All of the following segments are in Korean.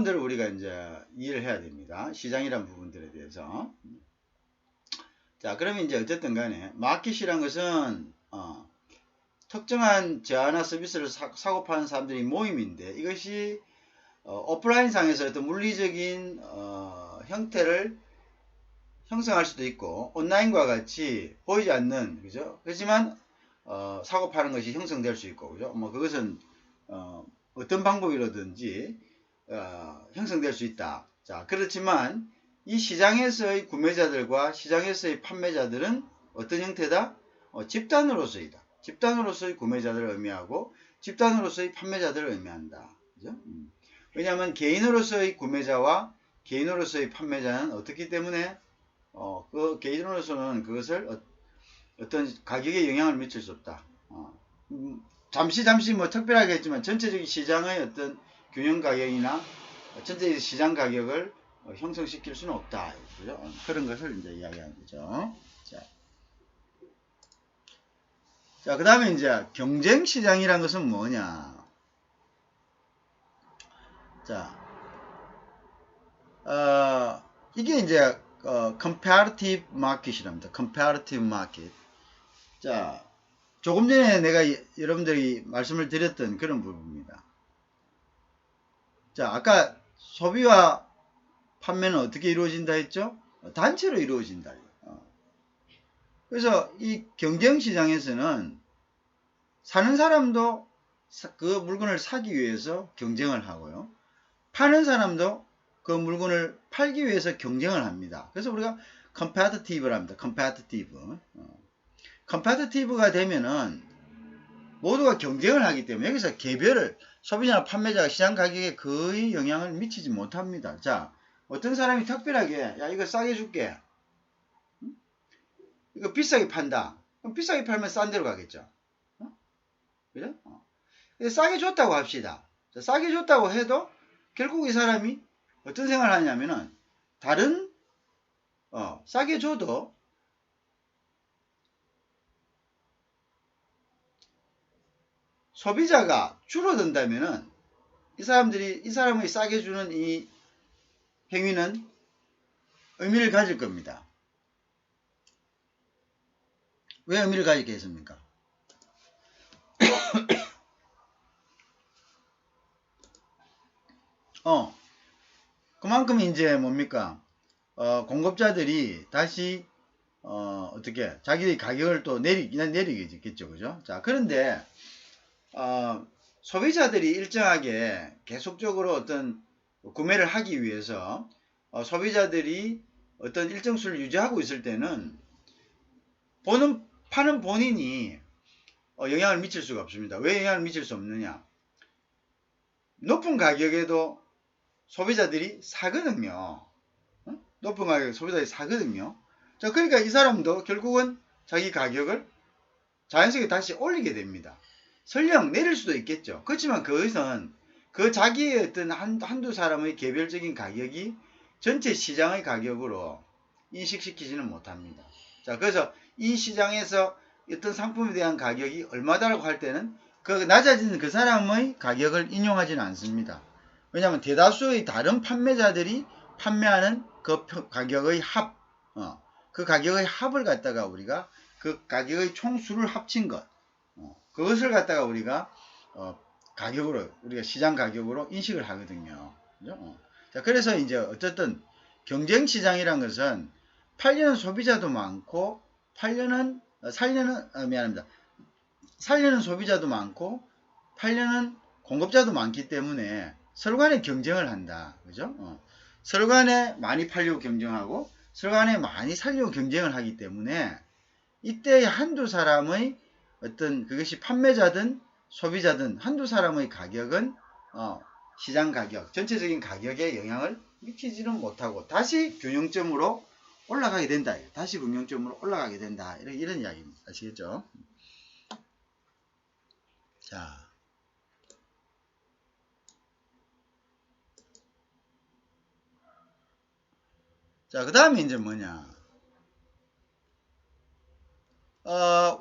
부분들을 우리가 이제 이해를 해야 됩니다. 시장이란 부분들에 대해서. 자, 그러면 이제 어쨌든 간에 마켓이란 것은 특정한 제화나 서비스를 사고 파는 사람들이 모임인데, 이것이 오프라인 상에서 어떤 물리적인 형태를 형성할 수도 있고, 온라인과 같이 보이지 않는, 그죠? 그렇지만 사고 파는 것이 형성될 수 있고, 그죠? 뭐 그것은 어떤 방법이라든지 형성될 수 있다. 자, 그렇지만 이 시장에서의 구매자들과 시장에서의 판매자들은 어떤 형태다? 집단으로서이다. 집단으로서의 구매자들을 의미하고 집단으로서의 판매자들을 의미한다. 그죠? 왜냐하면 개인으로서의 구매자와 개인으로서의 판매자는 어떻기 때문에 그 개인으로서는 그것을 어떤 가격에 영향을 미칠 수 없다. 잠시 뭐 특별하게 했지만 전체적인 시장의 어떤 균형 가격이나 전체적인 시장 가격을 형성시킬 수는 없다. 그죠? 그런 것을 이제 이야기하는 거죠. 자, 그 다음에 이제 경쟁 시장이란 것은 뭐냐? 자, 이게 이제 comparative market이랍니다. comparative market. 자, 조금 전에 내가 여러분들이 말씀을 드렸던 그런 부분입니다. 자, 아까 소비와 판매는 어떻게 이루어진다 했죠? 단체로 이루어진다. 그래서 이 경쟁시장에서는 사는 사람도 그 물건을 사기 위해서 경쟁을 하고요. 파는 사람도 그 물건을 팔기 위해서 경쟁을 합니다. 그래서 우리가 competitive를 합니다. competitive가 되면은 모두가 경쟁을 하기 때문에 여기서 개별을 소비자나 판매자가 시장 가격에 거의 영향을 미치지 못합니다. 자, 어떤 사람이 특별하게 야 이거 싸게 줄게, 이거 비싸게 판다. 그럼 비싸게 팔면 싼 데로 가겠죠. 그죠? 싸게 줬다고 합시다. 자, 싸게 줬다고 해도 결국 이 사람이 어떤 생각을 하냐면은 다른 싸게 줘도 소비자가 줄어든다면은 이 사람의 싸게 주는 이 행위는 의미를 가질 겁니다. 왜 의미를 가지겠습니까? 그만큼 이제 뭡니까? 공급자들이 다시 어떻게 자기의 가격을 또 내리겠죠, 그죠? 자, 그런데 소비자들이 일정하게 계속적으로 어떤 구매를 하기 위해서 소비자들이 어떤 일정 수를 유지하고 있을 때는 파는 본인이 영향을 미칠 수가 없습니다. 왜 영향을 미칠 수 없느냐? 높은 가격에도 소비자들이 사거든요. 높은 가격에 소비자들이 사거든요. 자, 그러니까 이 사람도 결국은 자기 가격을 자연스럽게 다시 올리게 됩니다. 설령 내릴 수도 있겠죠. 그렇지만 그것은 그 자기의 어떤 한두 사람의 개별적인 가격이 전체 시장의 가격으로 인식시키지는 못합니다. 자, 그래서 이 시장에서 어떤 상품에 대한 가격이 얼마다라고 할 때는 그 낮아지는 그 사람의 가격을 인용하지는 않습니다. 왜냐하면 대다수의 다른 판매자들이 판매하는 그 가격의 그 가격의 합을 갖다가 우리가 그 가격의 총수를 합친 것, 그것을 갖다가 우리가 가격으로, 우리가 시장 가격으로 인식을 하거든요. 그죠? 자, 그래서 이제 어쨌든 경쟁 시장이란 것은 팔려는 소비자도 많고 살려는 소비자도 많고 팔려는 공급자도 많기 때문에 서로 간에 경쟁을 한다. 그죠? 서로 간에 많이 팔려고 경쟁하고 서로 간에 많이 살려고 경쟁을 하기 때문에 이때 한두 사람의 어떤 그것이 판매자든 소비자든 한두 사람의 가격은 시장 가격, 전체적인 가격에 영향을 미치지는 못하고 다시 균형점으로 올라가게 된다. 다시 균형점으로 올라가게 된다. 이런 이야기입니다. 아시겠죠? 자, 그 다음에 이제 뭐냐?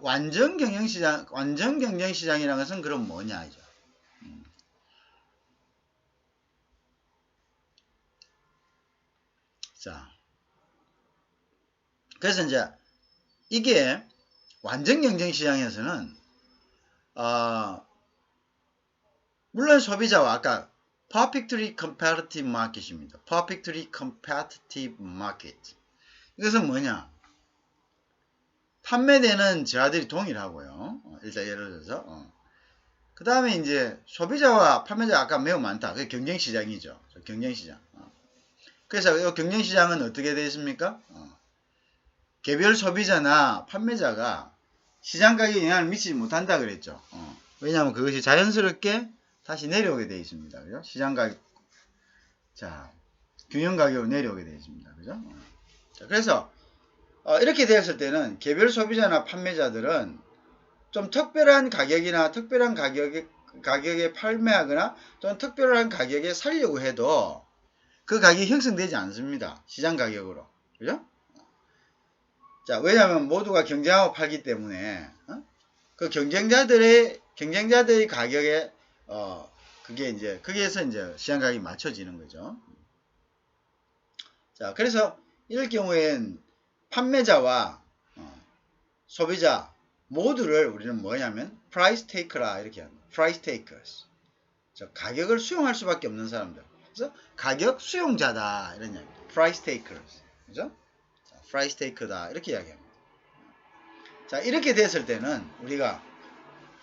완전 경쟁시장이라는 것은 그럼 뭐냐, 이죠. 자, 그래서 이제 이게 완전 경쟁 시장에서는 물론 소비자와 아까 perfectly competitive market입니다. perfectly competitive market. 이것은 뭐냐? 판매되는 저하들이 동일하고요. 일단 예를 들어서 그 다음에 이제 소비자와 판매자가 아까 매우 많다. 그게 경쟁시장이죠. 경쟁시장. 그래서 이 경쟁시장은 어떻게 되어 있습니까? 개별 소비자나 판매자가 시장 가격에 영향을 미치지 못한다 그랬죠. 왜냐하면 그것이 자연스럽게 다시 내려오게 되어 있습니다. 그죠? 시장 가격, 자, 균형 가격으로 내려오게 되어 있습니다. 그죠? 자, 그래서, 이렇게 되었을 때는 개별 소비자나 판매자들은 좀 특별한 가격이나 특별한 가격에 판매하거나 또는 특별한 가격에 살려고 해도 그 가격이 형성되지 않습니다. 시장 가격으로. 그죠? 자, 왜냐하면 모두가 경쟁하고 팔기 때문에, 그 경쟁자들의 가격에, 그게 이제, 거기에서 이제 시장 가격이 맞춰지는 거죠. 자, 그래서 이럴 경우엔 판매자와 소비자 모두를 우리는 뭐냐면 price taker라 이렇게 합니다. price takers. 저 가격을 수용할 수밖에 없는 사람들. 그래서 가격 수용자다 이런 이야기입니다. price takers. 그죠? 자, price taker다 이렇게 이야기합니다. 자, 이렇게 됐을 때는 우리가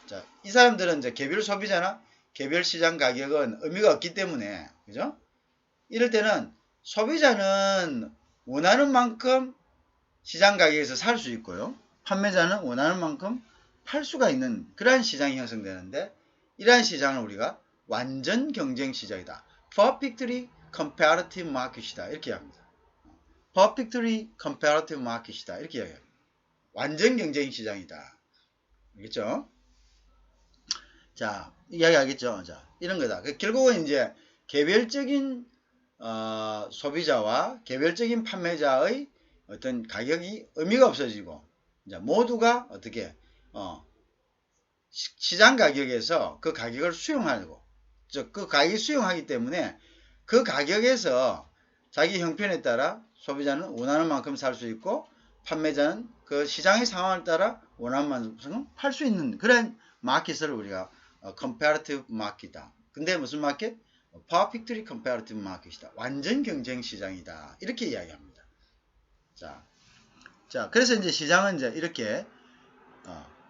자, 이 사람들은 이제 개별 소비자나 개별 시장 가격은 의미가 없기 때문에 그죠? 이럴 때는 소비자는 원하는 만큼 시장 가격에서 살 수 있고요. 판매자는 원하는 만큼 팔 수가 있는 그러한 시장이 형성되는데 이러한 시장을 우리가 완전 경쟁 시장이다. perfectly competitive market이다. 이렇게 합니다. perfectly competitive market이다. 이렇게 이야기합니다. 완전 경쟁 시장이다. 알겠죠? 자, 이야기 하겠죠? 자, 이런 거다. 결국은 이제 개별적인 소비자와 개별적인 판매자의 어떤 가격이 의미가 없어지고 이제 모두가 어떻게 시장 가격에서 그 가격을 수용하고 즉 그 가격이 수용하기 때문에 그 가격에서 자기 형편에 따라 소비자는 원하는 만큼 살 수 있고 판매자는 그 시장의 상황을 따라 원하는 만큼 팔 수 있는 그런 마켓을 우리가 comparative market이다. 근데 무슨 마켓? perfectly comparative market이다. 완전 경쟁 시장이다. 이렇게 이야기합니다. 자, 그래서 이제 시장은 이제 이렇게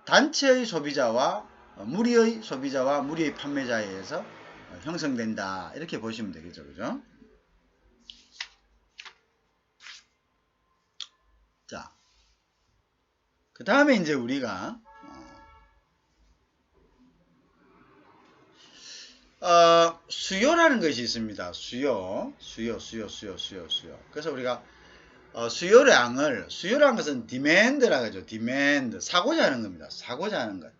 단체의 소비자와 무리의 소비자와 무리의 판매자에 의해서 형성된다. 이렇게 보시면 되겠죠. 그죠? 자, 그 다음에 이제 우리가 수요라는 것이 있습니다. 수요. 그래서 우리가 수요라는 것은 demand라고 하죠. demand. 사고자 하는 겁니다. 사고자 하는 것.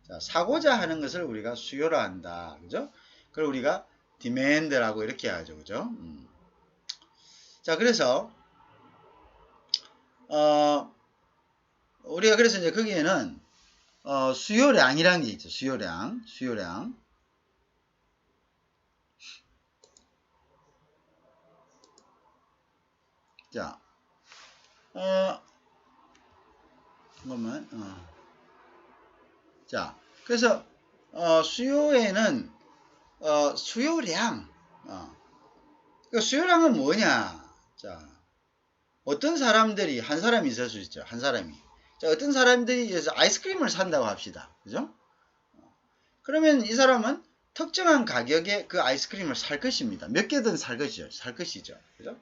자, 사고자 하는 것을 우리가 수요라 한다. 그죠? 그걸 우리가 demand라고 이렇게 하죠. 그죠? 자, 그래서, 우리가 그래서 이제 거기에는, 수요량이라는 게 있죠. 수요량. 자, 잠깐만, 자, 그래서, 수요에는, 수요량, 그 수요량은 뭐냐? 자, 어떤 사람들이, 한 사람이 있을 수 있죠. 한 사람이. 자, 어떤 사람들이 아이스크림을 산다고 합시다. 그죠? 그러면 이 사람은 특정한 가격에 그 아이스크림을 살 것입니다. 몇 개든 살 것이죠. 그죠?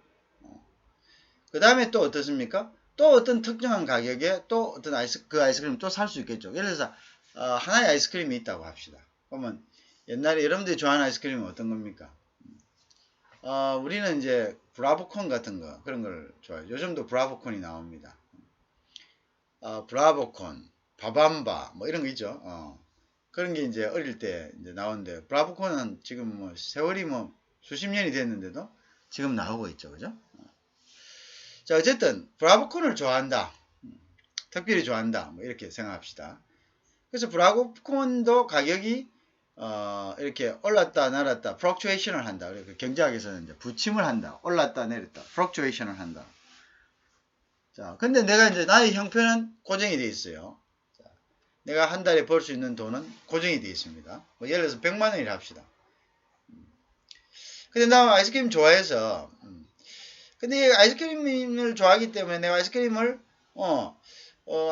그 다음에 또 어떻습니까? 또 어떤 특정한 가격에 또 어떤 그 아이스크림을 또 살 수 있겠죠. 예를 들어서, 하나의 아이스크림이 있다고 합시다. 그러면 옛날에 여러분들이 좋아하는 아이스크림은 어떤 겁니까? 우리는 이제 브라보콘 같은 거, 그런 걸 좋아해요. 요즘도 브라보콘이 나옵니다. 브라보콘, 바밤바, 뭐 이런 거 있죠. 그런 게 이제 어릴 때 이제 나오는데, 브라보콘은 지금 뭐 세월이 뭐 수십 년이 됐는데도 지금 나오고 있죠. 그죠? 자, 어쨌든, 브라보콘을 좋아한다. 특별히 좋아한다. 뭐 이렇게 생각합시다. 그래서 브라보콘도 가격이 이렇게 올랐다 내렸다 fluctuation을 한다. 그러니까 경제학에서는 이제 부침을 한다. 올랐다 내렸다 fluctuation을 한다. 자, 근데 내가 이제 나의 형편은 고정이 되어 있어요. 자, 내가 한 달에 벌 수 있는 돈은 고정이 되어 있습니다. 뭐 예를 들어서 100만 원이라 합시다. 근데 나 아이스크림 좋아해서 근데 아이스크림을 좋아하기 때문에 내가 아이스크림을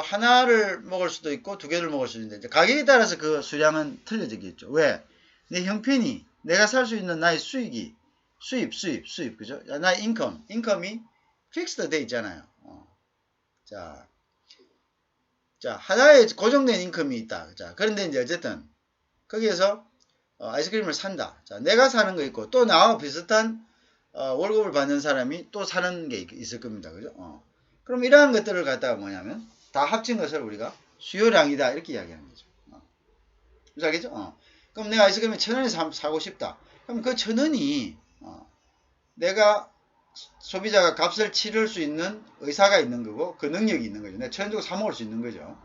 하나를 먹을 수도 있고 두 개를 먹을 수도 있는데 가격에 따라서 그 수량은 틀려지겠죠. 왜? 내 형편이 내가 살 수 있는 나의 수익이 수입 그죠? 나의 인컴이 픽스드 돼 있잖아요. 자, 하나의 고정된 인컴이 있다. 자, 그런데 이제 어쨌든 거기에서 아이스크림을 산다. 자, 내가 사는 거 있고 또 나와 비슷한 월급을 받는 사람이 또 사는 게 있을 겁니다. 그죠? 그럼 이러한 것들을 갖다가 뭐냐면 다 합친 것을 우리가 수요량이다 이렇게 이야기하는 거죠. 무슨 알겠죠? 그럼 내가 아이스크림을 1,000원에 사고 싶다. 그럼 그 1,000원이 내가 소비자가 값을 치를 수 있는 의사가 있는 거고 그 능력이 있는 거죠. 내가 1,000원 주고 사 먹을 수 있는 거죠.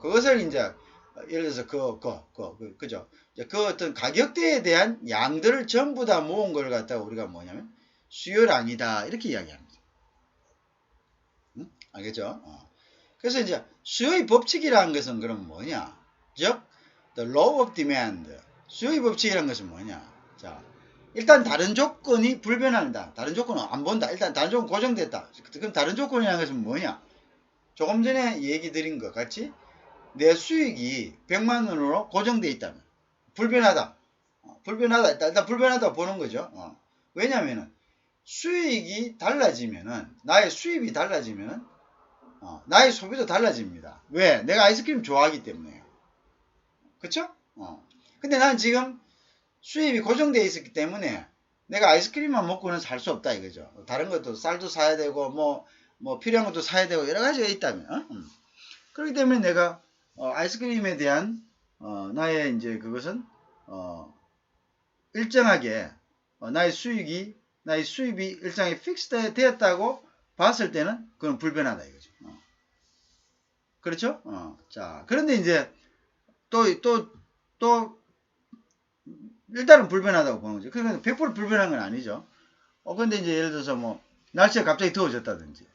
그것을 이제 예를 들어서 그죠? 그 어떤 가격대에 대한 양들을 전부 다 모은 걸 갖다가 우리가 뭐냐면 수요량이다 이렇게 이야기합니다. 응? 알겠죠? 그래서 이제 수요의 법칙이라는 것은 그럼 뭐냐? 즉, the law of demand. 수요의 법칙이라는 것은 뭐냐? 자, 일단 다른 조건이 불변한다. 다른 조건은 안 본다. 일단 다른 조건 고정됐다. 그럼 다른 조건이라는 것은 뭐냐? 조금 전에 얘기 드린 것 같이 내 수익이 100만 원으로 고정되어 있다면 불변하다. 일단 불변하다 보는 거죠. 왜냐면은 수익이 달라지면은 나의 수입이 달라지면은 나의 소비도 달라집니다. 왜? 내가 아이스크림 좋아하기 때문에요. 그쵸? 근데 난 지금 수입이 고정되어 있었기 때문에 내가 아이스크림만 먹고는 살 수 없다 이거죠. 다른 것도 쌀도 사야 되고 뭐 필요한 것도 사야 되고 여러 가지가 있다면 그렇기 때문에 내가 아이스크림에 대한 나의 이제 그것은 일정하게 나의 수입이 일정하게 픽스드 되었다고 봤을 때는 그건 불변하다 이거죠. 그렇죠? 자, 그런데 이제 또 일단은 불변하다고 보는 거죠. 그러니까 100% 불변한 건 아니죠. 근데 이제 예를 들어서 뭐 날씨가 갑자기 더워졌다든지,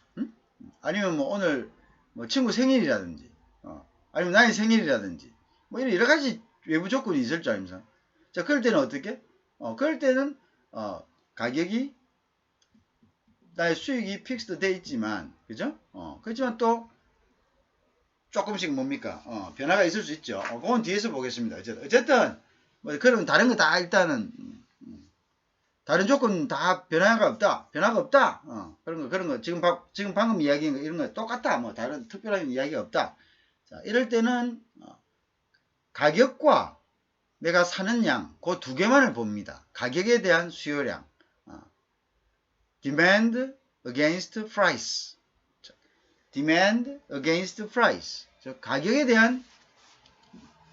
아니면 뭐 오늘 뭐 친구 생일이라든지, 아니면 나의 생일이라든지, 뭐 이런 여러 가지 외부 조건이 있을 줄 아닙니까? 자, 그럴 때는 어떻게? 그럴 때는 가격이 나의 수익이 픽스드 돼 있지만, 그죠? 그렇지만 또 조금씩 뭡니까? 변화가 있을 수 있죠. 그건 뒤에서 보겠습니다. 어쨌든 뭐 그런 다른 거 다 일단은 다른 조건 다 변화가 없다. 그런 거 지금 방금 이야기한 거 이런 거 똑같다. 뭐 다른 특별한 이야기가 없다. 자, 이럴 때는 가격과 내가 사는 양, 그 두 개만을 봅니다. 가격에 대한 수요량. demand against price. demand against price. 즉 가격에 대한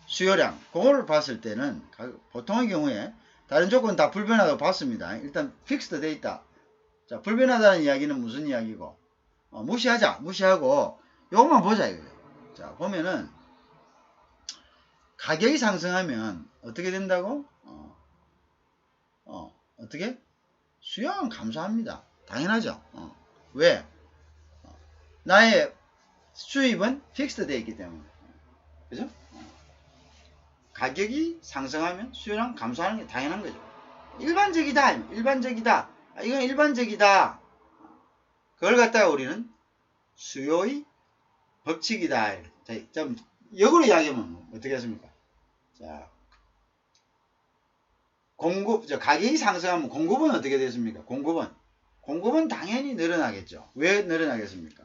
수요량. 그거를 봤을 때는 보통의 경우에 다른 조건 다 불변하다고 봤습니다. 일단 픽스드 돼 있다. 자, 불변하다는 이야기는 무슨 이야기고? 무시하고 요것만 보자 이거예요. 자, 보면은 가격이 상승하면 어떻게 된다고? 어떻게? 수요는 감소합니다. 당연하죠. 왜? 나의 수입은 픽스드 되어 있기 때문에. 그죠? 가격이 상승하면 수요량 감소하는 게 당연한 거죠. 일반적이다. 이건 일반적이다. 그걸 갖다가 우리는 수요의 법칙이다. 자, 좀 역으로 이야기하면 어떻게 하십니까? 자, 가격이 상승하면 공급은 어떻게 됐습니까? 공급은 당연히 늘어나겠죠. 왜 늘어나겠습니까?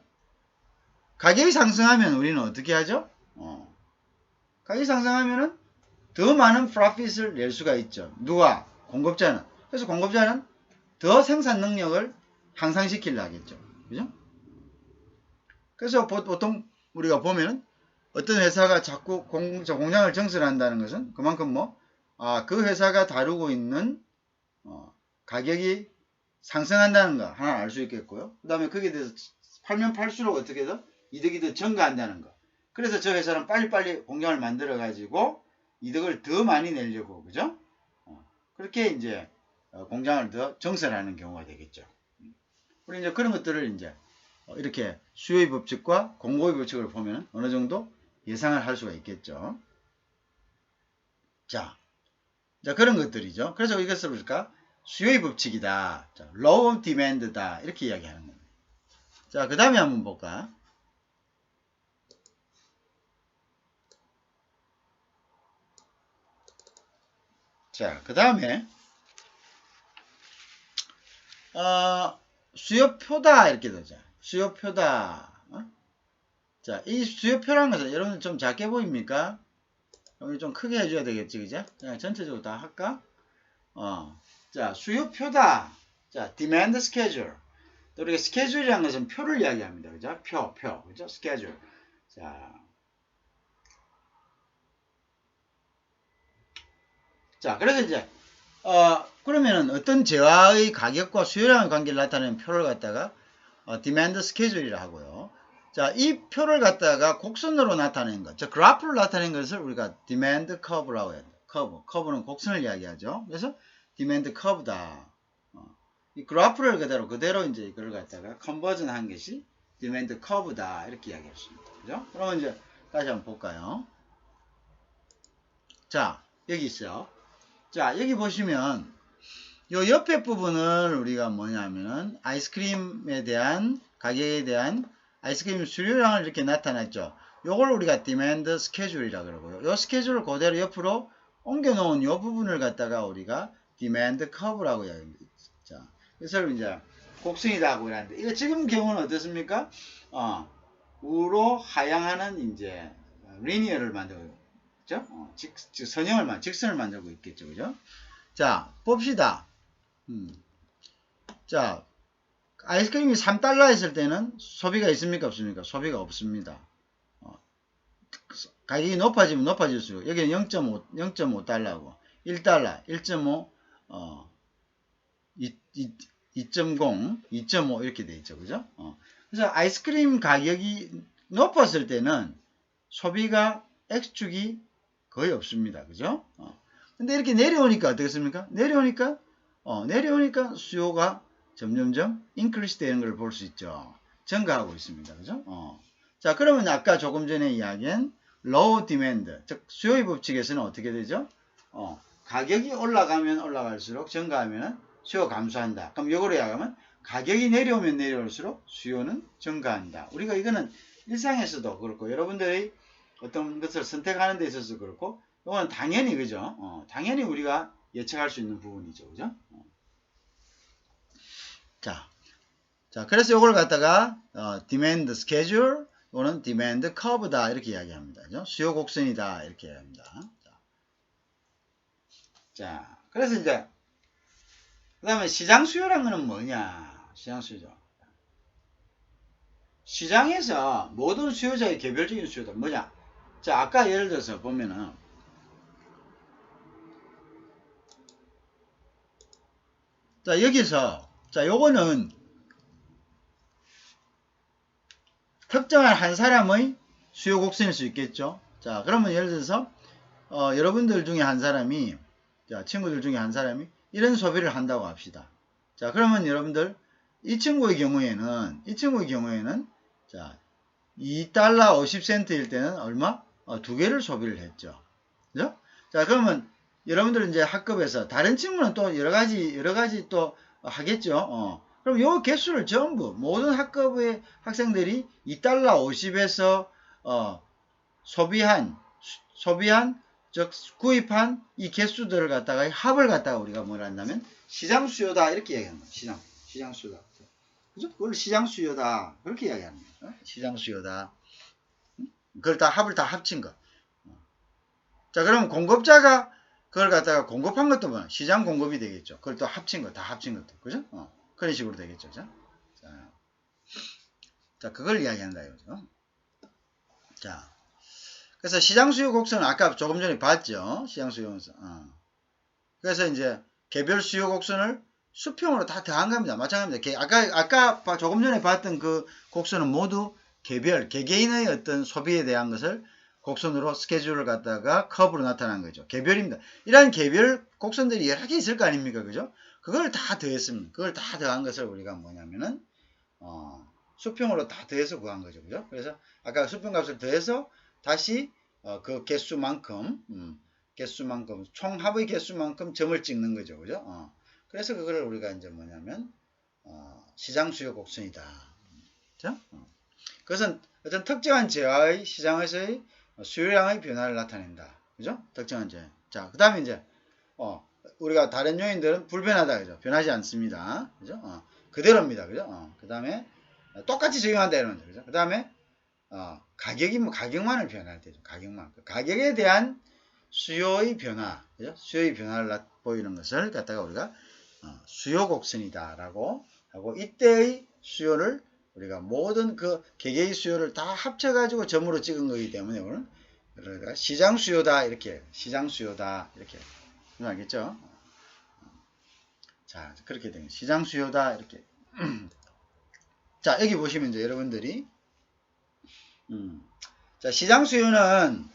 가격이 상승하면 우리는 어떻게 하죠? 가격이 상승하면은 더 많은 프로핏을 낼 수가 있죠. 누가? 공급자는. 그래서 공급자는 더 생산 능력을 향상시키려 하겠죠. 그죠? 그래서 보통 우리가 보면은 어떤 회사가 자꾸 공장을 증설한다는 것은 그만큼 그 회사가 다루고 있는 가격이 상승한다는 거 하나 알 수 있겠고요. 그 다음에 거기에 대해서 팔면 팔수록 어떻게든 이득이 더 증가한다는 거. 그래서 저 회사는 빨리빨리 공장을 만들어 가지고 이득을 더 많이 내려고, 그죠? 그렇게 이제 공장을 더 정설하는 경우가 되겠죠. 우리 이제 그런 것들을 이제 이렇게 수요의 법칙과 공고의 법칙을 보면 어느 정도 예상을 할 수가 있겠죠. 자, 그런 것들이죠. 그래서 이것을 우리가 수요의 법칙이다. 자, law of demand다. 이렇게 이야기하는 겁니다. 자, 그 다음에 한번 볼까? 자, 그 다음에 수요표다 이렇게 되죠. 수요표다. 자, 이 수요표라는 것은 여러분 좀 작게 보입니까? 여기 좀 크게 해줘야 되겠지, 그죠? 그냥 전체적으로 다 할까? 자, 수요표다. 자, demand schedule. 또 우리가 schedule이라는 것은 표를 이야기합니다, 그죠? 표, 그죠? schedule. 자, 그래서 이제 그러면은 어떤 재화의 가격과 수요량의 관계를 나타내는 표를 갖다가 demand schedule이라 하고요. 자, 이 표를 갖다가 곡선으로 나타내는 것, 즉 그래프를 나타내는 것을 우리가 demand curve라고 해요. 커브는 곡선을 이야기하죠. 그래서 demand curve다. 이 그래프를 그대로 이제 이걸 갖다가 컨버전 한 것이 demand curve다. 이렇게 이야기했습니다. 그죠? 그러면 이제 다시 한번 볼까요? 자, 여기 있어요. 자, 여기 보시면 요 옆에 부분을 우리가 뭐냐면은 아이스크림에 대한 가격에 대한 아이스크림 수요량을 이렇게 나타냈죠. 요걸 우리가 디맨드 스케줄이라 그러고요. 요 스케줄을 그대로 옆으로 옮겨 놓은 요 부분을 갖다가 우리가 디맨드 커브라고 이야기합니다. 자, 그래서 이제 곡선이다 하고 그러는데 이거 지금 경우는 어떻습니까? 우로 하향하는 이제 리니어를 만들고 있죠. 직선을 만들고 있겠죠. 그죠? 자, 봅시다. 자, 아이스크림이 3달러 했을 때는 소비가 있습니까? 없습니까? 소비가 없습니다. 가격이 높아지면 높아질수록 여기는 0.5달러고 1달러, 1.5, 2.0, 2.5 이렇게 돼 있죠. 그죠? 그래서 아이스크림 가격이 높았을 때는 소비가 X축이 거의 없습니다. 그죠? 근데 이렇게 내려오니까 어떻겠습니까? 내려오니까 수요가 점점점 increase 되는 걸 볼 수 있죠. 증가하고 있습니다. 그죠? 자, 그러면 아까 조금 전에 이야기한 low demand, 즉 수요의 법칙에서는 어떻게 되죠? 가격이 올라가면 올라갈수록 증가하면 수요가 감소한다. 그럼 이거로 이야기하면 가격이 내려오면 내려올수록 수요는 증가한다. 우리가 이거는 일상에서도 그렇고 여러분들이 어떤 것을 선택하는 데 있어서 그렇고 이거는 당연히 그죠? 당연히 우리가 예측할 수 있는 부분이죠. 그죠? 자, 그래서 이걸 갖다가 demand schedule 또는 demand curve다 이렇게 이야기합니다. 그죠? 수요 곡선이다 이렇게 이야기합니다. 자, 그래서 이제 그 다음에 시장 수요라는 것은 뭐냐? 시장 수요죠. 시장에서 모든 수요자의 개별적인 수요다. 뭐냐? 자, 아까 예를 들어서 보면은 자, 여기서 자, 요거는 특정한 한 사람의 수요 곡선일 수 있겠죠. 자, 그러면 예를 들어서 여러분들 중에 한 사람이 자, 친구들 중에 한 사람이 이런 소비를 한다고 합시다. 자, 그러면 여러분들 이 친구의 경우에는 자, 2달러 50센트일 때는 얼마? 두 개를 소비를 했죠. 그죠? 자, 그러면 여러분들 이제 학급에서 다른 친구는 또 여러 가지 또 하겠죠. 그럼 요 개수를 전부 모든 학급의 학생들이 2달러 50에서 소비한 즉 구입한 이 개수들을 갖다가 합을 갖다가 우리가 뭘 한다면 시장 수요다 이렇게 얘기합니다. 시장 수요다. 그죠? 그걸 시장 수요다 그렇게 이야기합니다. 시장 수요다. 그걸 다 합을 다 합친 거. 자, 그럼 공급자가 그걸 갖다가 공급한 것도 뭐야? 시장 공급이 되겠죠. 그걸 또 합친 거, 다 합친 것도. 그죠? 그런 식으로 되겠죠. 자, 그걸 이야기한다. 이거죠. 자, 그래서 시장 수요 곡선은 아까 조금 전에 봤죠. 시장 수요 곡선. 그래서 이제 개별 수요 곡선을 수평으로 다 더한 겁니다. 마찬가지입니다. 아까 조금 전에 봤던 그 곡선은 모두 개개인의 어떤 소비에 대한 것을 곡선으로 스케줄을 갖다가 커브로 나타난 거죠. 개별입니다. 이러한 개별 곡선들이 여러 개 있을 거 아닙니까? 그죠? 그걸 다 더했습니다. 그걸 다 더한 것을 우리가 뭐냐면은 수평으로 다 더해서 구한 거죠. 그죠? 그래서 아까 수평 값을 더해서 다시 그 개수만큼 총합의 개수만큼 점을 찍는 거죠. 그죠? 그래서 그거를 우리가 이제 뭐냐면 시장 수요 곡선이다. 그죠? 그것은 어떤 특정한 재화의 시장에서의 수요량의 변화를 나타낸다. 그죠? 특정한 재화. 자, 그 다음에 이제 우리가 다른 요인들은 불변하다. 그죠? 변하지 않습니다. 그죠? 그대로입니다. 그죠? 그 다음에 똑같이 적용한다 이런 거죠. 그죠? 그 다음에 가격이 뭐 가격만을 변할 때죠. 가격만. 가격에 대한 수요의 변화, 그죠? 수요의 변화를 보이는 것을 갖다가 우리가 수요 곡선이다라고 하고, 이때의 수요를 우리가 모든 그 개개의 수요를 다 합쳐가지고 점으로 찍은 거기 때문에 오늘 그러니까 시장 수요다 이렇게 시장 수요다 이렇게 알겠죠? 자, 그렇게 되면 시장 수요다 이렇게. 자, 여기 보시면 이제 여러분들이 자, 시장 수요는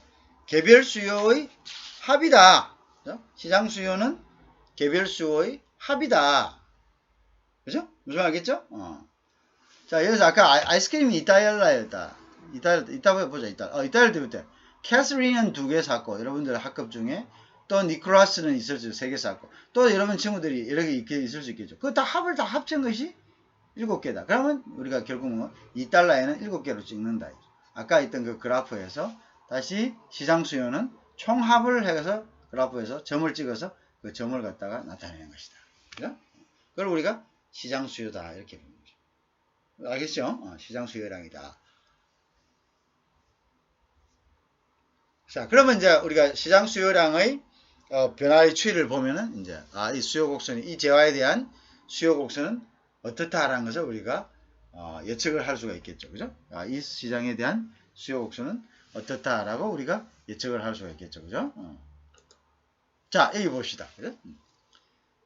개별 수요의 합이다. 그죠? 시장 수요는 개별 수요의 합이다. 그죠? 무슨 말이겠죠? 자, 여기서 아까 아이스크림이 이따일라였다. 이따 보자, 이따일 때부터. 캐서린은 2개 샀고, 여러분들 학급 중에 또 니콜라스는 있을 수 3개 샀고, 또 여러분 친구들이 여러 개 있을 수 있겠죠. 그 다 합을 다 합친 것이 7개다. 그러면 우리가 결국 뭐 $2에는 7개로 찍는다. 아까 있던 그 그래프에서 다시 시장 수요는 총합을 해서 그래프에서 점을 찍어서 그 점을 갖다가 나타내는 것이다. 그죠? 그걸 우리가 시장 수요다 이렇게 보는 거죠. 알겠죠? 시장 수요량이다. 자, 그러면 이제 우리가 시장 수요량의 변화의 추이를 보면은 이제 이 수요 곡선이 이 재화에 대한 수요 곡선은 어떻다라는 것을 우리가 예측을 할 수가 있겠죠. 그죠? 이 시장에 대한 수요 곡선은 어떻다라고 우리가 예측을 할 수가 있겠죠. 그죠? 자, 여기 봅시다. 그죠?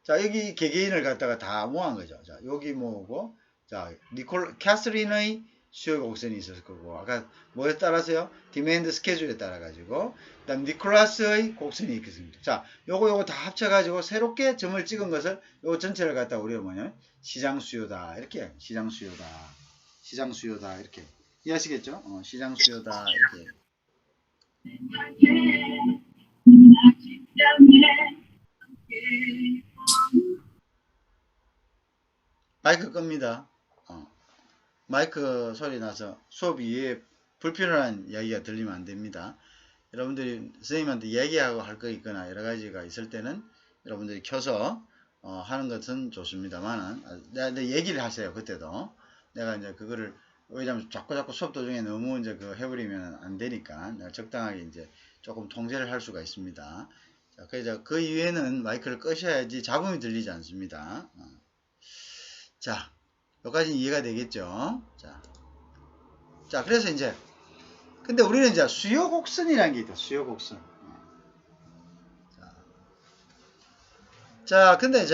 자, 여기 개개인을 갖다가 다 모은 거죠. 자, 여기 모으고, 자, 캐서린의 수요 곡선이 있을 거고, 아까 뭐에 따라서요? 디맨드 스케줄에 따라 가지고, 그 다음 니콜라스의 곡선이 있겠습니다. 자, 요거 다 합쳐가지고 새롭게 점을 찍은 것을 요 전체를 갖다가 우리가 뭐냐면 시장 수요다 이렇게 시장 수요다 이렇게 이해하시겠죠? 시장 수요다 이렇게. 마이크 끕니다. 마이크 소리 나서 수업 이후에 불필요한 이야기가 들리면 안 됩니다. 여러분들이 선생님한테 이야기하고 할 거 있거나 여러 가지가 있을 때는 여러분들이 켜서 하는 것은 좋습니다만, 내가 얘기를 하세요. 그때도 내가 이제 그거를 왜냐면 자꾸 수업 도중에 너무 이제 해버리면 안 되니까 내가 적당하게 이제 조금 통제를 할 수가 있습니다. 자, 그래서 그 이후에는 마이크를 끄셔야지 잡음이 들리지 않습니다. 자, 여기까지는 이해가 되겠죠? 자, 그래서 이제 근데 우리는 이제 수요 곡선이라는 게 있다. 수요 곡선. 자, 근데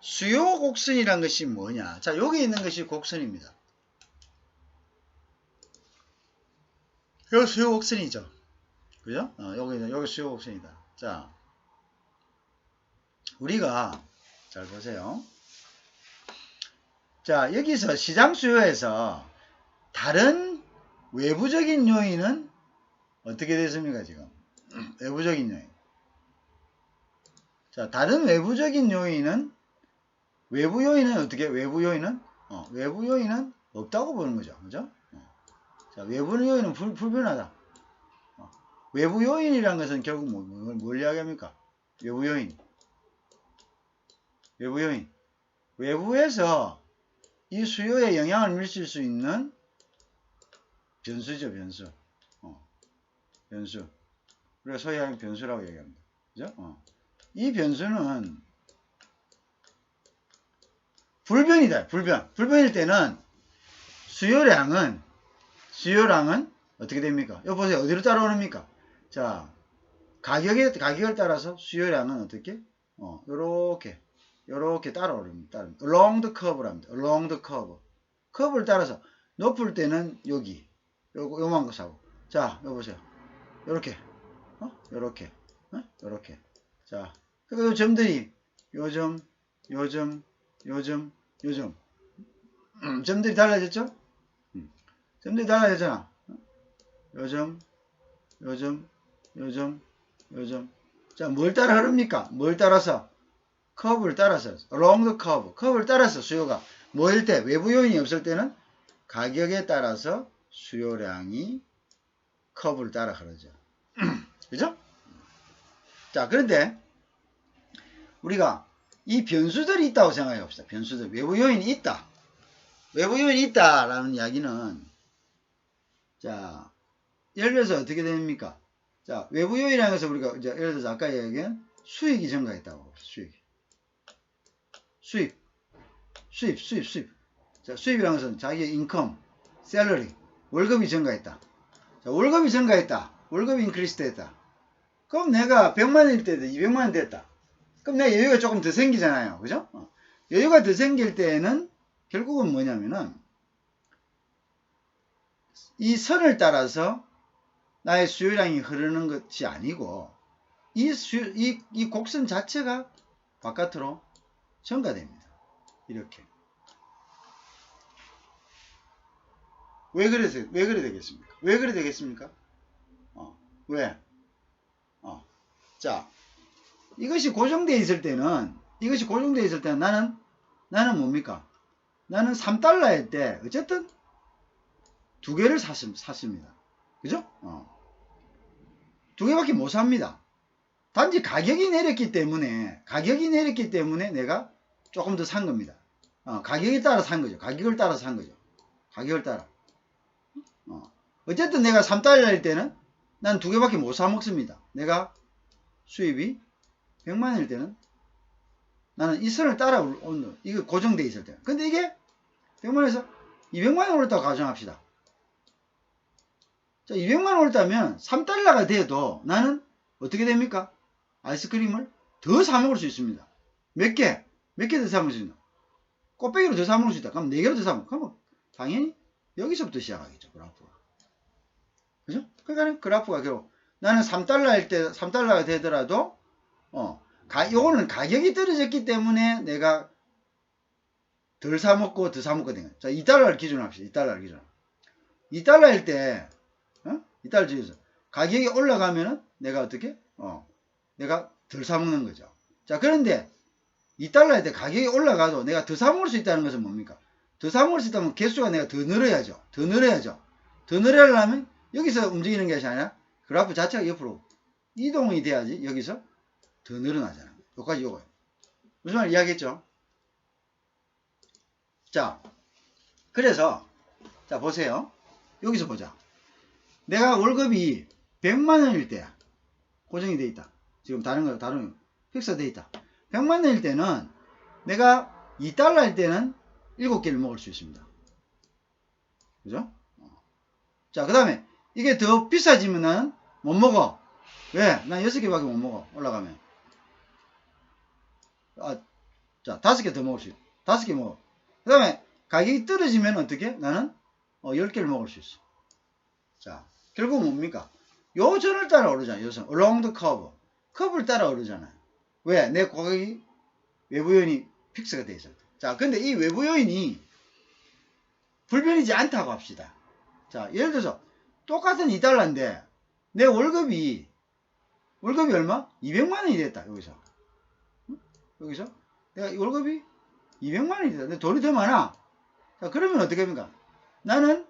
수요 곡선이란 것이 뭐냐? 자, 여기 있는 것이 곡선입니다. 여기 수요 곡선이죠. 그죠? 여기 수요 곡선이다. 자, 우리가 잘 보세요. 자, 여기서 시장 수요에서 다른 외부적인 요인은 어떻게 됐습니까, 지금? 외부적인 요인. 자, 다른 외부적인 요인은, 외부 요인은 어떻게, 외부 요인은 없다고 보는 거죠. 그죠? 자, 외부 요인은 불변하다. 외부 요인이란 것은 결국 뭘 이야기합니까? 외부 요인. 외부에서 이 수요에 영향을 미칠 수 있는 변수죠, 변수. 변수. 우리가 소위 하는 변수라고 얘기합니다. 그죠? 이 변수는 불변이다. 불변일 때는 수요량은 어떻게 됩니까? 여기 보세요. 어디로 따라오릅니까? 자, 가격을 따라서 수요량은 어떻게? 요렇게 따라오릅니다. along the curve랍니다. along the curve. 커브를 따라서 높을 때는 여기, 요만큼 사고, 자, 여기 보세요. 요렇게, 요렇게, 요렇게. 자, 그리고 요 점들이, 요점, 요점, 요점, 요점. 점들이 달라졌죠? 점들이 달라졌잖아. 요점, 요점, 요점, 요점. 자, 뭘 따라 흐릅니까? 뭘 따라서? 커브를 따라서, along the curve. 커브를 따라서 수요가 뭐일 때, 외부 요인이 없을 때는 가격에 따라서 수요량이 커브를 따라 흐르죠. 그죠? 자, 그런데 우리가 이 변수들이 있다고 생각해 봅시다. 변수들, 외부 요인이 있다. 외부 요인이 있다라는 이야기는, 자, 예를 들어서 어떻게 됩니까? 자, 외부 요인이라는 것은 우리가 이제 예를 들어서 아까 얘기한 수익이 증가했다고. 수입. 자, 수입이라는 것은 자기의 인컴, 셀러리, 월급이 증가했다. 자, 월급이 증가했다. 월급이 인크리스 됐다. 그럼 내가 100만 원일 때도 200만 원 됐다. 그럼 내가 여유가 조금 더 생기잖아요. 그죠? 여유가 더 생길 때는 결국은 뭐냐면은 이 선을 따라서 나의 수요량이 흐르는 것이 아니고 이 곡선 자체가 바깥으로 증가됩니다. 이렇게. 왜 그래 되겠습니까? 왜 그래 되겠습니까? 왜? 자, 이것이 고정되어 있을 때는 나는 뭡니까? 나는 3달러일 때 어쨌든 두 개를 샀습니다. 그죠? 두 개밖에 못 삽니다. 단지 가격이 내렸기 때문에 내가 조금 더 산 겁니다. 가격에 따라 산 거죠. 가격을 따라 산 거죠. 가격을 따라. 어쨌든 내가 3달러일 때는 난 두 개밖에 못 사 먹습니다. 내가 수입이 100만 원일 때는 나는 이 선을 따라 오는, 이거 고정되어 있을 때. 근데 이게 100만 원에서 200만 원 올랐다고 가정합시다. 자, 200만 원 올랐다면 3달러가 돼도 나는 어떻게 됩니까? 아이스크림을 더 사 먹을 수 있습니다. 몇 개 더 사 먹을 수 있나? 꽃배기로 더 사 먹을 수 있다. 그럼 4개로 더 사 먹을. 그러면 당연히 여기서부터 시작하겠죠. 그래프가. 그죠? 그러니까 그래프가 결국 나는 3달러일 때 3달러가 되더라도 요거는 가격이 떨어졌기 때문에 내가 덜 사 먹고 더 사 먹고 된 거예요. 자, 2달러를 기준으로 합시다. 2달러를 기준으로. 2달러일 때 2달러 기준으로 가격이 올라가면은 내가 어떻게? 내가 덜 사 먹는 거죠. 자, 그런데 2달러일 때 가격이 올라가도 내가 더 사 먹을 수 있다는 것은 뭡니까? 더 사 먹을 수 있다면 개수가 내가 더 늘어야죠. 더 늘어야려면 여기서 움직이는 것이 아니라 그래프 자체가 옆으로 이동이 돼야지 여기서 더 늘어나잖아요. 여기까지 요거예요. 무슨 말 이야기했죠? 자, 그래서 자 보세요. 여기서 보자. 내가 월급이 100만 원일 때 고정이 돼 있다. 지금 다른 거 픽스가 돼 있다. 100만 원일 때는 내가 2달러일 때는 7개를 먹을 수 있습니다. 그죠? 자, 그 다음에 이게 더 비싸지면 나는 못 먹어. 왜? 난 6개밖에 못 먹어. 올라가면. 자, 5개 더 먹을 수 있어. 5개 먹어. 그 다음에 가격이 떨어지면 어떻게? 나는 10개를 먹을 수 있어. 자, 결국 뭡니까? 요 선을 따라 오르잖아요. 요 선. along the curve. 커브를 따라 오르잖아요. 왜? 내 가격이 외부 요인이 픽스가 돼 있어요. 자, 근데 이 외부 요인이 불변이지 않다고 합시다. 자, 예를 들어서 똑같은 2달러인데 내 월급이 얼마? 200만 원이 됐다. 여기서 내가 월급이 200만 원이 됐다. 내 돈이 더 많아. 자, 그러면 어떻게 합니까? 나는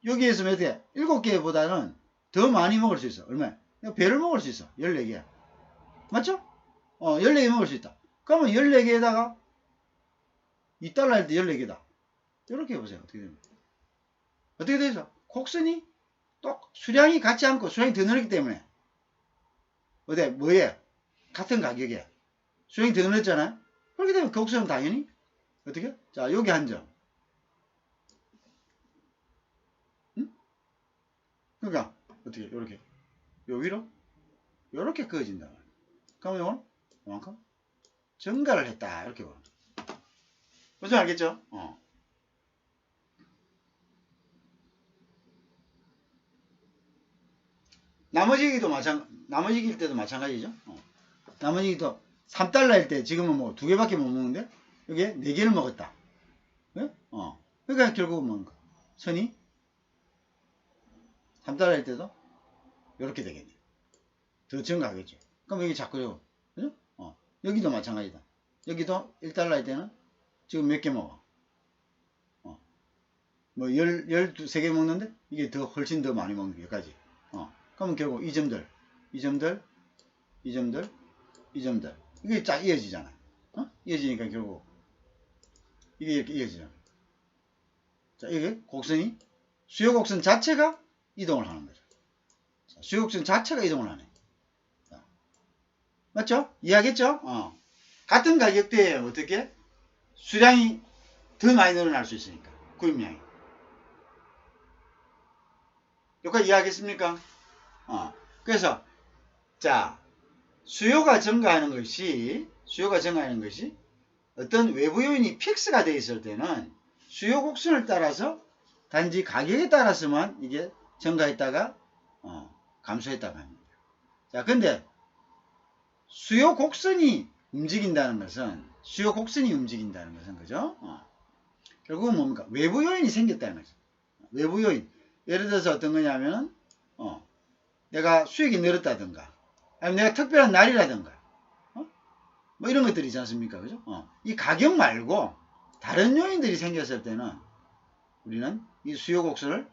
여기에서 몇 개? 7개보다는 더 많이 먹을 수 있어. 얼마야? 내가 배를 먹을 수 있어. 14개. 맞죠? 14개 먹을 수 있다. 그러면 14개에다가 2달러일 때 14개다. 이렇게 해보세요. 어떻게 됩니까? 어떻게 되죠? 곡선이 또 수량이 같지 않고 수량이 더 늘었기 때문에 뭐에? 같은 가격에 수량이 더 늘었잖아요. 그렇게 되면 곡선은 당연히 어떻게? 자, 여기 한 점. 응? 그러니까 어떻게? 요렇게 요 위로 요렇게 그어진다. 그러면 이건 이만큼 증가를 했다. 이렇게 보면 무슨 알겠죠? 나머지기도 나머지길 때도 마찬가지죠. 나머지기도 3달러일 때 지금은 뭐 2개밖에 못 먹는데 여기에 4개를 먹었다. 네? 그러니까 결국은 뭔가 선이 3달러일 때도 이렇게 되겠네. 더 증가하겠죠. 그럼 여기 자꾸 그죠? 여기도 마찬가지다. 여기도 1달러일 때는 지금 몇 개 먹어? 뭐 13개 먹는데 이게 더 훨씬 더 많이 먹는 게 여기까지. 그러면 결국 이 점들 이게 쫙 이어지잖아. 이어지니까 결국 이게 이렇게 이어지잖아. 자, 이게 곡선이 수요 곡선 자체가 이동을 하는 거죠. 자, 수요 곡선 자체가 이동을 하네. 자, 맞죠? 이해하겠죠? 같은 가격대에 어떻게 수량이 더 많이 늘어날 수 있으니까 구입량이. 여기까지 이해하겠습니까? 그래서 자, 수요가 증가하는 것이 어떤 외부 요인이 픽스가 되어 있을 때는 수요 곡선을 따라서 단지 가격에 따라서만 이게 증가했다가 감소했다고 합니다. 자, 근데 수요 곡선이 움직인다는 것은 그죠? 결국은 뭡니까? 외부 요인이 생겼다는 거죠. 외부 요인. 예를 들어서 어떤 거냐면 내가 수익이 늘었다든가 아니면 내가 특별한 날이라든가 뭐 이런 것들이 있지 않습니까? 그죠? 이 가격 말고 다른 요인들이 생겼을 때는 우리는 이 수요 곡선을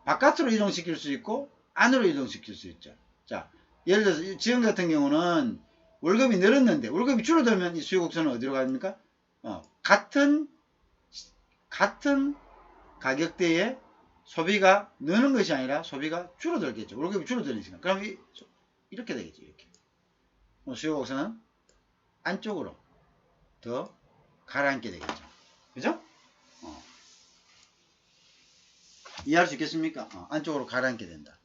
바깥으로 이동시킬 수 있고 안으로 이동시킬 수 있죠. 자, 예를 들어서 지금 같은 경우는 월급이 늘었는데 월급이 줄어들면 이 수요 곡선은 어디로 갑니까? 같은 가격대에 소비가 느는 것이 아니라 소비가 줄어들겠죠. 월급이 줄어들니까. 그럼 이렇게 되겠죠. 이렇게. 수요 곡선은 안쪽으로 더 가라앉게 되겠죠. 그죠? 이해할 수 있겠습니까? 안쪽으로 가라앉게 된다.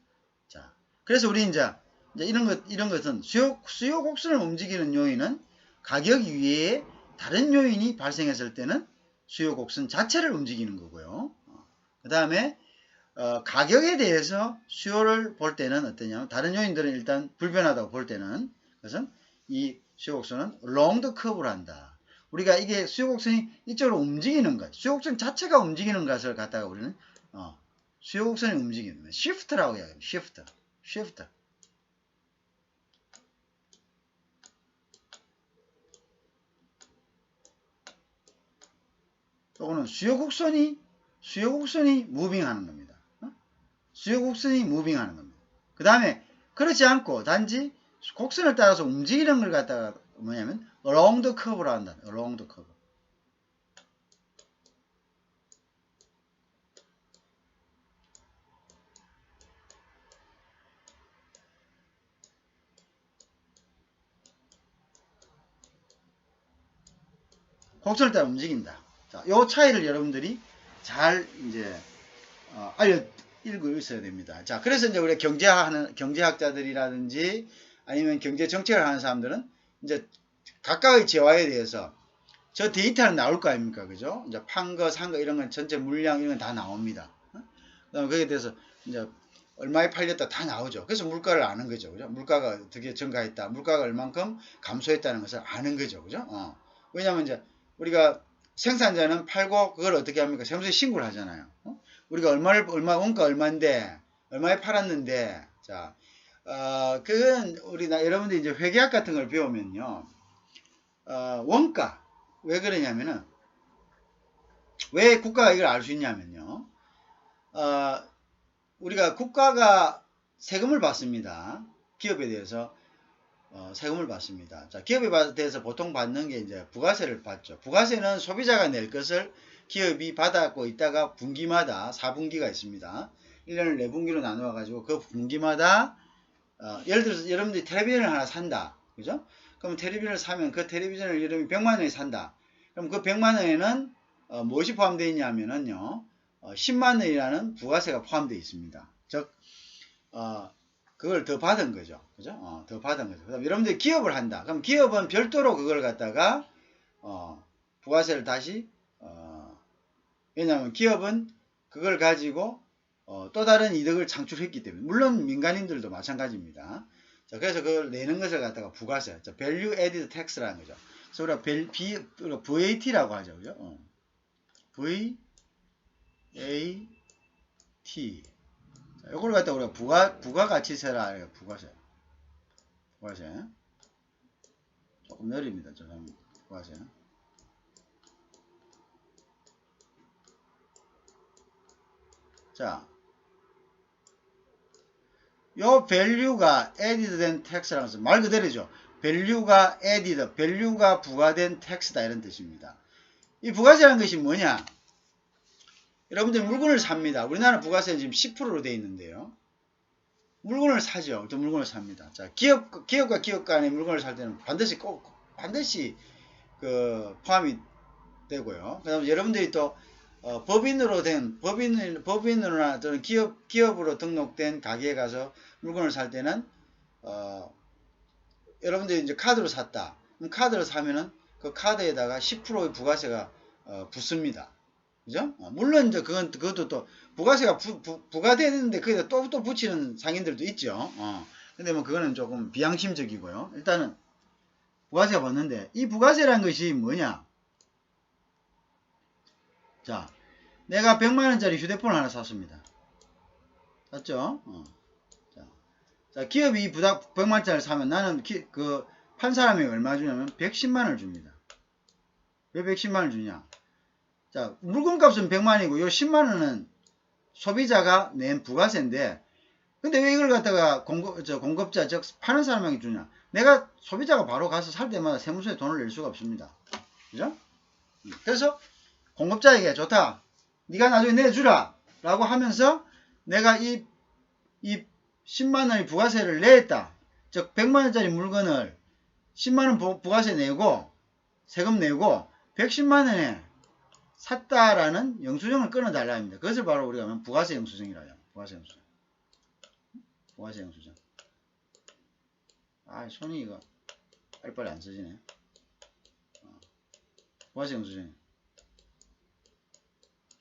자, 그래서 우리 이제 이런 것은 수요 곡선을 움직이는 요인은 가격 이외에 다른 요인이 발생했을 때는 수요 곡선 자체를 움직이는 거고요. 그 다음에 가격에 대해서 수요를 볼 때는 어떠냐면 다른 요인들은 일단 불변하다고 볼 때는 그것은 이 수요 곡선은 along the curve로 한다. 우리가 이게 수요 곡선이 이쪽으로 움직이는 것, 수요 곡선 자체가 움직이는 것을 갖다가 우리는 수요 곡선이 움직이는 shift라고 이야기합니다. shift. 또는 수요 곡선이 무빙하는 겁니다. 수요 곡선이 무빙하는 겁니다. 그 다음에 그렇지 않고 단지 곡선을 따라서 움직이는 걸 갖다가 뭐냐면 along the curve로 한다. along the curve. 곡선을 따라 움직인다. 자, 요 차이를 여러분들이 잘 이제 읽고 있어야 됩니다. 자, 그래서 이제 우리 경제학자들이라든지 아니면 경제 정책을 하는 사람들은 이제 각각의 재화에 대해서 저 데이터는 나올 거 아닙니까? 그죠? 이제 판 거, 산 거 이런 건 전체 물량 이런 건 다 나옵니다. 그다음에 거기에 대해서 이제 얼마에 팔렸다 다 나오죠. 그래서 물가를 아는 거죠. 그죠? 물가가 어떻게 증가했다. 물가가 얼만큼 감소했다는 것을 아는 거죠. 그죠? 왜냐면 이제 우리가 생산자는 팔고 그걸 어떻게 합니까? 세무서에 신고를 하잖아요. 우리가 원가 얼마인데 얼마에 팔았는데 자, 그건 여러분들이 이제 회계학 같은 걸 배우면요. 원가 왜 그러냐면은 왜 국가가 이걸 알 수 있냐면요. 우리가 국가가 세금을 받습니다. 기업에 대해서 세금을 받습니다. 자, 기업에 대해서 보통 받는 게 이제 부가세를 받죠. 부가세는 소비자가 낼 것을 기업이 받았고 있다가 분기마다 4분기가 있습니다. 1년을 4분기로 나누어 가지고 그 분기마다 예를 들어서 여러분들이 텔레비전을 하나 산다. 그죠? 그럼 텔레비전을 사면 그 텔레비전을 여러분이 100만 원에 산다. 그럼 그 100만 원에는 무엇이 포함되어 있냐면은요. 10만 원이라는 부가세가 포함되어 있습니다. 즉 그걸 더 받은 거죠. 그죠? 더 받은 거죠. 그다음 여러분들이 기업을 한다. 그럼 기업은 별도로 그걸 갖다가 부가세를 다시 왜냐하면 기업은 그걸 가지고 또 다른 이득을 창출했기 때문에. 물론 민간인들도 마찬가지입니다. 자, 그래서 그걸 내는 것을 갖다가 부가세, 자, Value Added Tax라는 거죠. 그래서 우리가 VAT라고 하죠. 그죠? VAT. 자, 요걸 갖다가 우리가 부가가치세라, 부가세. 조금 느립니다. 부가세. 자, 요 value가 added 된 tax라는 것은 말 그대로죠. value가 added, value가 부과된 tax다 이런 뜻입니다. 이 부가세라는 것이 뭐냐? 여러분들 물건을 삽니다. 우리나라 부가세는 지금 10%로 되어 있는데요. 물건을 사죠. 또 물건을 삽니다. 자, 기업과 기업 간의 물건을 살 때는 반드시 포함이 되고요. 그다음에 여러분들이 또 법인으로나 또는 기업으로 등록된 가게에 가서 물건을 살 때는 여러분들이 이제 카드로 샀다. 그럼 카드로 사면은 그 카드에다가 10%의 부가세가 붙습니다. 그죠? 물론 이제 그것도 또 부가세가 부과되는데 거기다 또 붙이는 상인들도 있죠. 근데 뭐 그거는 조금 비양심적이고요. 일단은 부가세가 붙는데 이 부가세라는 것이 뭐냐? 자, 내가 100만원짜리 휴대폰을 하나 샀습니다. 샀죠? 자, 기업이 이 100만원짜리 사면 나는 판 사람이 얼마 주냐면 110만원을 줍니다. 왜 110만원을 주냐? 자, 물건값은 100만원이고 요 10만원은 소비자가 낸 부가세인데 근데 왜 이걸 갖다가 공급자 즉 파는 사람에게 주냐? 내가 소비자가 바로 가서 살 때마다 세무서에 돈을 낼 수가 없습니다. 그죠? 그래서 공급자에게 좋다. 네가 나중에 내주라. 라고 하면서 내가 이 10만원의 부가세를 냈다. 즉 100만원짜리 물건을 10만원 부가세 내고 세금 내고 110만원에 샀다라는 영수증을 끊어달라 합니다. 그것을 바로 우리가 부가세 영수증이라고 해요. 부가세 영수증. 손이 이거 빨리빨리 안 써지네. 부가세 영수증.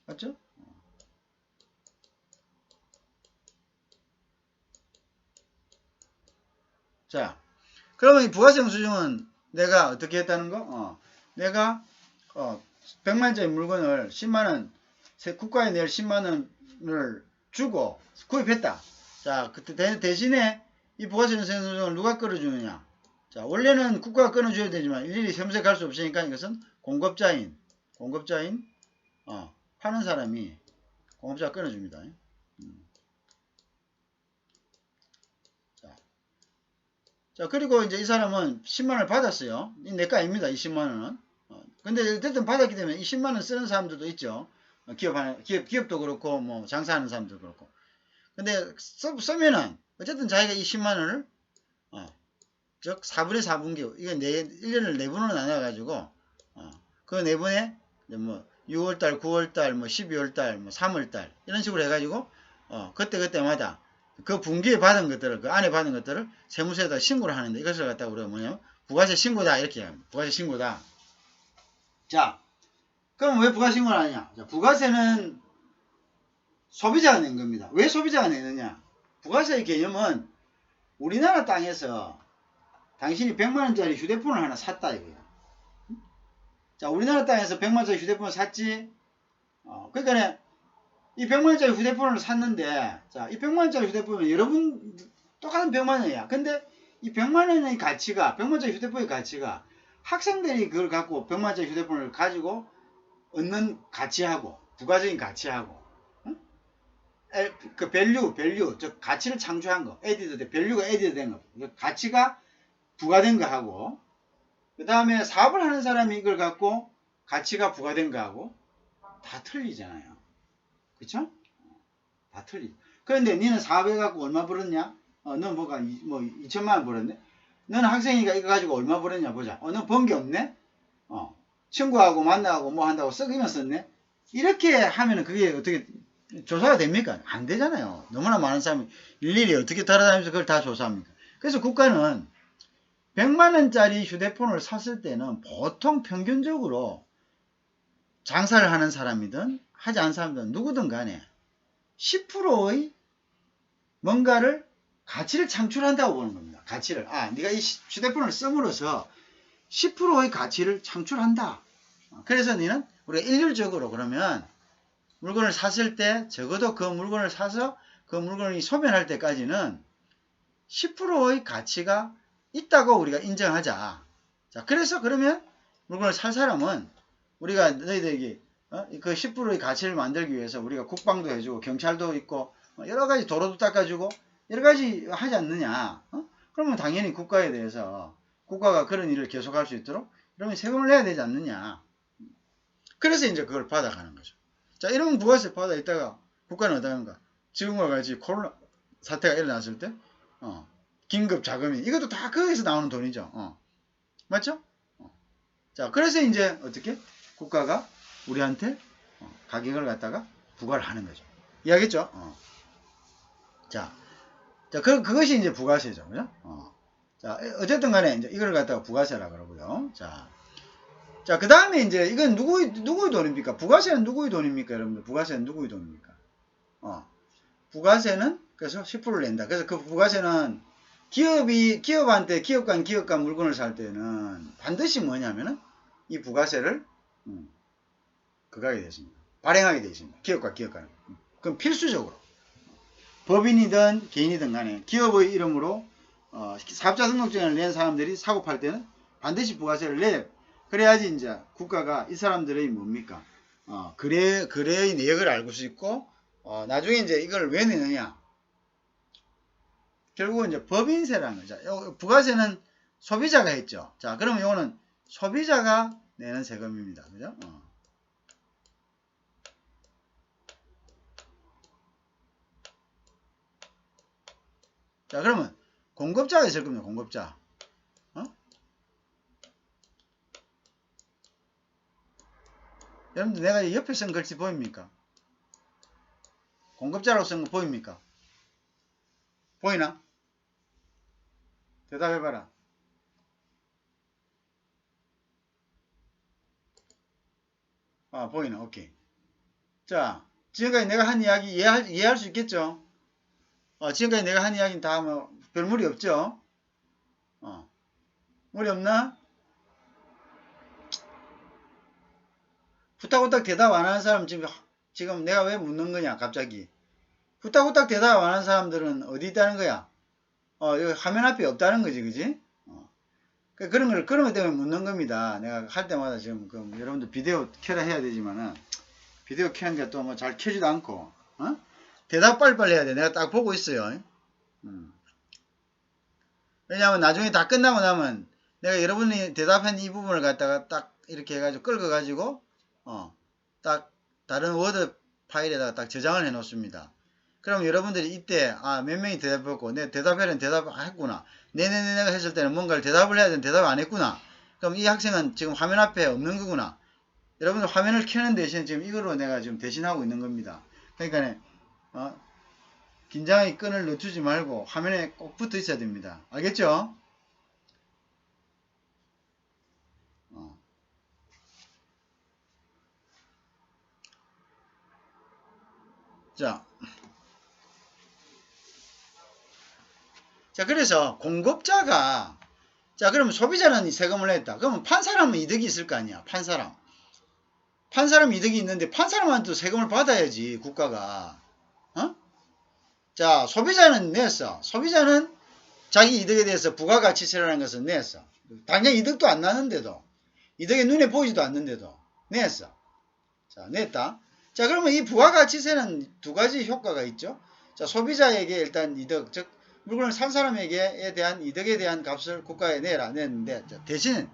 맞죠? 자, 그러면 이 부가세 영수증은 내가 어떻게 했다는 거? 내가 100만원짜리 물건을 10만원, 국가에 낼 10만원을 주고 구입했다. 자, 그때 대신에 이 부가세 영수증을 누가 끌어주느냐? 자, 원래는 국가가 끊어줘야 되지만 일일이 세무서에 갈 수 없으니까 이것은 공급자인 파는 사람이 공급자가 끊어줍니다. 자, 그리고 이제 이 사람은 10만원을 받았어요. 내 거 아닙니다. 이 10만원은. 근데 어쨌든 받았기 때문에 이 10만원 쓰는 사람들도 있죠. 기업도 그렇고, 뭐, 장사하는 사람도 그렇고. 근데 쓰면은, 어쨌든 자기가 이 10만원을, 즉, 4분의 4분기, 이거 1년을 4분으로 나눠가지고, 그 4분에, 뭐, 6월달, 9월달, 뭐, 12월달, 뭐, 3월달, 이런 식으로 해가지고, 그때마다 그 분기에 받은 것들을, 그 안에 받은 것들을 세무서에다 신고를 하는데, 이것을 갖다가 우리가 뭐냐면, 부가세 신고다, 이렇게 합니다. 부가세 신고다. 자, 그럼 왜 부가세 신고를 하느냐? 자, 부가세는 소비자가 낸 겁니다. 왜 소비자가 내느냐? 부가세의 개념은 우리나라 땅에서 당신이 100만원짜리 휴대폰을 하나 샀다, 이거야. 자, 우리나라 땅에서 100만원짜리 휴대폰을 샀지? 그러니까, 이 100만원짜리 휴대폰을 샀는데, 자, 이 100만원짜리 휴대폰은 여러분, 똑같은 100만원이야. 근데 이 100만원의 가치가, 100만원짜리 휴대폰의 가치가 학생들이 그걸 갖고 100만원짜리 휴대폰을 가지고 얻는 가치하고, 부가적인 가치하고, 그 밸류, 즉 가치를 창조한 거, 밸류가 에디드 된 거, 가치가 부과된 거하고, 그 다음에 사업을 하는 사람이 이걸 갖고 가치가 부과된 거하고 다 틀리잖아요. 그쵸? 다 틀리죠. 그런데 니는 사업해갖고 얼마 벌었냐? 넌 뭐 2천만원 벌었네? 너는 학생이니까 이거 가지고 얼마 벌었냐 보자. 넌 번 게 없네? 친구하고 만나고 뭐 한다고 썩이면 썼네? 이렇게 하면은 그게 어떻게 조사가 됩니까? 안 되잖아요. 너무나 많은 사람이 일일이 어떻게 돌아다니면서 그걸 다 조사합니까? 그래서 국가는 100만원짜리 휴대폰을 샀을 때는 보통 평균적으로 장사를 하는 사람이든 하지 않은 사람이든 누구든 간에 10%의 뭔가를 가치를 창출한다고 보는 겁니다. 가치를. 네가 이 휴대폰을 씀으로써 10%의 가치를 창출한다. 그래서 너는 우리가 일률적으로 그러면 물건을 샀을 때 적어도 그 물건을 사서 그 물건이 소멸할 때까지는 10%의 가치가 있다고 우리가 인정하자. 자, 그래서 그러면 물건을 살 사람은 우리가 너희들에게 그 10%의 가치를 만들기 위해서 우리가 국방도 해주고 경찰도 있고 여러 가지 도로도 닦아주고 여러 가지 하지 않느냐. 그러면 당연히 국가에 대해서 국가가 그런 일을 계속할 수 있도록 그러면 세금을 내야 되지 않느냐. 그래서 이제 그걸 받아가는 거죠. 자, 이런 부가세 받아 있다가 국가는 어떠한가? 지금과 같이 코로나 사태가 일어났을 때 긴급 자금이 이것도 다 거기서 나오는 돈이죠. 맞죠? 자, 그래서 이제 어떻게 국가가 우리한테 가격을 갖다가 부과를 하는 거죠. 이해하겠죠? 자, 그것이 이제 부가세죠. 그죠? 자, 어쨌든 간에 이제 이걸 갖다가 부가세라 그러고요. 자, 그 다음에 이제 이건 누구의 돈입니까? 부가세는 누구의 돈입니까? 여러분들, 부가세는 누구의 돈입니까? 부가세는 그래서 10%를 낸다. 그래서 그 부가세는 기업한테 기업 간 물건을 살 때는 반드시 뭐냐면은 이 부가세를 그거 하게 되어 있습니다. 발행하게 되어 있습니다. 기업과 기업 간에. 그럼 필수적으로 법인이든 개인이든 간에 기업의 이름으로 사업자 등록증을 낸 사람들이 사고 팔 때는 반드시 부가세를 내. 그래야지 이제 국가가 이 사람들의 뭡니까? 거래의 내역을 알 수 있고 나중에 이제 이걸 왜 내느냐? 결국은 이제 법인세라는 거죠. 부가세는 소비자가 했죠. 자, 그러면 이거는 소비자가 내는 세금입니다. 그죠? 자, 그러면 공급자가 있을 겁니다. 공급자. 여러분들 내가 옆에 쓴 글씨 보입니까? 공급자라고 쓴 거 보입니까? 보이나? 대답해봐라. 보이나? 오케이. 자, 지금까지 내가 한 이야기 이해할 수 있겠죠? 지금까지 내가 한 이야기는 다 뭐 별 무리 없죠? 무리 없나? 후딱후딱 대답 안 하는 사람 지금 내가 왜 묻는 거냐 갑자기. 후딱후딱 대답 안 하는 사람들은 어디 있다는 거야? 여기 화면 앞에 없다는 거지, 그지? 그런 것 때문에 묻는 겁니다. 내가 할 때마다 지금, 여러분들 비디오 켜라 해야 되지만은, 비디오 켜는 게 또 뭐 잘 켜지도 않고, 대답 빨리빨리 해야 돼. 내가 딱 보고 있어요. 왜냐하면 나중에 다 끝나고 나면, 내가 여러분이 대답한 이 부분을 갖다가 딱 이렇게 해가지고 끌어가지고, 딱 다른 워드 파일에다가 딱 저장을 해 놓습니다. 그럼 여러분들이 이때 몇 명이 대답했고 내 대답하려는 대답했구나. 네네네 내가 했을 때는 뭔가를 대답을 해야 되는 대답을 안 했구나. 그럼 이 학생은 지금 화면 앞에 없는 거구나. 여러분들 화면을 켜는 대신 지금 이거로 내가 지금 대신하고 있는 겁니다. 그러니까 긴장의 끈을 놓치지 말고 화면에 꼭 붙어 있어야 됩니다. 알겠죠? 자, 그래서 공급자가 그러면 소비자는 세금을 냈다. 그러면 판 사람은 이득이 있을 거 아니야. 판 사람 이득이 있는데 판 사람한테도 세금을 받아야지 국가가. 자, 소비자는 냈어. 소비자는 자기 이득에 대해서 부가가치세라는 것을 냈어. 당장 이득도 안 나는데도 이득이 눈에 보이지도 않는데도 냈어. 자, 냈다. 자, 그러면 이 부가가치세는 두 가지 효과가 있죠. 자, 소비자에게 일단 이득, 즉 물건을 산 사람에게 대한 이득에 대한 값을 국가에 냈는데 대신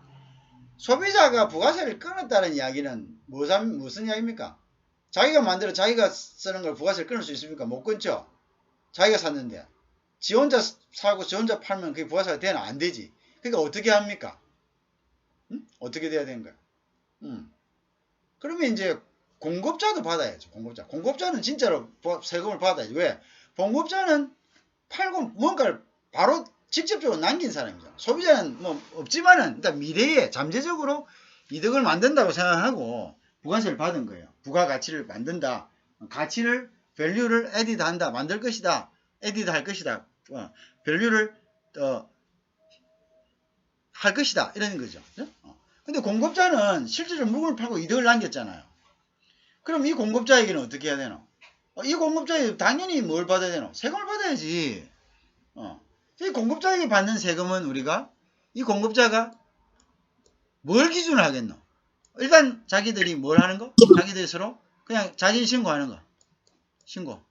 소비자가 부가세를 끊었다는 이야기는 무슨 이야기입니까? 자기가 만들어 자기가 쓰는 걸 부가세를 끊을 수 있습니까? 못 끊죠. 자기가 샀는데 지 혼자 사고 지 혼자 팔면 그게 부가세가 되나? 안 되지. 그러니까 어떻게 합니까? 어떻게 돼야 되는 거야? 그러면 이제 공급자도 받아야죠. 공급자는 진짜로 세금을 받아야지. 왜? 공급자는 팔고 뭔가를 바로 직접적으로 남긴 사람이잖아. 소비자는 뭐 없지만은 일단 미래에 잠재적으로 이득을 만든다고 생각하고 부가세를 받은 거예요. 부가가치를 만든다. 가치를 value를 add 한다. 만들 것이다. add 할 것이다. value를 할 것이다. 이런 거죠. 근데 공급자는 실제로 물건을 팔고 이득을 남겼잖아요. 그럼 이 공급자에게는 어떻게 해야 되노? 이 공급자에 당연히 뭘 받아야 되노? 세금을 받아야지. 이 공급자에게 받는 세금은 우리가 이 공급자가 뭘 기준으로 하겠노? 일단 자기들이 뭘 하는 거? 자기들 서로 그냥 자진 신고하는 거. 신고.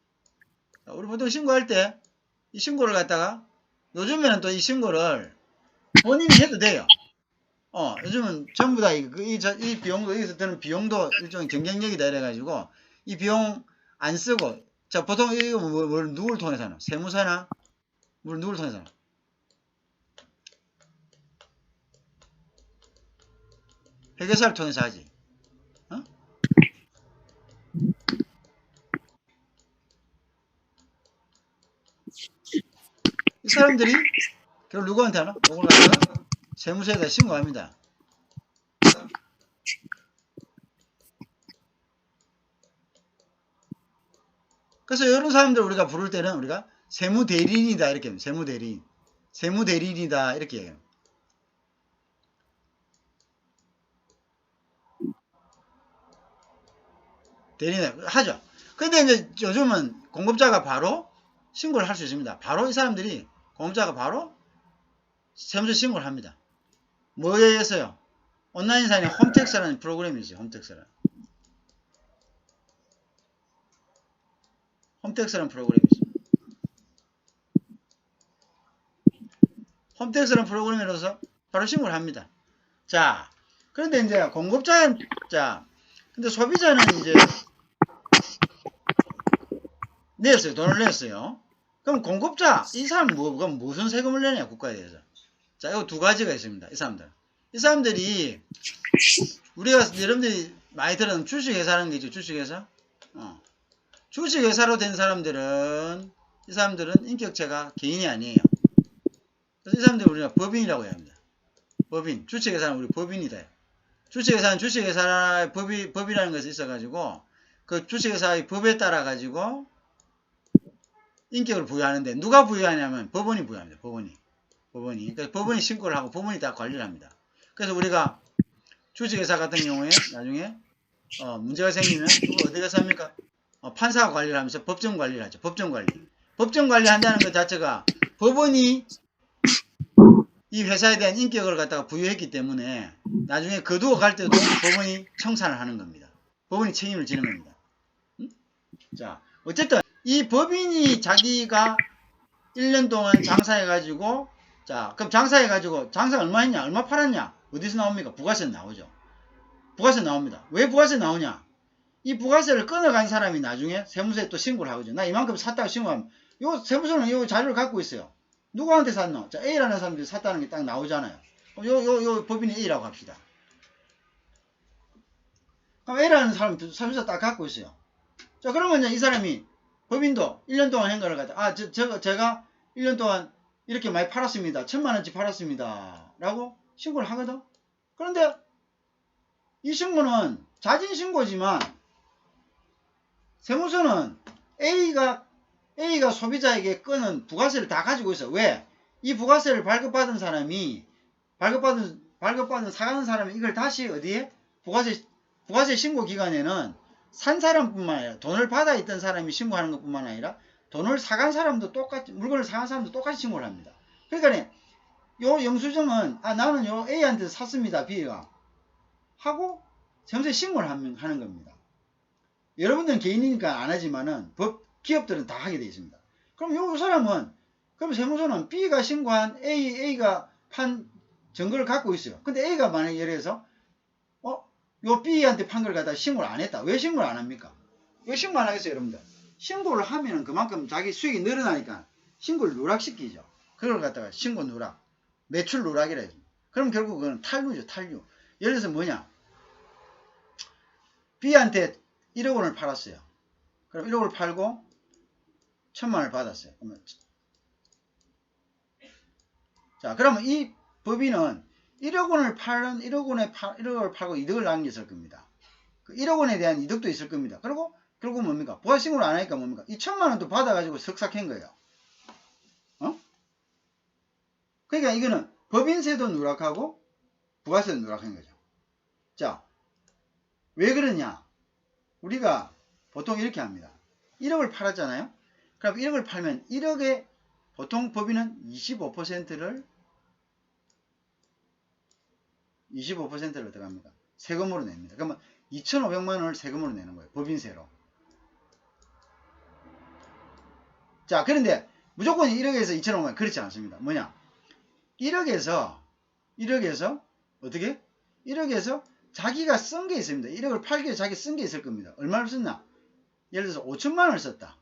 우리 보통 신고할 때 이 신고를 갖다가 요즘에는 또 이 신고를 본인이 해도 돼요. 요즘은 전부 다 이 비용도 여기서 드는 비용도 일종의 경쟁력이다 이래가지고 이 비용 안 쓰고 자 보통 이거 뭘 누구를 통해서 하나? 세무사나 뭘 누구를 통해서 하나? 회계사를 통해서 하지. 이 사람들이 결국 누구한테 하나? 이걸 갖다가 세무서에다 신고합니다. 그래서 이런 사람들 우리가 부를 때는 우리가 세무대리인이다 이렇게 합니다. 세무대리인. 세무대리인이다 이렇게 얘기해요. 대리인 하죠. 근데 이제 요즘은 공급자가 바로 신고를 할 수 있습니다. 바로 이 사람들이 공급자가 바로 세무서 신고를 합니다. 뭐에 의해서요? 온라인상에 홈택스라는 프로그램이 있어요. 홈택스라는. 홈택스라는 프로그램이 있습니다. 홈택스라는 프로그램이라서 바로 신고를 합니다. 자, 그런데 이제 공급자는, 자, 근데 소비자는 이제 냈어요. 돈을 냈어요. 그럼 공급자, 이 사람은 무슨 세금을 내냐, 국가에 대해서. 자, 이거 두 가지가 있습니다. 이 사람들. 이 사람들이, 우리가, 여러분들이 많이 들은 주식회사라는 게 있죠, 주식회사. 주식회사로 된 사람들은, 이 사람들은 인격체가 개인이 아니에요. 그래서 이 사람들을 우리가 법인이라고 해야 합니다. 법인. 주식회사는 우리 법인이다. 주식회사는 주식회사의 법이라는 것이 있어가지고, 그 주식회사의 법에 따라가지고, 인격을 부여하는데, 누가 부여하냐면, 법원이 부여합니다. 법원이. 그래서 법원이 신고를 하고, 법원이 다 관리를 합니다. 그래서 우리가, 주식회사 같은 경우에, 나중에, 문제가 생기면, 누가 어디 가서 합니까? 판사가 관리를 하면서 법정 관리를 하죠. 법정 관리. 법정 관리 한다는 것 자체가, 법원이 이 회사에 대한 인격을 갖다가 부여했기 때문에 나중에 거두어 갈 때도 법원이 청산을 하는 겁니다. 법원이 책임을 지는 겁니다. 자, 어쨌든 이 법인이 자기가 1년 동안 장사해가지고 자, 그럼 장사해가지고 장사 얼마 했냐? 얼마 팔았냐? 어디서 나옵니까? 부가세 나오죠. 부가세 나옵니다. 왜 부가세 나오냐? 이 부가세를 끊어간 사람이 나중에 세무서에 또 신고를 하거든요. 나 이만큼 샀다고 신고하면 요 세무서는 요 자료를 갖고 있어요. 누구한테 샀노? 자, A라는 사람들이 샀다는 게 딱 나오잖아요. 요 법인이 A라고 합시다. 그럼 A라는 사람 세무서 딱 갖고 있어요. 자, 그러면 이제 이 사람이 법인도 1년 동안 한 거를 갖다 제가 1년 동안 이렇게 많이 팔았습니다. 1000만원치 팔았습니다. 라고 신고를 하거든. 그런데 이 신고는 자진신고지만 세무서는 A가 소비자에게 끄는 부가세를 다 가지고 있어. 왜? 이 부가세를 발급받은 사람이 사가는 사람이 이걸 다시 어디에? 부가세 신고 기간에는 산 사람뿐만 아니라 돈을 받아 있던 사람이 신고하는 것뿐만 아니라 돈을 사간 사람도 똑같이 물건을 사간 사람도 똑같이 신고를 합니다. 그러니까 요 영수증은 나는 요 A한테 샀습니다. B가 하고 세무서에 신고를 하는 겁니다. 여러분들은 개인이니까 안 하지만은 기업들은 다 하게 되어 있습니다. 그럼 요 사람은 그럼 세무서는 B가 신고한 A가 판 증거를 갖고 있어요. 근데 A가 만약에 예를 들어서 요 B한테 판 걸 갖다 신고를 안 했다. 왜 신고를 안 합니까? 왜 신고 안 하겠어요, 여러분들? 신고를 하면은 그만큼 자기 수익이 늘어나니까 신고를 누락시키죠. 그걸 갖다가 신고 누락, 매출 누락이라 해요. 그럼 결국 그건 탈루죠, 탈루. 예를 들어서 뭐냐? B한테 1억 원을 팔았어요. 그럼 1억을 팔고 1000만원을 받았어요. 자, 그러면 이 법인은 1억 원을 팔고 이득을 남겼을 겁니다. 그 1억 원에 대한 이득도 있을 겁니다. 그리고 결국 뭡니까? 부가신고를 안 하니까 뭡니까? 2천만 원도 받아가지고 석삭한 거예요. 어? 그러니까 이거는 법인세도 누락하고 부가세도 누락한 거죠. 자, 왜 그러냐? 우리가 보통 이렇게 합니다. 1억을 팔았잖아요. 그럼 1억을 팔면 1억에 보통 법인은 25%를 어떡합니까? 세금으로 냅니다. 그러면 2,500만 원을 세금으로 내는 거예요. 법인세로. 자, 그런데 무조건 1억에서 2,500만 원 그렇지 않습니다. 뭐냐? 1억에서 어떻게? 1억에서 자기가 쓴 게 있습니다. 1억을 팔기 위해 자기 쓴 게 있을 겁니다. 얼마를 썼나? 예를 들어서 5천만 원을 썼다.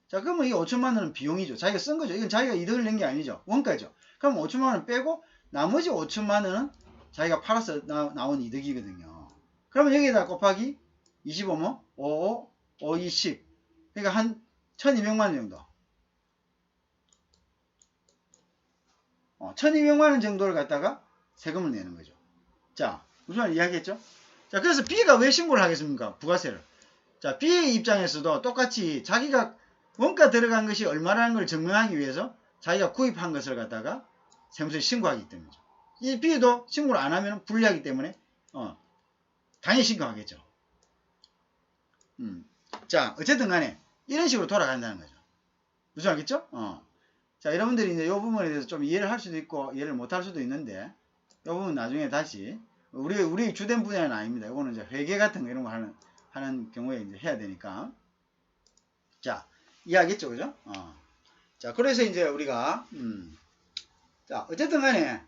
자, 그러면 이 5천만 원은 비용이죠. 자기가 쓴 거죠. 이건 자기가 이득을 낸 게 아니죠. 원가죠. 그럼 5천만 원 빼고 나머지 5천만 원은 자기가 팔아서 나온 이득이거든요. 그러면 여기에다 곱하기 25뭐? 5, 5, 2, 10. 그러니까 한 1200만 원 정도. 1200만 원 정도를 갖다가 세금을 내는 거죠. 자, 무슨 말 이야기했죠? 자, 그래서 B가 왜 신고를 하겠습니까? 부가세를. 자, B의 입장에서도 똑같이 자기가 원가 들어간 것이 얼마라는 걸 증명하기 위해서 자기가 구입한 것을 갖다가 세무서에 신고하기 때문이죠. 이 B도 신고를 안 하면 불리하기 때문에 당연히 신고하겠죠. 자, 어쨌든 간에 이런 식으로 돌아간다는 거죠. 무슨 말겠죠? 자, 여러분들이 이제 이 부분에 대해서 좀 이해를 할 수도 있고 이해를 못 할 수도 있는데 이 부분 나중에 다시 우리 주된 분야는 아닙니다. 이거는 이제 회계 같은 거 이런 거 하는 경우에 이제 해야 되니까. 자, 이해하겠죠, 그죠? 자, 그래서 이제 우리가 자, 어쨌든 간에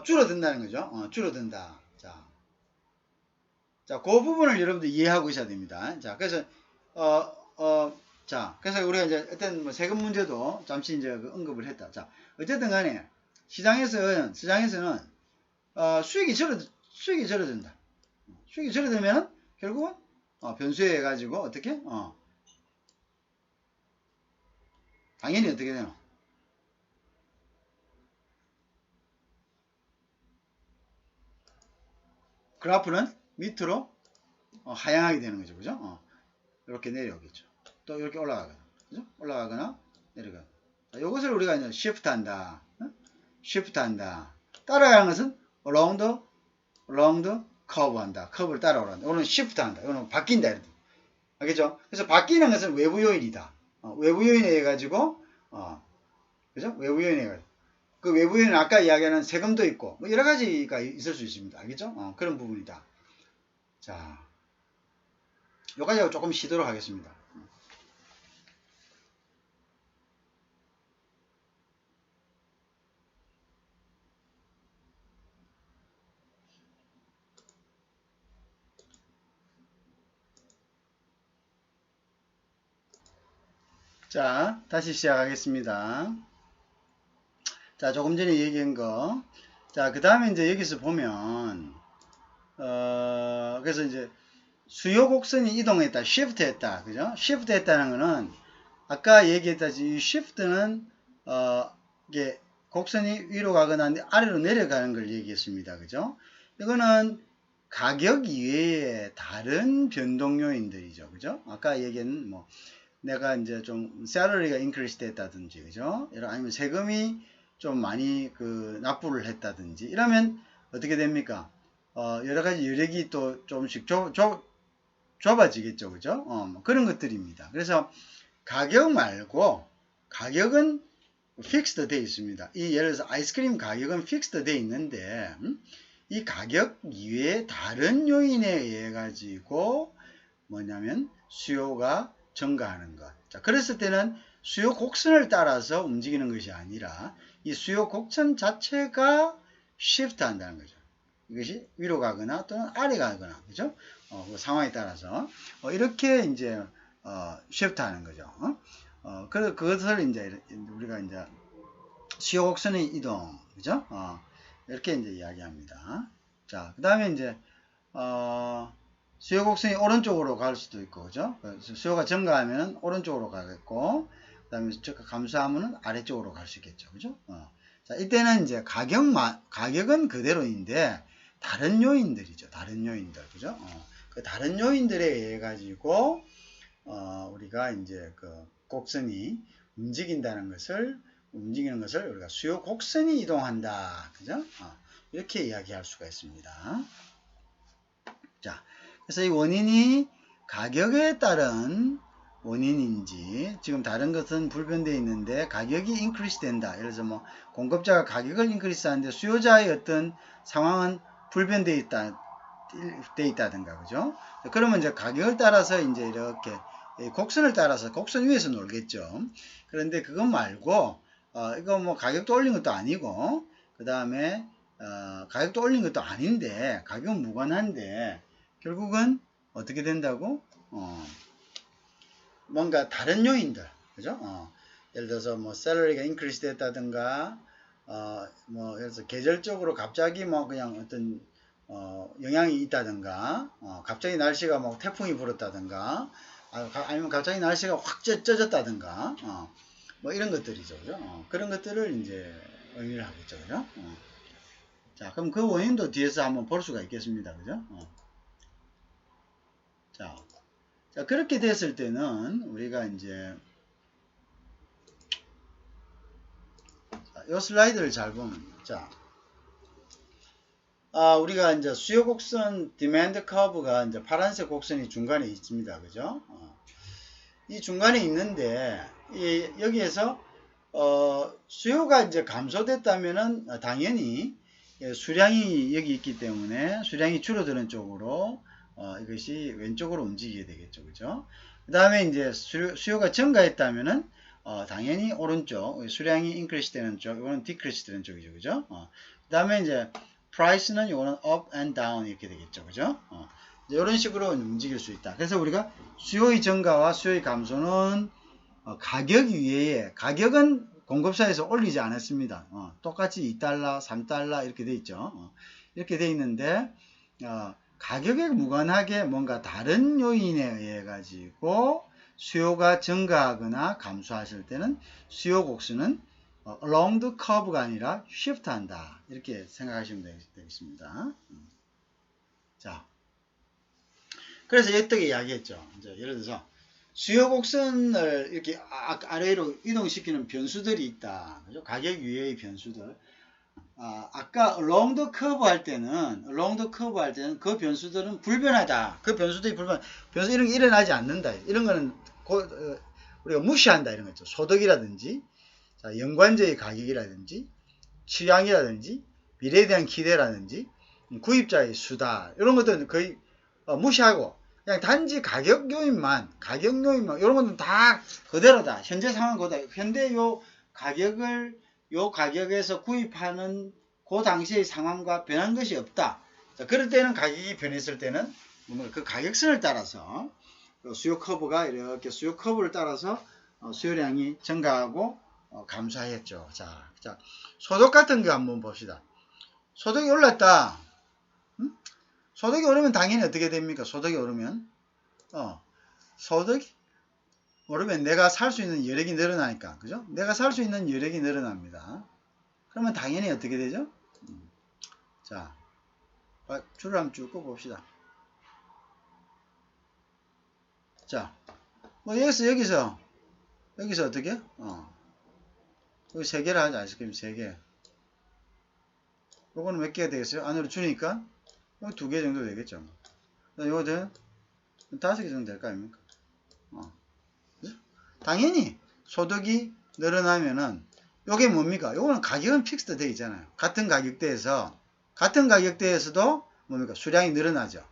줄어든다는 거죠. 줄어든다. 자, 그 부분을 여러분들 이해하고 있어야 됩니다. 자, 그래서 자, 그래서 우리가 이제 어떤 뭐 세금 문제도 잠시 이제 언급을 했다. 자, 어쨌든 간에 시장에서는 수익이 줄어든다. 수익이 줄어들면 결국은 변수해 가지고 어떻게 당연히 어떻게 되노? 그래프는 밑으로 하향하게 되는 거죠. 그죠? 이렇게 내려오겠죠. 또 이렇게 올라가거나. 그죠? 올라가거나 내려가거나. 이것을 우리가 이제 shift 한다. shift 한다. 따라가는 것은 along the curve 한다. 커브를 따라오란다. 이거는 shift 한다. 이거는 바뀐다. 이렇게. 알겠죠? 그래서 바뀌는 것은 외부 요인이다. 외부 요인에 의해 가지고 그죠? 외부 요인에 의해 가지고. 그 외부 요인은 아까 이야기하는 세금도 있고 뭐 여러 가지가 있을 수 있습니다. 알겠죠? 그런 부분이다. 자, 여기까지 조금 쉬도록 하겠습니다. 자, 다시 시작하겠습니다. 자, 조금 전에 얘기한 거. 자, 그 다음에 이제 여기서 보면, 그래서 이제 수요 곡선이 이동했다, shift 했다, 그죠? shift 했다는 거는, 아까 얘기했다시피, 이 shift는, 이게 곡선이 위로 가거나 아래로 내려가는 걸 얘기했습니다, 그죠? 이거는 가격 이외에 다른 변동 요인들이죠, 그죠? 아까 얘기한, 뭐, 내가 이제 좀 salary가 increase 됐다든지, 그죠? 아니면 세금이 좀 많이 납부를 했다든지 이러면 어떻게 됩니까? 여러 가지 여력이 또 조금씩 좁아지겠죠, 그죠? 뭐 그런 것들입니다. 그래서 가격 말고 가격은 fixed 되어 있습니다. 예를 들어서 아이스크림 가격은 fixed 되어 있는데 이 가격 이외에 다른 요인에 의해 가지고 뭐냐면 수요가 증가하는 것. 자, 그랬을 때는 수요 곡선을 따라서 움직이는 것이 아니라 이 수요 곡선 자체가 shift 한다는 거죠. 이것이 위로 가거나 또는 아래 가거나, 그죠? 그 상황에 따라서 이렇게 이제 shift 하는 거죠. 그것을 이제 우리가 이제 수요 곡선의 이동, 그죠? 이렇게 이제 이야기합니다. 자, 그 다음에 이제 수요 곡선이 오른쪽으로 갈 수도 있고, 그죠? 수요가 증가하면 오른쪽으로 가겠고, 그 다음에 감소하면 아래쪽으로 갈 수 있겠죠, 그죠? 자, 이때는 이제 가격은 그대로인데, 다른 요인들이죠, 다른 요인들, 그죠? 그 다른 요인들에 의해 가지고 우리가 이제 그 곡선이 움직이는 것을 우리가 수요 곡선이 이동한다. 그죠? 이렇게 이야기할 수가 있습니다. 자, 그래서 이 원인이 가격에 따른 원인인지, 지금 다른 것은 불변되어 있는데 가격이 인크리스 된다. 예를 들어서 뭐 공급자가 가격을 인크리스 하는데 수요자의 어떤 상황은 불변되어 있다든가, 그죠? 그러면 이제 가격을 따라서 이제 이렇게 곡선을 따라서 곡선 위에서 놀겠죠. 그런데 그것 말고 이거 뭐 가격도 올린 것도 아니고, 그 다음에 가격도 올린 것도 아닌데, 가격은 무관한데 결국은 어떻게 된다고? 뭔가 다른 요인들, 그죠? 예를 들어서 뭐 셀러리가 인크리스 됐다든가, 뭐 예를 들어서 계절적으로 갑자기 뭐 그냥 어떤 영향이 있다든가, 갑자기 날씨가 뭐 태풍이 불었다든가, 아니면 갑자기 날씨가 확 쪄졌다든가, 뭐 이런 것들이죠, 그죠? 그런 것들을 이제 의미를 하겠죠, 그죠? 자, 그럼 그 원인도 뒤에서 한번 볼 수가 있겠습니다, 그죠? 자, 그렇게 됐을 때는 우리가 이제 이 슬라이드를 잘 보면, 자, 우리가 이제 수요 곡선 디맨드 커브가 이제 파란색 곡선이 중간에 있습니다, 그죠? 이 중간에 있는데 여기에서 수요가 이제 감소됐다면은 당연히 수량이 여기 있기 때문에 수량이 줄어드는 쪽으로 이것이 왼쪽으로 움직이게 되겠죠, 그죠? 그 다음에 이제 수요가 증가했다면은 당연히 오른쪽 수량이 인크리스 되는 쪽, 이거는 디크리스 되는 쪽이죠, 그죠? 그 다음에 이제 price는 이거는 up and down 이렇게 되겠죠, 그죠? 이런 식으로 움직일 수 있다. 그래서 우리가 수요의 증가와 수요의 감소는 가격 위에, 가격은 공급사에서 올리지 않았습니다. 똑같이 2달러, 3달러 이렇게 돼 있죠. 이렇게 돼 있는데 가격에 무관하게 뭔가 다른 요인에 의해 가지고 수요가 증가하거나 감소하실 때는 수요 곡선은 along the curve가 아니라 shift 한다. 이렇게 생각하시면 되겠습니다. 자, 그래서 이때 이야기했죠. 이제 예를 들어서 수요 곡선을 이렇게 아래로 이동시키는 변수들이 있다. 그죠? 가격 위의 변수들. 아까 along the curve 할 때는 그 변수들은 불변하다. 그 변수들이 변수 이런 게 일어나지 않는다. 이런 거는 우리가 무시한다. 이런 거 있죠. 소득이라든지, 자, 연관제의 가격이라든지, 취향이라든지, 미래에 대한 기대라든지, 구입자의 수다. 이런 것들은 거의 무시하고, 그냥 단지 가격 요인만, 이런 것은 다 그대로다. 현재 상황 그대로. 현재 요 가격에서 구입하는 그 당시의 상황과 변한 것이 없다. 자, 그럴 때는 가격이 변했을 때는 그 가격선을 따라서 수요 커브가 이렇게 수요 커브를 따라서 수요량이 증가하고 감소했죠. 자, 소득 같은 거 한번 봅시다. 소득이 올랐다. 소득이 오르면 당연히 어떻게 됩니까? 소득이 오르면 소득이 오르면 내가 살 수 있는 여력이 늘어나니까, 그죠? 내가 살 수 있는 여력이 늘어납니다. 그러면 당연히 어떻게 되죠? 자, 줄을 한번 쭉 봅시다. 자, 뭐 여기서 어떻게? 여기 3개를 하자. 아이스크림 3개. 요거는 몇 개가 되겠어요? 안으로 주니까 여기 2개 정도 되겠죠. 요거는 5개 정도 될 거 아닙니까? 당연히 소득이 늘어나면은 요게 뭡니까? 요거는 가격은 픽스드 되어 있잖아요. 같은 가격대에서도 뭡니까? 수량이 늘어나죠.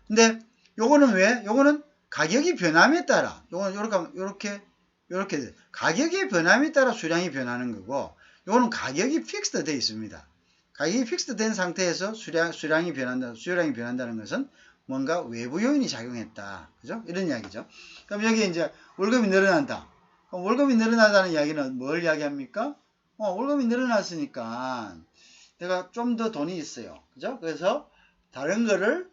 근데 요거는 왜? 요거는 가격이 변함에 따라, 요거는 요렇게 가격의 변함에 따라 수량이 변하는 거고, 요거는 가격이 픽스드 되어 있습니다. 가격이 픽스드 된 상태에서 수요량이 변한다는 것은 뭔가 외부 요인이 작용했다. 그죠? 이런 이야기죠. 그럼 여기 이제 월급이 늘어난다. 그럼 월급이 늘어나다는 이야기는 뭘 이야기합니까? 월급이 늘어났으니까 내가 좀 더 돈이 있어요. 그죠? 그래서 다른 거를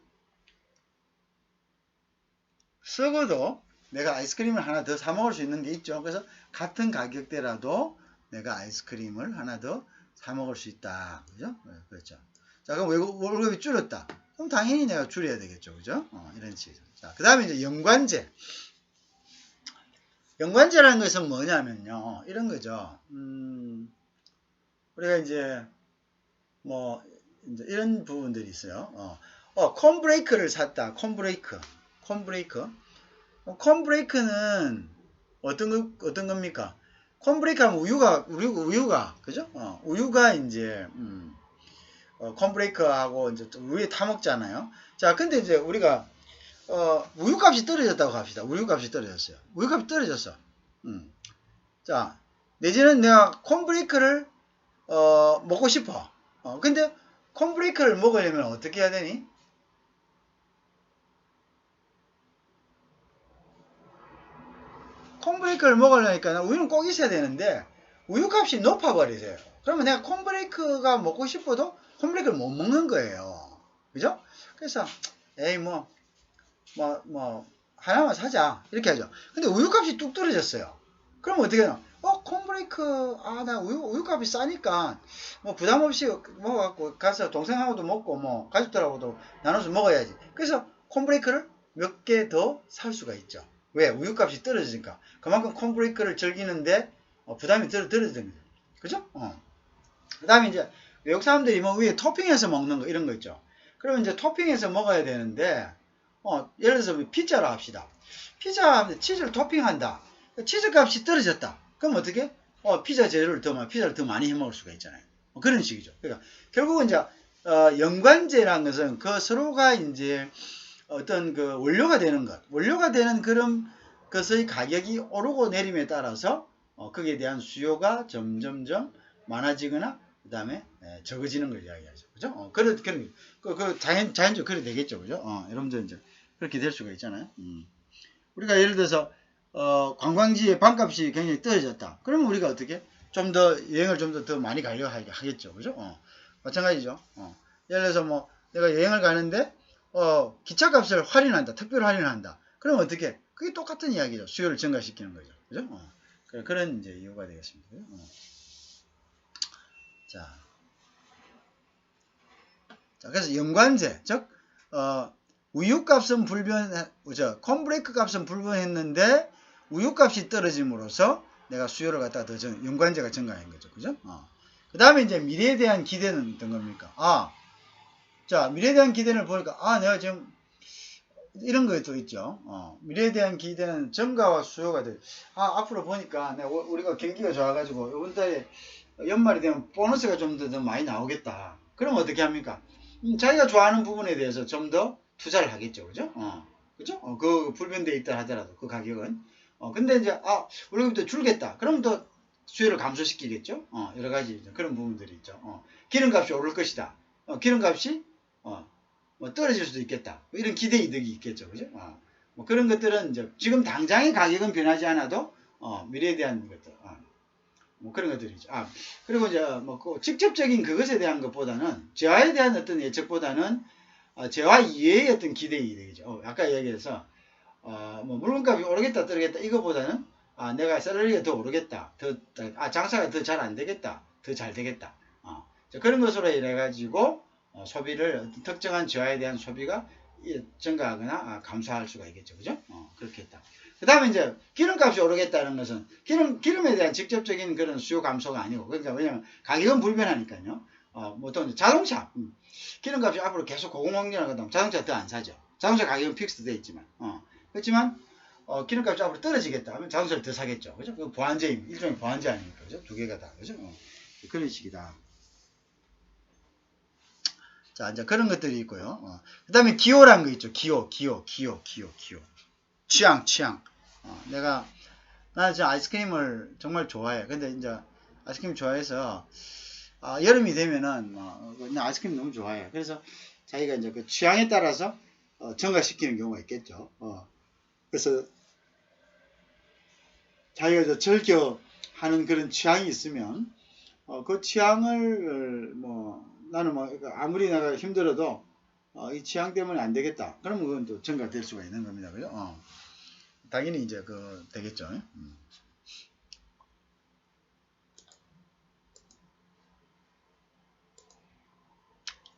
쓰고도 내가 아이스크림을 하나 더 사 먹을 수 있는 게 있죠. 그래서 같은 가격대라도 내가 아이스크림을 하나 더 사 먹을 수 있다. 그죠? 그렇죠. 자, 그럼 월급이 줄었다. 그럼 당연히 내가 줄여야 되겠죠. 그죠? 이런 식이죠. 자, 그 다음에 이제 연관제. 연관제라는 것은 뭐냐면요. 이런 거죠. 우리가 이제, 뭐, 이제 이런 부분들이 있어요. 콘브레이크를 샀다. 콘브레이크. 콘브레이크는 어떤 겁니까? 콘브레이크 하면 우유가, 그죠? 우유가 이제, 콘브레이크하고 이제 우유에 타먹잖아요. 자, 근데 이제 우리가, 우유값이 떨어졌다고 합시다. 우유값이 떨어졌어요. 우유값이 떨어졌어. 자, 내지는 내가 콘브레이크를, 먹고 싶어. 근데 콘브레이크를 먹으려면 어떻게 해야 되니? 콘브레이크를 먹으려니까 우유는 꼭 있어야 되는데 우유값이 높아버리세요. 그러면 내가 콘브레이크가 먹고 싶어도 콘브레이크를 못 먹는 거예요. 그죠? 그래서 에이 하나만 사자 이렇게 하죠. 근데 우유값이 뚝 떨어졌어요. 그럼 어떻게 해요? 콘브레이크 나 우유값이 싸니까 뭐 부담 없이 먹어갖고 가서 동생하고도 먹고 뭐 가족들하고도 나눠서 먹어야지. 그래서 콘브레이크를 몇 개 더 살 수가 있죠. 왜? 우유값이 떨어지니까. 그만큼 콘브레이크를 즐기는데 부담이 떨어지는 거죠. 그죠? 그 다음에 이제 외국 사람들이 뭐 위에 토핑해서 먹는 거 이런 거 있죠. 그러면 이제 토핑해서 먹어야 되는데 예를 들어서 피자로 합시다. 피자 치즈를 토핑한다. 치즈 값이 떨어졌다. 그럼 어떻게? 피자 재료를 피자를 더 많이 해 먹을 수가 있잖아요. 그런 식이죠. 그러니까 결국은 이제 연관제라는 것은 그 서로가 이제 어떤 그 원료가 되는 그런 것의 가격이 오르고 내림에 따라서 거기에 대한 수요가 점점점 많아지거나 그 다음에 적어지는 걸 이야기하죠. 그죠? 그런 자연적으로 그래 되겠죠. 그죠? 여러분들 이제 그렇게 될 수가 있잖아요. 우리가 예를 들어서 관광지의 방값이 굉장히 떨어졌다. 그러면 우리가 어떻게 좀 더 여행을 좀 더 많이 가려고 하겠죠. 그죠? 마찬가지죠. 예를 들어서 뭐 내가 여행을 가는데 기차값을 할인한다. 특별 할인한다. 그럼 어떻게? 그게 똑같은 이야기죠. 수요를 증가시키는 거죠. 그죠? 그런 이제 이유가 되겠습니다. 자, 그래서 연관제, 즉 우유값은 콘브레이크 값은 불변했는데 우유값이 떨어짐으로써 내가 수요를 갖다가 더 연관제가 증가한 거죠. 그죠? 그 다음에 이제 미래에 대한 기대는 어떤 겁니까? 자, 미래에 대한 기대를 보니까, 내가 지금, 이런 것도 있죠. 미래에 대한 기대는 증가와 수요가 돼. 앞으로 보니까, 우리가 경기가 좋아가지고, 이번 달에 연말이 되면 보너스가 좀 더 많이 나오겠다. 그럼 어떻게 합니까? 자기가 좋아하는 부분에 대해서 좀 더 투자를 하겠죠. 그죠? 그죠? 그 불변되어 있다 하더라도, 그 가격은. 근데 이제, 월급이 더 줄겠다. 그럼 또 수요를 감소시키겠죠? 여러 가지 그런 부분들이 있죠. 기름값이 오를 것이다. 기름값이 뭐 떨어질 수도 있겠다. 뭐 이런 기대 이득이 있겠죠. 그죠? 뭐 그런 것들은 이제 지금 당장의 가격은 변하지 않아도 미래에 대한 것들 뭐 그런 것들이죠. 그리고 이제 뭐그 직접적인 그것에 대한 것보다는 재화에 대한 어떤 예측보다는 재화 이외의 어떤 기대 이득이죠. 아까 얘기해서 뭐 물건값이 오르겠다 떨어겠다 이거보다는 내가 샐러리가 더 오르겠다. 장사가 더 잘 안 되겠다. 더 잘 되겠다. 그런 것으로 인해 가지고 소비를 특정한 재화에 대한 소비가 증가하거나 감소할 수가 있겠죠. 그죠? 그렇게 했다. 그 다음에 이제 기름값이 오르겠다는 것은 기름에 대한 직접적인 그런 수요 감소가 아니고 그러니까 왜냐면 가격은 불변하니까요. 보통 자동차 기름값이 앞으로 계속 고공행진하다 보면 자동차 더 안 사죠. 자동차 가격은 픽스되어 있지만 그렇지만 기름값이 앞으로 떨어지겠다 하면 자동차를 더 사겠죠. 그죠? 그 보완제 일종의 보완제 아닙니까? 그죠? 두 개가 다 그죠? 그런 식이다. 자, 이제 그런 것들이 있고요. 그 다음에 기호라는 거 있죠. 기호. 취향. 나는 지금 아이스크림을 정말 좋아해. 근데 이제 아이스크림 좋아해서, 여름이 되면은, 그냥 아이스크림 너무 좋아해. 그래서 자기가 이제 그 취향에 따라서, 증가시키는 경우가 있겠죠. 그래서 자기가 이제 즐겨 하는 그런 취향이 있으면, 그 취향을, 나는 아무리 내가 힘들어도, 이 취향 때문에 안 되겠다. 그러면 그건 또 증가될 수가 있는 겁니다. 그죠? 당연히 이제 되겠죠.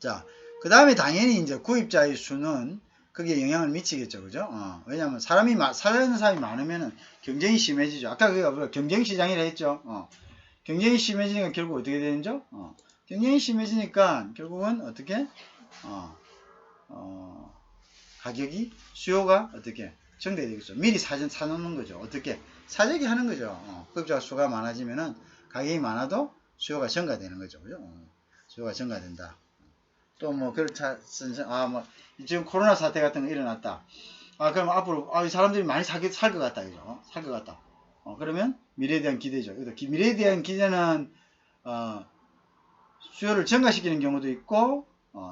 자, 그 다음에 당연히 이제 구입자의 수는 거기에 영향을 미치겠죠. 그죠? 왜냐면 살아있는 사람이 많으면은 경쟁이 심해지죠. 아까 우리가 경쟁 시장이라 했죠. 경쟁이 심해지니까 결국 어떻게 되는죠? 경쟁이 심해지니까 결국은 어떻게? 가격이, 수요가 어떻게? 증대되겠죠. 미리 사놓는 거죠. 어떻게? 사재기 하는 거죠. 구입자 수가 많아지면은 가격이 많아도 수요가 증가되는 거죠. 그죠? 수요가 증가된다. 또 뭐 그렇다 뭐 지금 코로나 사태 같은 거 일어났다. 그럼 앞으로 이 사람들이 많이 살 것 같다. 그죠? 살 것 같다. 그러면 미래에 대한 기대죠. 미래에 대한 기대는 수요를 증가시키는 경우도 있고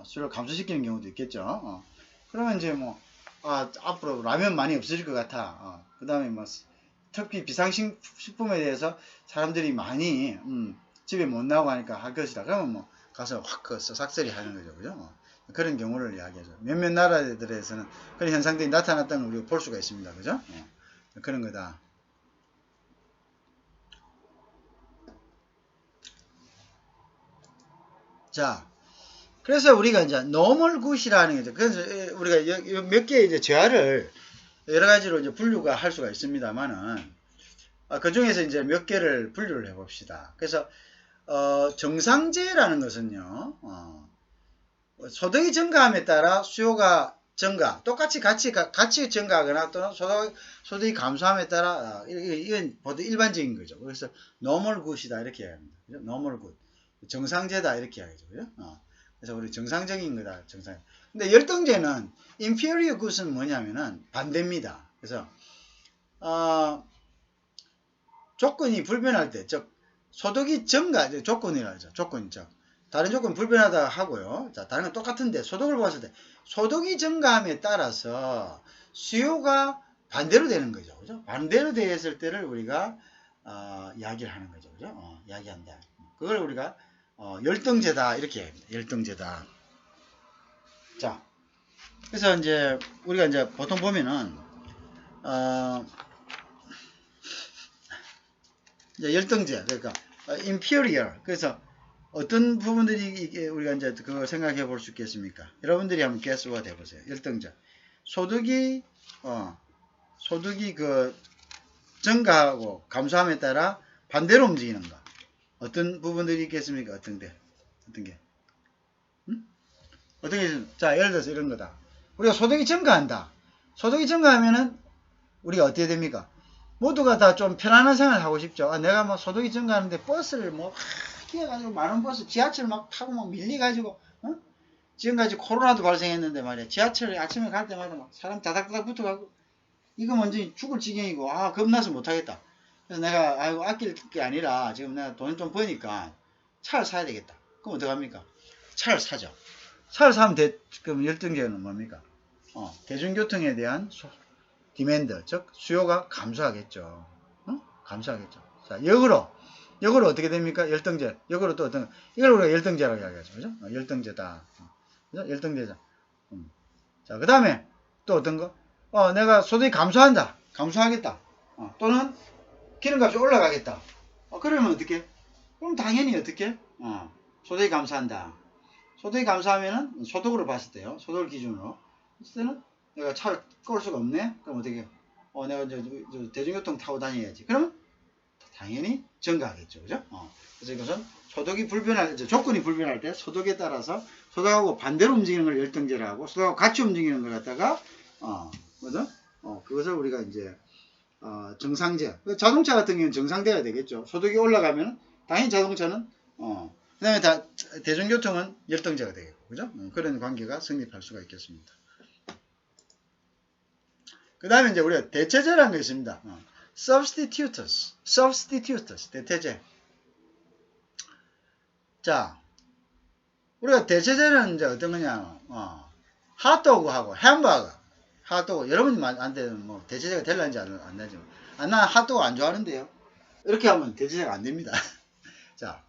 수요를 감소시키는 경우도 있겠죠. 그러면 이제 뭐 앞으로 라면 많이 없어질 것 같아. 그 다음에 뭐 특히 비상식품에 대해서 사람들이 많이 집에 못 나오고 하니까 할 것이다. 그러면 뭐 가서 확 싹쓸이 하는 거죠. 그죠? 그런 경우를 이야기하죠. 몇몇 나라들에서는 그런 현상들이 나타났다는 걸 우리가 볼 수가 있습니다. 그죠? 그런 거다. 자, 그래서 우리가 이제 normal good이라는 거죠. 그래서 우리가 몇 개의 이제 재화를 여러 가지로 이제 분류가 할 수가 있습니다만은 그 중에서 이제 몇 개를 분류를 해봅시다. 그래서 정상재라는 것은요, 소득이 증가함에 따라 수요가 증가, 똑같이 같이 증가하거나 또는 소득이 감소함에 따라 이건 보통 일반적인 거죠. 그래서 normal good이다 이렇게 이야기합니다. 그죠? normal good, 정상재다 이렇게 이야기하죠. 그죠? 그래서 우리 정상적인 거다 정상. 근데 열등제는 inferior good은 뭐냐면은 반대입니다. 그래서 조건이 불변할 때, 즉 소득이 증가, 조건이라 하죠. 조건적. 다른 조건 불변하다 하고요. 자, 다른 건 똑같은데 소득을 봤을 때 소득이 증가함에 따라서 수요가 반대로 되는 거죠. 그죠? 반대로 됐을 때를 우리가 이야기를 하는 거죠. 그죠? 이야기한다. 그걸 우리가 열등제다 이렇게 합니다. 열등제다. 자, 그래서 이제 우리가 이제 보통 보면은 이제 열등제, 그러니까 inferior. 그래서 어떤 부분들이 이게 우리가 이제 그거 생각해 볼 수 있겠습니까? 여러분들이 한번 guess와 해보세요. 열등제. 소득이 그 증가하고 감소함에 따라 반대로 움직이는 거. 어떤 부분들이 있겠습니까? 어떤 게? 어떤 게? 자, 예를 들어서 이런 거다. 우리가 소득이 증가한다. 소득이 증가하면은 우리가 어떻게 됩니까? 모두가 다 좀 편안한 생활을 하고 싶죠. 내가 뭐 소득이 증가하는데 버스를 뭐 기어가지고 많은 버스 지하철 막 타고 막 밀려가지고 지금까지 코로나도 발생했는데 말이야. 지하철 아침에 갈 때마다 막 사람 다닥다닥 붙어가고 이거 먼저 죽을 지경이고 겁나서 못하겠다. 그래서 내가 아낄 게 아니라 지금 내가 돈을 좀 버니까 차를 사야 되겠다. 그럼 어떡합니까? 차를 사죠. 차를 사면 그럼 열등제는 뭡니까? 대중교통에 대한 디맨드, 즉 수요가 감소하겠죠. 감소하겠죠. 자, 역으로 어떻게 됩니까? 열등제. 역으로 또 어떤 이걸 우리가 열등제라고 이야기하죠. 그죠? 열등제다. 그죠? 열등제자. 자, 그 다음에 또 어떤 거? 내가 소득이 감소하겠다. 또는 기름값이 올라가겠다. 그러면 어떻게? 그럼 당연히 어떻게? 소득이 감소한다. 소득이 감소하면은 소득으로 봤을 때요. 소득을 기준으로. 했을 때는 내가 차를 끌 수가 없네? 그럼 어떻게? 내가 이제 대중교통 타고 다녀야지. 그러면 당연히 증가하겠죠. 그죠? 그래서 이것은 조건이 불변할 때 소득에 따라서 소득하고 반대로 움직이는 걸 열등제라고 소득하고 같이 움직이는 걸 갖다가, 뭐죠? 그것을 우리가 이제, 정상제. 자동차 같은 경우는 정상제가 되겠죠. 소득이 올라가면 당연히 자동차는, 그 다음에 대중교통은 열등제가 되겠고, 그죠? 그런 관계가 성립할 수가 있겠습니다. 그 다음에 이제 우리가 대체제라는 게 있습니다. substitutes, 대체제. 자, 우리가 대체제는 이제 어떤 거냐, 핫도그하고 햄버거, 핫도그, 여러분이 안 되면 뭐 대체제가 될는지 안 되지. 나 핫도그 안 좋아하는데요. 이렇게 하면 대체제가 안 됩니다. 자,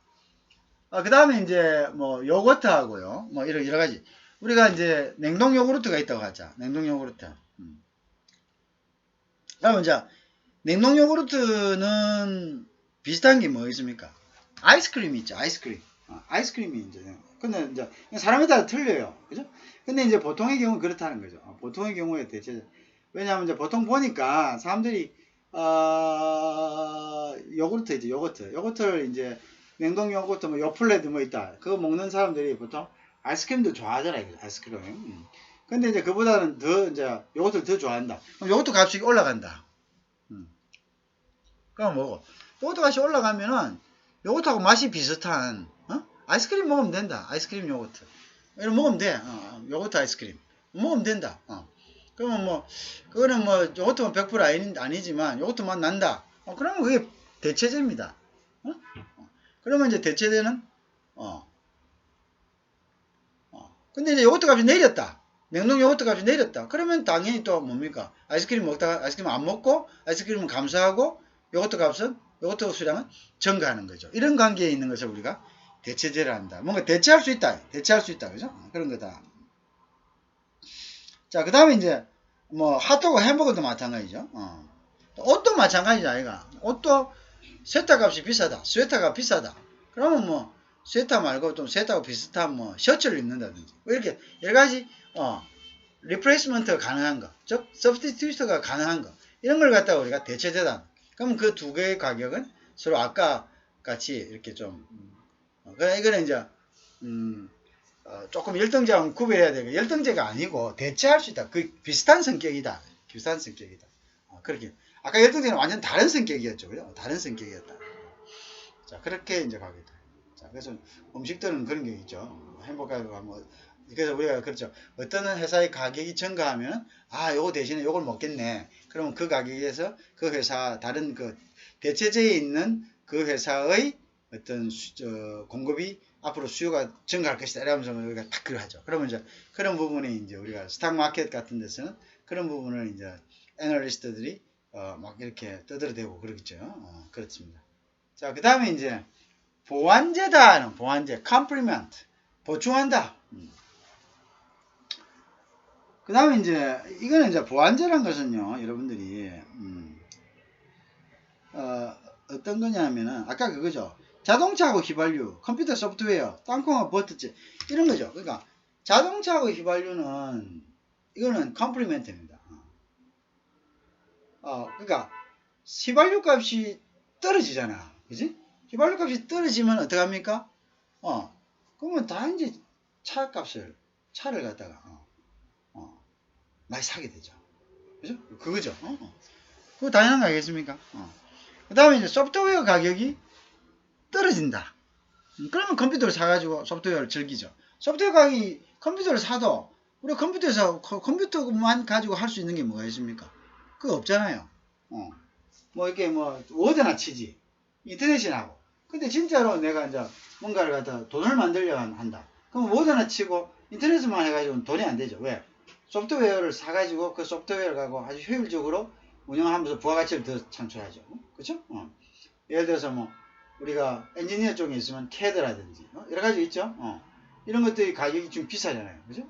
그 다음에 이제 뭐 요거트하고요, 뭐 여러 가지. 우리가 이제 냉동 요구르트가 있다고 하자. 냉동 요구르트. 그러면 이제 냉동 요구르트는 비슷한 게 뭐 있습니까? 아이스크림이 있죠. 아이스크림이 이제 근데 이제 사람에 따라 틀려요. 그죠? 근데 이제 보통의 경우는 그렇다는 거죠. 보통의 경우에 대체 왜냐하면 이제 보통 보니까 사람들이 요거트를 이제 냉동 요거트 뭐 요플레드 뭐 있다. 그거 먹는 사람들이 보통 아이스크림도 좋아하잖아요. 아이스크림. 근데 이제 그보다는 더 이제 요거트를 더 좋아한다. 그럼 요거트 값이 올라간다. 그럼 뭐고? 요거트 값이 올라가면은 요거트하고 맛이 비슷한 아이스크림 먹으면 된다. 아이스크림 요거트. 이거 먹으면 돼. 요거트 아이스크림. 먹으면 된다. 그러면 뭐, 그거는 뭐, 요거트만 100% 아니지만, 요거트 맛 난다. 그러면 그게 대체제입니다. 그러면 이제 대체제는, 근데 이제 요거트 값이 내렸다. 냉동 요거트 값이 내렸다. 그러면 당연히 또 뭡니까? 아이스크림 먹다가 아이스크림 안 먹고, 아이스크림은 감소하고, 요거트 수량은 증가하는 거죠. 이런 관계에 있는 것을 우리가 대체제를 한다. 뭔가 대체할 수 있다. 대체할 수 있다. 그죠? 그런 거다. 자, 그 다음에 이제, 뭐, 핫도그, 햄버거도 마찬가지죠. 옷도 마찬가지죠, 아이가. 옷도 세탁값이 비싸다. 스웨터가 비싸다. 그러면 뭐, 스웨터 말고 좀 스웨터하고 비슷한 뭐, 셔츠를 입는다든지. 뭐 이렇게 여러 가지, 리플레이스먼트가 가능한 거. 즉, 서브스티튜트가 가능한 거. 이런 걸 갖다가 우리가 대체제다. 그럼 그 두 개의 가격은 서로 아까 같이 이렇게 좀, 이거는 이제, 조금 열등제하고 구별해야 되고 열등제가 아니고 대체할 수 있다. 그 비슷한 성격이다. 비슷한 성격이다. 그렇게 아까 열등제는 완전 다른 성격이었죠. 그죠? 다른 성격이었다. 자, 그렇게 이제 가겠다. 자, 그래서 음식들은 그런 게 있죠. 햄버거가 뭐 그래서 우리가 그렇죠. 어떤 회사의 가격이 증가하면 요거 대신에 요걸 먹겠네. 그러면 그 가격에서 그 회사 다른 그 대체제에 있는 그 회사의 어떤 공급이 앞으로 수요가 증가할 것이다. 이러면서 우리가 딱 그걸 하죠. 그러면 이제 그런 부분이 이제 우리가 스탁 마켓 같은 데서는 그런 부분을 이제 애널리스트들이 막 이렇게 떠들어대고 그러겠죠. 그렇습니다. 자, 그 다음에 이제 보완제다는 보완제, 컴플리먼트, 보충한다. 그 다음에 이제 이거는 이제 보완제란 것은요, 여러분들이 어떤 거냐면은 아까 그거죠. 자동차하고 휘발유, 컴퓨터 소프트웨어, 땅콩하고 버터째 이런 거죠. 그러니까 자동차하고 휘발유는 이거는 컴플리멘트입니다. 그러니까 휘발유 값이 떨어지잖아, 그지? 휘발유 값이 떨어지면 어떡 합니까? 그러면 다 이제 차를 갖다가 많이 사게 되죠. 그죠? 그거죠. 그거 당연한 거 아니겠습니까? 그 다음에 이제 소프트웨어 가격이 떨어진다. 그러면 컴퓨터를 사가지고 소프트웨어를 즐기죠. 소프트웨어 가격이 컴퓨터를 사도 우리 컴퓨터에서 컴퓨터만 가지고 할 수 있는 게 뭐가 있습니까? 그거 없잖아요. 뭐 이렇게 뭐 워드나 치지. 인터넷이 나고. 근데 진짜로 내가 이제 뭔가를 갖다 돈을 만들려 한다. 그럼 워드나 치고 인터넷만 해가지고 돈이 안 되죠. 왜? 소프트웨어를 사가지고 그 소프트웨어를 가지고 아주 효율적으로 운영하면서 부가가치를 더 창출하죠. 그렇죠? 예를 들어서 뭐 우리가 엔지니어 쪽에 있으면 CAD라든지 여러 가지 있죠. 이런 것들이 가격이 좀 비싸잖아요. 그죠?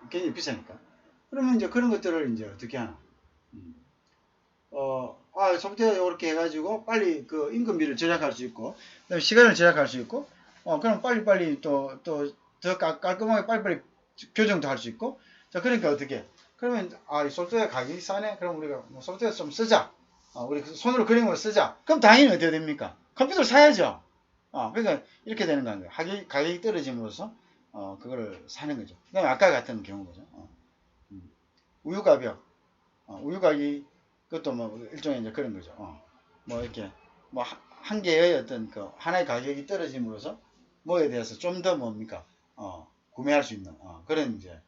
굉장히 비싸니까. 그러면 이제 그런 것들을 이제 어떻게 하나? 소프트웨어 이렇게 해가지고 빨리 그 인건비를 절약할 수 있고, 그다음에 시간을 절약할 수 있고, 그럼 빨리빨리 또 더 깔끔하게 빨리빨리 교정도 할 수 있고, 자, 그러니까 어떻게? 그러면 이 소프트웨어 가격이 싸네. 그럼 우리가 뭐 소프트웨어 좀 쓰자. 우리 손으로 그린 걸 쓰자. 그럼 당연히 어떻게 됩니까? 컴퓨터를 사야죠. 그러니까 이렇게 되는 거예요. 가격이 떨어짐으로써 그거를 사는 거죠. 그다음에 아까 같은 경우죠. 우유 가격, 우유 가격이 그것도 뭐 일종의 이제 그런 거죠. 뭐 이렇게 뭐 한 개의 어떤 그 하나의 가격이 떨어짐으로써 뭐에 대해서 좀 더 뭡니까? 구매할 수 있는 그런 이제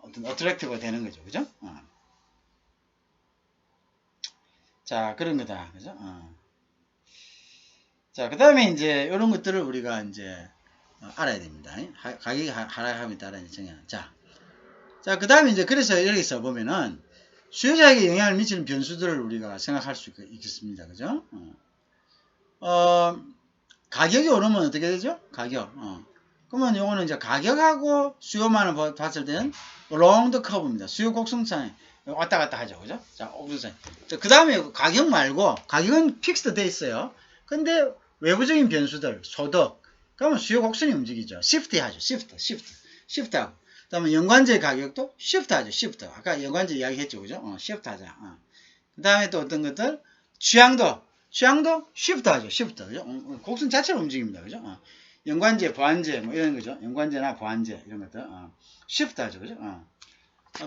어떤 어트랙티브가 되는 거죠. 그죠? 자, 그런 거다. 그죠? 자, 그 다음에 이제 이런 것들을 우리가 이제 알아야 됩니다. 가격이 하락함에 따라 이제 정해. 자, 그 다음에 이제 그래서 여기서 보면은 수요자에게 영향을 미치는 변수들을 우리가 생각할 수 있겠습니다. 그죠? 가격이 오르면 어떻게 되죠? 가격. 그러면 요거는 이제 가격하고 수요만을 봤을 때는 롱드 커브입니다. 수요 곡선상에 왔다 갔다 하죠. 그죠? 자, 옥수선. 그 다음에 가격 말고, 가격은 픽스드 돼 있어요. 근데 외부적인 변수들, 소득, 그러면 수요 곡선이 움직이죠. 시프트 하죠. 시프트하고. 그 다음에 연관제 가격도 시프트 하죠. 시프트. 아까 연관제 이야기 했죠. 그죠? 시프트 하자. 그 다음에 또 어떤 것들? 취향도 시프트 하죠. 시프트. 그죠? 곡선 자체로 움직입니다. 그죠? 연관제, 보완제, 뭐 이런 거죠. 연관제나 보완제, 이런 것들. 시프트 하죠. 그죠?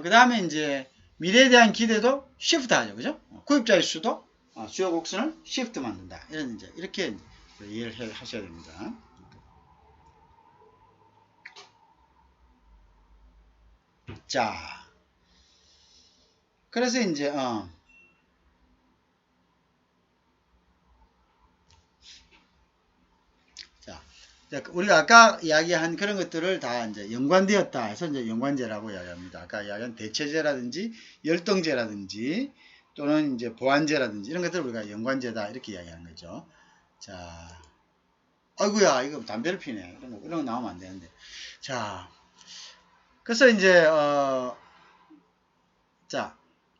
그 다음에 이제 미래에 대한 기대도 시프트 하죠. 그죠? 구입자의 수도 수요 곡선을 시프트 만든다. 이렇게 이해를 하셔야 됩니다. 자, 그래서 이제 우리가 아까 이야기한 그런 것들을 다 이제 연관되었다 해서 이제 연관제라고 이야기합니다. 아까 이야기한 대체제라든지 열등제라든지 또는 이제 보완제라든지 이런 것들을 우리가 연관제다 이렇게 이야기하는 거죠. 자, 아이고야, 이거 담배를 피네. 이런 거 나오면 안 되는데. 자, 그래서 이제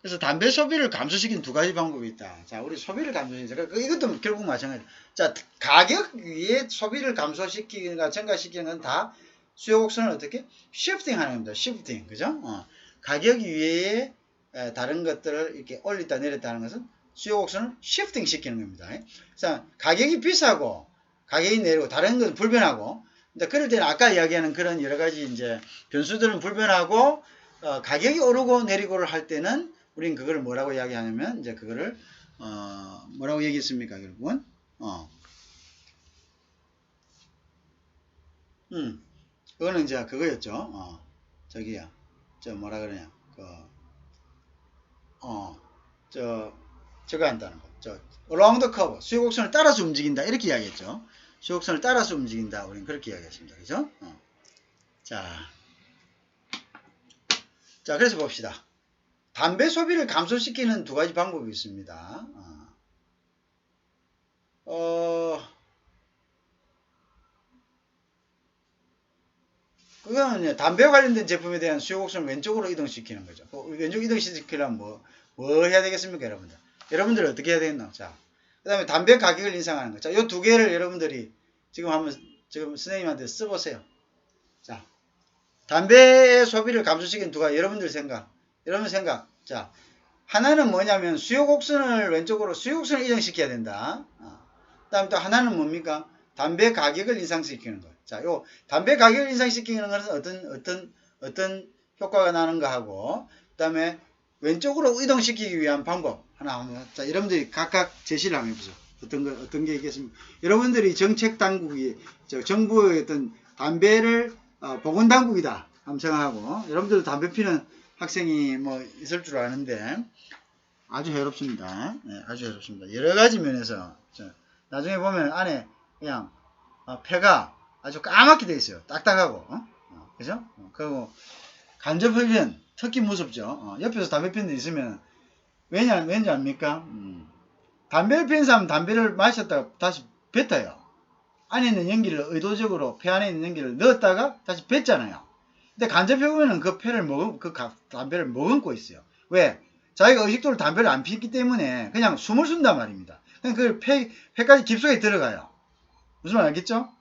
그래서 담배 소비를 감소시키는 두 가지 방법이 있다. 자, 우리 소비를 감소시키는, 이것도 결국 마찬가지다. 자, 가격 위에 소비를 감소시키거나 증가시키는 건 다 수요 곡선을 어떻게? 시프팅 하는 겁니다. 시프팅. 그죠? 가격 위에 다른 것들을 이렇게 올렸다 내렸다 하는 것은 수요 곡선을 시프팅 시키는 겁니다. 자, 가격이 비싸고, 가격이 내리고, 다른 건 불변하고, 그럴 때는 아까 이야기하는 그런 여러 가지 이제 변수들은 불변하고, 가격이 오르고 내리고를 할 때는 우린 그걸 뭐라고 이야기하냐면 이제 그거를 뭐라고 얘기했습니까? 결국은 그거는 이제 그거였죠. 저기야 저 뭐라 그러냐 저거 한다는 거. along the curve 수요곡선을 따라서 움직인다 이렇게 이야기했죠. 수요곡선을 따라서 움직인다. 우린 그렇게 이야기했습니다. 그죠? 자, 그래서 봅시다. 담배 소비를 감소시키는 두 가지 방법이 있습니다. 그거는 담배와 관련된 제품에 대한 수요 곡선을 왼쪽으로 이동시키는 거죠. 왼쪽 이동시키려면 뭐 해야 되겠습니까, 여러분들? 여러분들 어떻게 해야 되겠노? 자, 그 다음에 담배 가격을 인상하는 거. 자, 요 두 개를 여러분들이 지금 선생님한테 써보세요. 자, 담배의 소비를 감소시키는 두 가지, 여러분 생각. 자, 하나는 뭐냐면 수요 곡선을 왼쪽으로 수요 곡선을 이동시켜야 된다. 그 다음에 또 하나는 뭡니까? 담배 가격을 인상시키는 것. 자, 요 담배 가격을 인상시키는 것은 어떤 효과가 나는가 하고, 그 다음에 왼쪽으로 이동시키기 위한 방법 하나 한번. 자, 여러분들이 각각 제시를 한번 해보세요. 어떤 게 있겠습니까? 여러분들이 정책 당국이 정부의 어떤 담배를 보건당국이다 한번 생각하고, 여러분들도 담배 피는 학생이 뭐 있을 줄 아는데 아주 해롭습니다. 네, 아주 해롭습니다. 여러 가지 면에서 나중에 보면 안에 그냥 폐가 아주 까맣게 돼 있어요. 딱딱하고 그죠? 그리고 간접흡연 특히 무섭죠. 옆에서 담배 피는 데 있으면 왠지 압니까? 담배를 피는 사람은 담배를 마셨다가 다시 뱉어요. 안에 있는 연기를 의도적으로 폐 안에 있는 연기를 넣었다가 다시 뱉잖아요. 근데 간접흡연은 그 담배를 머금고 있어요. 왜? 자기가 의식적으로 담배를 안 피웠기 때문에 그냥 숨을 쉰단 말입니다. 그냥 그 폐까지 깊숙이 들어가요. 무슨 말 알겠죠?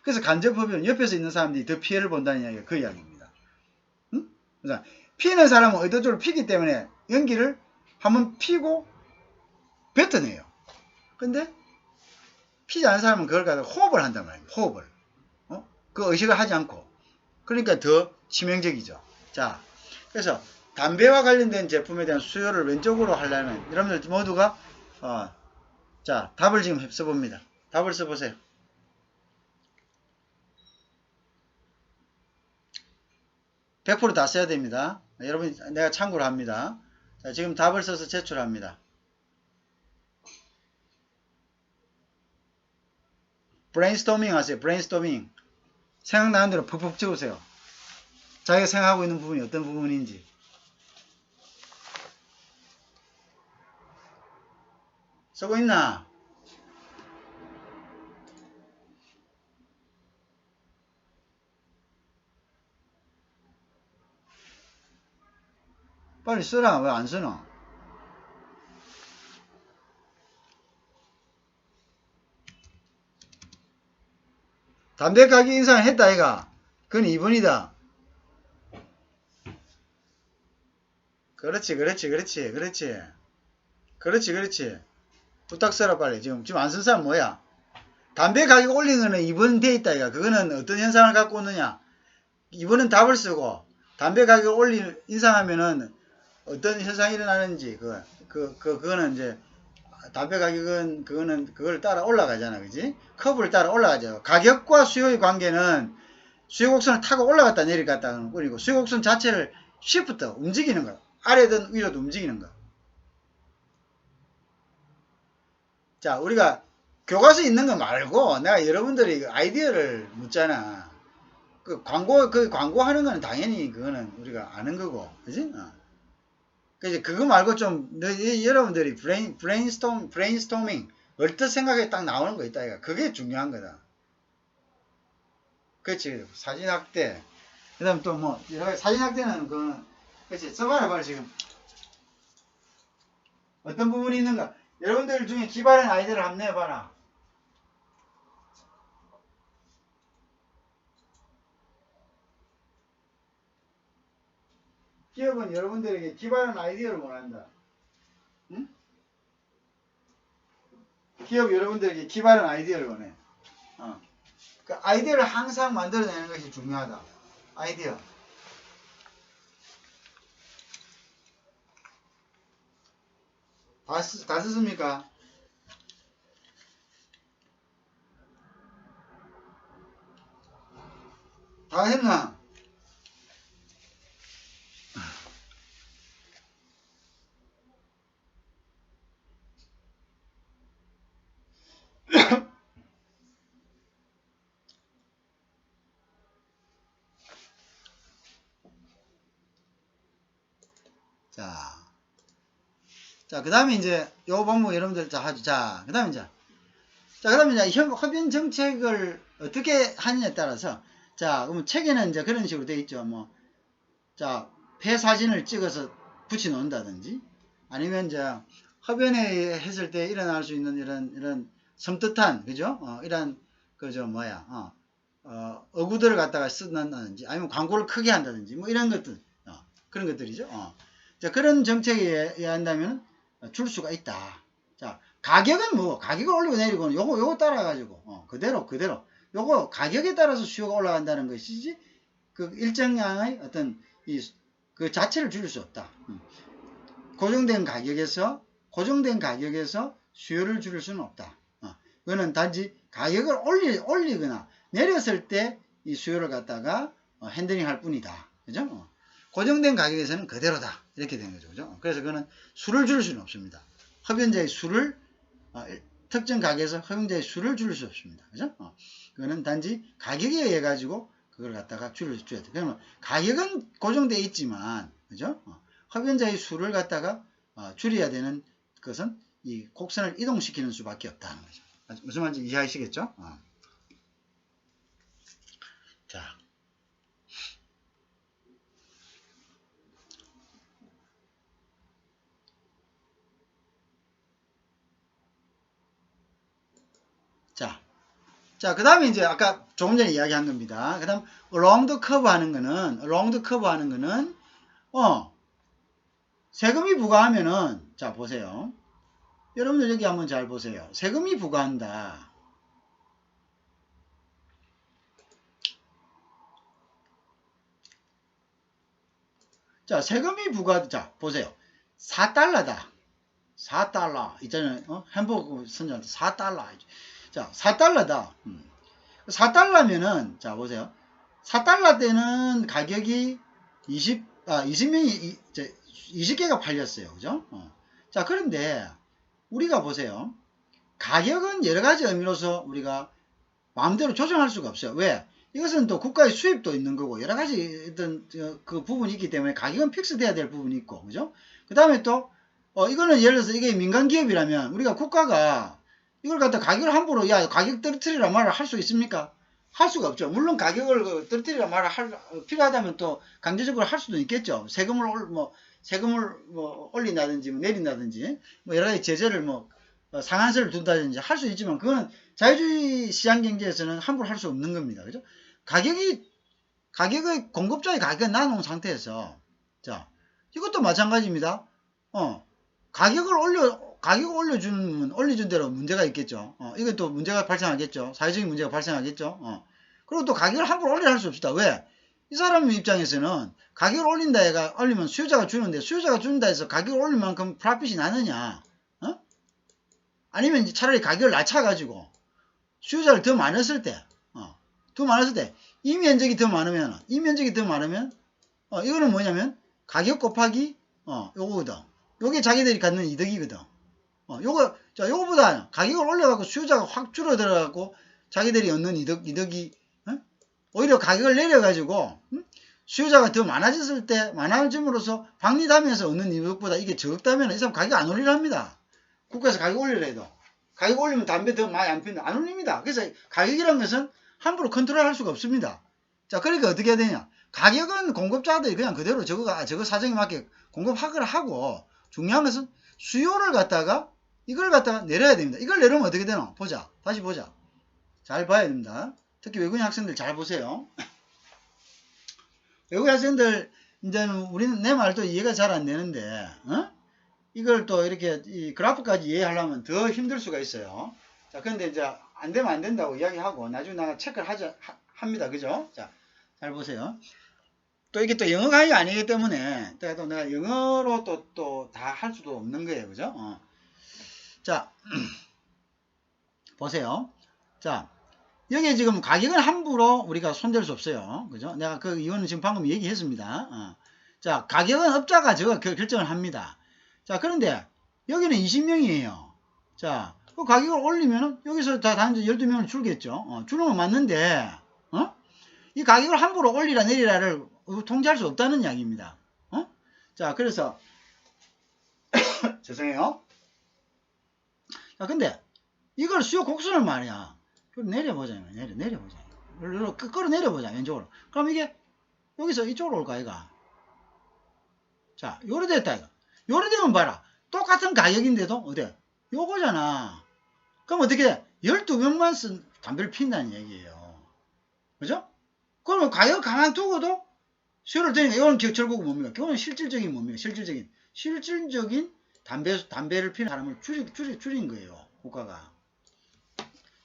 그래서 간접흡연 옆에서 있는 사람들이 더 피해를 본다는 이야기가 그 이야기입니다. 응? 그래서 피는 사람은 의도적으로 피기 때문에 연기를 한번 피고 뱉어내요. 근데 피지 않은 사람은 그걸 가지고 호흡을 한단 말입니다. 호흡을. 그 의식을 하지 않고. 그러니까 더 치명적이죠. 자, 그래서 담배와 관련된 제품에 대한 수요를 왼쪽으로 하려면 여러분들 모두가 자, 답을 지금 써봅니다. 답을 써보세요. 100% 다 써야 됩니다. 여러분 내가 참고를 합니다. 자, 지금 답을 써서 제출합니다. 브레인스토밍 하세요. 브레인스토밍. 생각나는 대로 푹푹 적으세요. 자기가 생각하고 있는 부분이 어떤 부분인지. 쓰고 있나? 빨리 쓰라. 왜 안 쓰노? 담배 가격 인상을 했다 아이가. 그건 2번이다. 그렇지. 부탁 써라 빨리. 지금 안 쓴 사람 뭐야? 담배 가격 올린 거는 2번 돼 있다 이가. 그거는 어떤 현상을 갖고 오느냐? 2번은 답을 쓰고 담배 가격 인상하면은 어떤 현상이 일어나는지 그거는 이제 담배 가격은 그걸 따라 올라가잖아, 그지? 커브를 따라 올라가죠. 가격과 수요의 관계는 수요 곡선을 타고 올라갔다 내려갔다 하는 뿐이고 수요 곡선 자체를 시프트 움직이는 거야. 아래든 위로도 움직이는 거. 자, 우리가 교과서에 있는 거 말고 내가 여러분들이 아이디어를 묻잖아. 그 광고하는 거는 당연히 그거는 우리가 아는 거고, 그지? 그래서 그거 말고 좀 여러분들이 브레인스토밍 얼뜻 생각에 딱 나오는 거 있다 이거. 그게 중요한 거다. 그렇지. 사진학대. 그 다음 또 뭐 여러 가지 사진학대는 그렇지. 써봐라 봐라 지금. 어떤 부분이 있는가. 여러분들 중에 기발한 아이디어를 한번 내봐라. 기업은 여러분들에게 기발한 아이디어를 원한다. 응? 기업 여러분들에게 기발한 아이디어를 원해. 그 아이디어를 항상 만들어내는 것이 중요하다. 아이디어. 다 썼습니까? 다 했나? 자, 그 다음에 이제, 요 방법 여러분들, 그 다음에 이제, 협연 정책을 어떻게 하느냐에 따라서, 자, 그러면 책에는 이제 그런 식으로 되어 있죠. 뭐, 자, 폐 사진을 찍어서 붙여 놓는다든지, 아니면 이제, 협연회 했을 때 일어날 수 있는 이런 섬뜩한, 그죠? 이런, 어구들을 갖다가 쓴다든지, 아니면 광고를 크게 한다든지, 뭐 이런 것들, 그런 것들이죠. 자, 그런 정책에 의한다면, 줄 수가 있다. 자, 가격은 뭐, 가격을 올리고 내리고는 요거 따라가지고, 그대로. 요거 가격에 따라서 수요가 올라간다는 것이지, 그 일정량의 어떤, 그 자체를 줄일 수 없다. 고정된 가격에서 수요를 줄일 수는 없다. 그거는 단지 가격을 올리거나 내렸을 때 이 수요를 갖다가 핸들링 할 뿐이다. 그죠? 고정된 가격에서는 그대로다. 이렇게 된 거죠. 그죠? 그래서 그거는 수를 줄일 수는 없습니다. 협연자의 수를, 특정 가격에서 협연자의 수를 줄일 수 없습니다. 그죠? 그거는 단지 가격에 의해 가지고 그걸 갖다가 줘야 돼. 그러면 가격은 고정되어 있지만, 그죠? 협연자의 수를 갖다가 줄여야 되는 것은 이 곡선을 이동시키는 수밖에 없다는 거죠. 무슨 말인지 이해하시겠죠? 자, 그 다음에 이제 아까 조금 전에 이야기한 겁니다. 그 다음, along the curve 하는 거는, 세금이 부과하면은, 자, 보세요. 여러분들 여기 한번 잘 보세요. 세금이 부과한다. 자, 세금이 자, 보세요. 4달러다. 4달러. 있잖아요. 햄버거 선전 4달러. 자, 4달러다. 4달러면은, 자, 보세요. 4달러 때는 가격이 20개가 팔렸어요. 그죠? 자, 그런데, 우리가 보세요. 가격은 여러 가지 의미로서 우리가 마음대로 조정할 수가 없어요. 왜? 이것은 또 국가의 수입도 있는 거고, 여러 가지 어떤 그 부분이 있기 때문에 가격은 픽스돼야 될 부분이 있고, 그죠? 그 다음에 또, 이거는 예를 들어서 이게 민간 기업이라면 우리가 국가가 이걸 갖다 가격을 함부로 가격 떨어뜨리라 말을 할 수 있습니까? 할 수가 없죠. 물론 가격을 떨어뜨리라 말을 필요하다면 또 강제적으로 할 수도 있겠죠. 세금을 올린다든지 뭐 내린다든지 뭐 여러 가지 제재를 상한선을 둔다든지 할 수 있지만 그거는 자유주의 시장 경제에서는 함부로 할 수 없는 겁니다. 그죠? 가격의 공급자의 가격을 나눠놓은 상태에서, 자, 이것도 마찬가지입니다. 가격을 올려준 대로 문제가 있겠죠. 이것도 문제가 발생하겠죠. 사회적인 문제가 발생하겠죠. 그리고 또 가격을 함부로 올리라 할 수 없다. 왜? 이 사람 입장에서는 가격을 올리면 수요자가 주는데, 수요자가 준다 해서 가격을 올릴 만큼 프라핏이 나느냐? 아니면 차라리 가격을 낮춰가지고 수요자를 더 많았을 때, 이 면적이 더 많으면, 이거는 뭐냐면 가격 곱하기 요거거든. 요게 자기들이 갖는 이득이거든. 요거보다 가격을 올려갖고 수요자가 확 줄어들어갖고 자기들이 얻는 이득이 오히려 가격을 내려가지고 수요자가 더 많아졌을 때, 많아짐으로써 박리담에서 얻는 이득보다 이게 적다면 이 사람 가격 안 올리랍니다. 국가에서 가격 올리라 해도. 가격 올리면 담배 더 많이 안 피는데 안 올립니다. 그래서 가격이라는 것은 함부로 컨트롤할 수가 없습니다. 자, 그러니까 어떻게 해야 되냐. 가격은 공급자들이 그냥 그대로 저거 사정에 맞게 공급하거나 하고, 중요한 것은 이걸 갖다가 내려야 됩니다. 이걸 내려면 어떻게 되나? 다시 보자. 잘 봐야 됩니다. 특히 외국인 학생들 잘 보세요. 외국인 학생들, 이제는 내 말도 이해가 잘 안 되는데, 이걸 또 이렇게 이 그래프까지 이해하려면 더 힘들 수가 있어요. 자, 근데 이제 안 되면 안 된다고 이야기하고 나중에 나가 체크를 합니다. 그죠? 자, 잘 보세요. 또 이게 또 영어 강의가 아니기 때문에 또 내가 영어로 또 다 할 수도 없는 거예요. 그죠? 자, 보세요. 자, 여기 지금 가격은 함부로 우리가 손댈 수 없어요. 그죠? 내가 그 이거는 지금 방금 얘기했습니다. 자, 가격은 업자가 저거 결정을 합니다. 자, 그런데 여기는 20명이에요. 자, 그 가격을 올리면은 여기서 다 단지 12명을 줄겠죠. 줄으면 맞는데, 이 가격을 함부로 올리라 내리라를 통제할 수 없다는 이야기입니다. 자, 그래서 죄송해요. 자, 근데 이걸 수요 곡선을 말이야. 내려보자. 끌어내려보자. 왼쪽으로. 그럼 이게 여기서 이쪽으로 올까 이가. 자, 요래 됐다 이거. 요래 되면 봐라. 똑같은 가격인데도 어때? 요거잖아. 그럼 어떻게 돼? 12명만 쓴 담배를 핀다는 얘기예요. 그죠? 그러면 가격 가만 두고도 수요를 되니까 이거는 결국 뭡니까? 이거는 실질적인 뭡니까? 실질적인 담배를 피는 사람을 줄인 거예요. 국가가.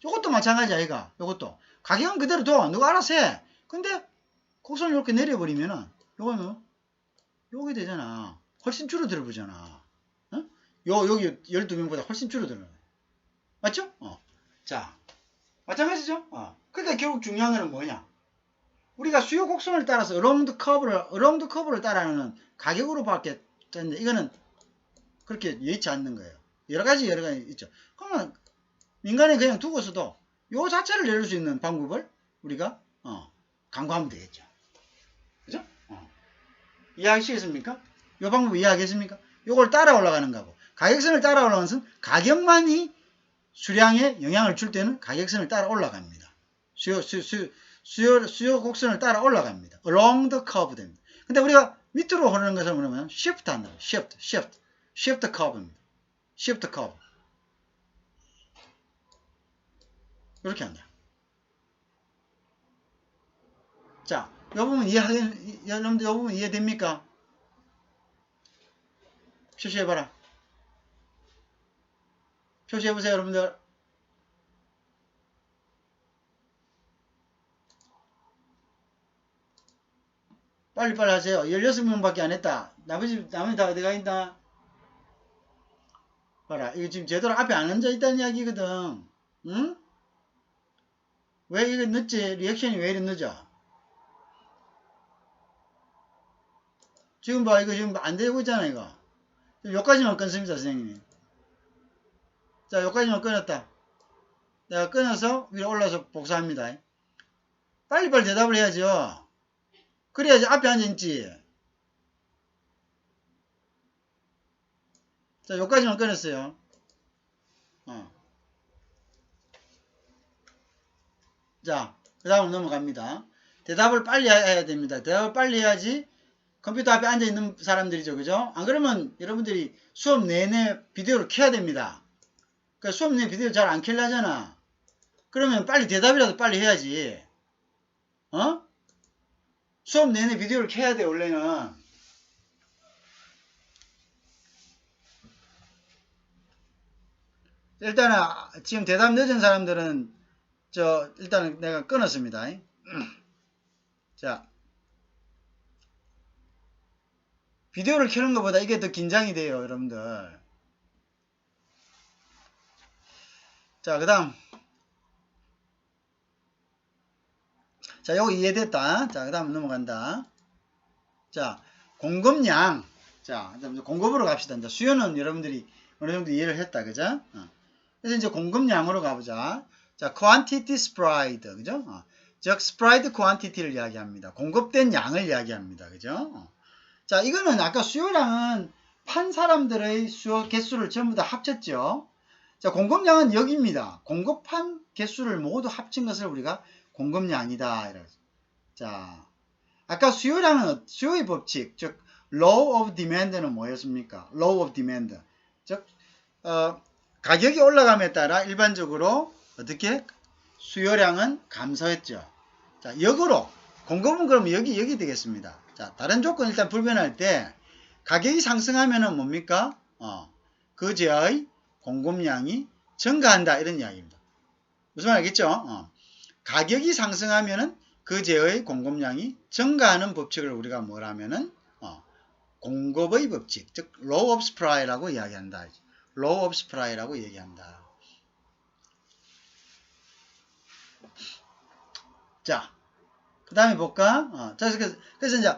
요것도 마찬가지 아이가. 요것도. 가격은 그대로 둬. 너가 알아서 해. 근데 곡선을 이렇게 내려버리면은 요거는 요게 되잖아. 훨씬 줄어들어 보잖아. 여기 12명보다 훨씬 줄어들어. 맞죠? 자, 마찬가지죠? 그러니까 결국 중요한 거는 뭐냐? 우리가 수요 곡선을 따라서 어라운드 커브를 따라하는 가격으로밖에 되는데 이거는 그렇게 여의치 않는 거예요. 여러 가지 있죠. 그러면 민간에 그냥 두고서도 요 자체를 내릴 수 있는 방법을 우리가 강구하면 되겠죠. 그죠? 이해하시겠습니까? 요 방법 이해하겠습니까? 요걸 따라 올라가는 거고, 가격선을 따라 올라가는 것은 가격만이 수량에 영향을 줄 때는 가격선을 따라 올라갑니다. 수요 곡선을 따라 올라갑니다. along the curve 됩니다. 근데 우리가 밑으로 흐르는 것을 뭐냐면 shift 한다고. shift curve입니다. shift curve. 이렇게 한다. 자, 이 부분 여러분들 이 부분 이해됩니까? 표시해봐라. 표시해보세요, 여러분들. 빨리빨리 하세요. 16명밖에 안 했다. 나머지 다 어디가 있나? 봐라. 이거 지금 제대로 앞에 안 앉아 있다는 이야기거든. 응? 왜 이거 늦지? 리액션이 왜 이리 늦어? 지금 봐. 이거 지금 안 되고 있잖아, 이거. 여기까지만 끊습니다, 선생님이. 자, 여기까지만 끊었다. 내가 끊어서 위로 올라서 복사합니다. 빨리빨리 대답을 해야죠. 그래야지 앞에 앉아있지. 자, 여기까지만 끊었어요. 자, 그 다음 넘어갑니다. 대답을 빨리 해야 됩니다. 대답을 빨리 해야지 컴퓨터 앞에 앉아있는 사람들이죠. 그죠? 안 그러면 여러분들이 수업 내내 비디오를 켜야 됩니다. 그러니까 수업 내내 비디오 잘 안 켜려잖아. 그러면 빨리 대답이라도 빨리 해야지. 어? 수업 내내 비디오를 켜야 돼, 원래는. 일단은, 지금 대답 늦은 사람들은, 일단은 내가 끊었습니다. 자, 비디오를 켜는 것보다 이게 더 긴장이 돼요, 여러분들. 자, 그 다음. 자, 요거 이해됐다. 자, 그 다음 넘어간다. 자, 공급량. 자, 공급으로 갑시다. 이제 수요는 여러분들이 어느 정도 이해를 했다. 그죠? 그래서 이제 공급량으로 가보자. 자, quantity supplied. 그죠? 즉, supplied quantity를 이야기합니다. 공급된 양을 이야기합니다. 그죠? 자, 이거는 아까 수요량은 판 사람들의 수요 개수를 전부 다 합쳤죠. 자, 공급량은 여기입니다. 공급한 개수를 모두 합친 것을 우리가 공급량이다. 자, 아까 수요량은 수요의 법칙, 즉 law of demand는 뭐였습니까? law of demand. 즉 가격이 올라감에 따라 일반적으로 어떻게 수요량은 감소했죠. 자, 역으로 공급은 그럼 여기 되겠습니다. 자, 다른 조건 일단 불변할 때 가격이 상승하면은 뭡니까? 그 제의 공급량이 증가한다 이런 이야기입니다. 무슨 말 알겠죠? 가격이 상승하면은 그 제의 공급량이 증가하는 법칙을 우리가 뭐라면은 공급의 법칙, 즉 law of supply라고 이야기한다. law of supply라고 얘기한다. 자, 그 다음에 볼까? 그래서 이제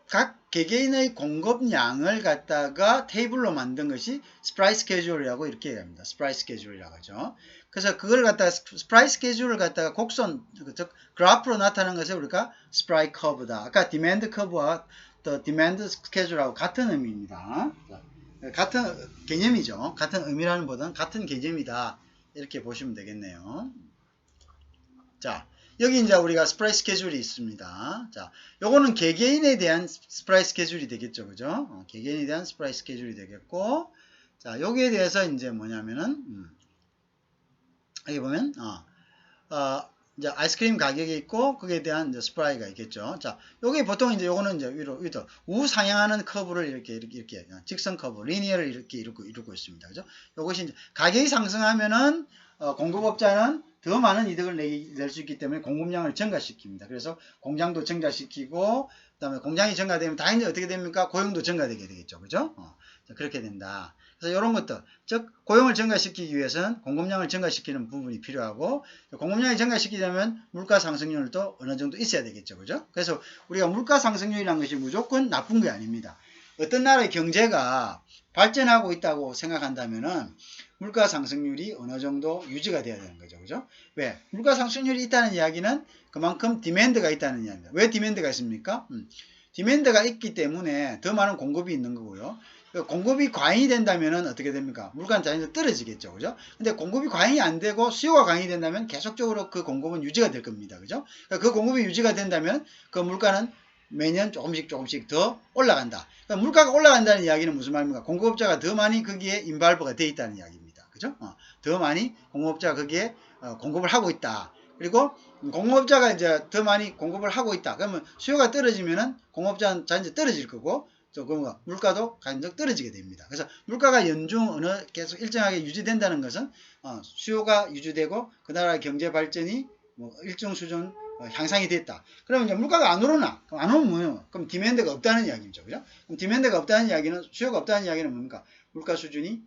각 개개인의 공급량을 갖다가 테이블로 만든 것이 스프라이 스케줄이라고 이렇게 얘기합니다. 스프라이 스케줄이라고 하죠. 그래서 그걸 갖다가 스프라이 스케줄을 갖다가 곡선, 즉 그래프로 나타나는 것을 우리가 스프라이 커브다. 아까 디맨드 커브와 또 디맨드 스케줄하고 같은 의미입니다. 같은 개념이죠. 같은 의미라는 보다는 같은 개념이다. 이렇게 보시면 되겠네요. 자, 여기 이제 우리가 스프라이 스케줄이 있습니다. 자, 요거는 개개인에 대한 스프라이 스케줄이 되겠죠. 그죠? 개개인에 대한 스프라이 스케줄이 되겠고, 자, 여기에 대해서 이제 뭐냐면은, 여기 보면, 이제 아이스크림 가격이 있고, 거기에 대한 이제 스프라이가 있겠죠. 자, 여기 보통 이제 요거는 이제 위로 우상향하는 커브를 이렇게 직선 커브, 리니어를 이렇게 이루고 있습니다. 그죠? 요것이 이제 가격이 상승하면은, 공급업자는 더 많은 이득을 낼 수 있기 때문에 공급량을 증가시킵니다. 그래서 공장도 증가시키고, 그 다음에 공장이 증가되면 당연히 어떻게 됩니까? 고용도 증가되게 되겠죠. 그죠? 그렇게 된다. 그래서 이런 것들, 즉 고용을 증가시키기 위해서는 공급량을 증가시키는 부분이 필요하고, 공급량을 증가시키려면 물가 상승률도 어느 정도 있어야 되겠죠. 그죠? 그래서 우리가 물가 상승률이라는 것이 무조건 나쁜 게 아닙니다. 어떤 나라의 경제가 발전하고 있다고 생각한다면은 물가 상승률이 어느 정도 유지가 돼야 되는 거죠. 그죠? 왜? 물가 상승률이 있다는 이야기는 그만큼 디맨드가 있다는 이야기입니다. 왜 디맨드가 있습니까? 디맨드가 있기 때문에 더 많은 공급이 있는 거고요. 공급이 과잉이 된다면 어떻게 됩니까? 물가는 자연스레 떨어지겠죠. 그죠? 근데 공급이 과잉이 안 되고 수요가 과잉이 된다면 계속적으로 그 공급은 유지가 될 겁니다. 그죠? 그 공급이 유지가 된다면 그 물가는 매년 조금씩 더 올라간다. 그러니까 물가가 올라간다는 이야기는 무슨 말입니까? 공급업자가 더 많이 거기에 인발브가 되어 있다는 이야기입니다. 그죠? 더 많이 공급업자가 거기에 공급을 하고 있다. 그리고 공급업자가 이제 더 많이 공급을 하고 있다. 그러면 수요가 떨어지면은 공급업자는 자연스레 떨어질 거고, 또 물가도 간접 떨어지게 됩니다. 그래서 물가가 연중 계속 일정하게 유지된다는 것은 수요가 유지되고 그 나라의 경제 발전이 일정 수준 향상이 됐다. 그러면 이제 물가가 안 오르나? 그럼 안 오르면 뭐예요? 그럼 디맨드가 없다는 이야기죠. 그죠? 그럼 디맨드가 없다는 이야기는, 수요가 없다는 이야기는 뭡니까? 물가 수준이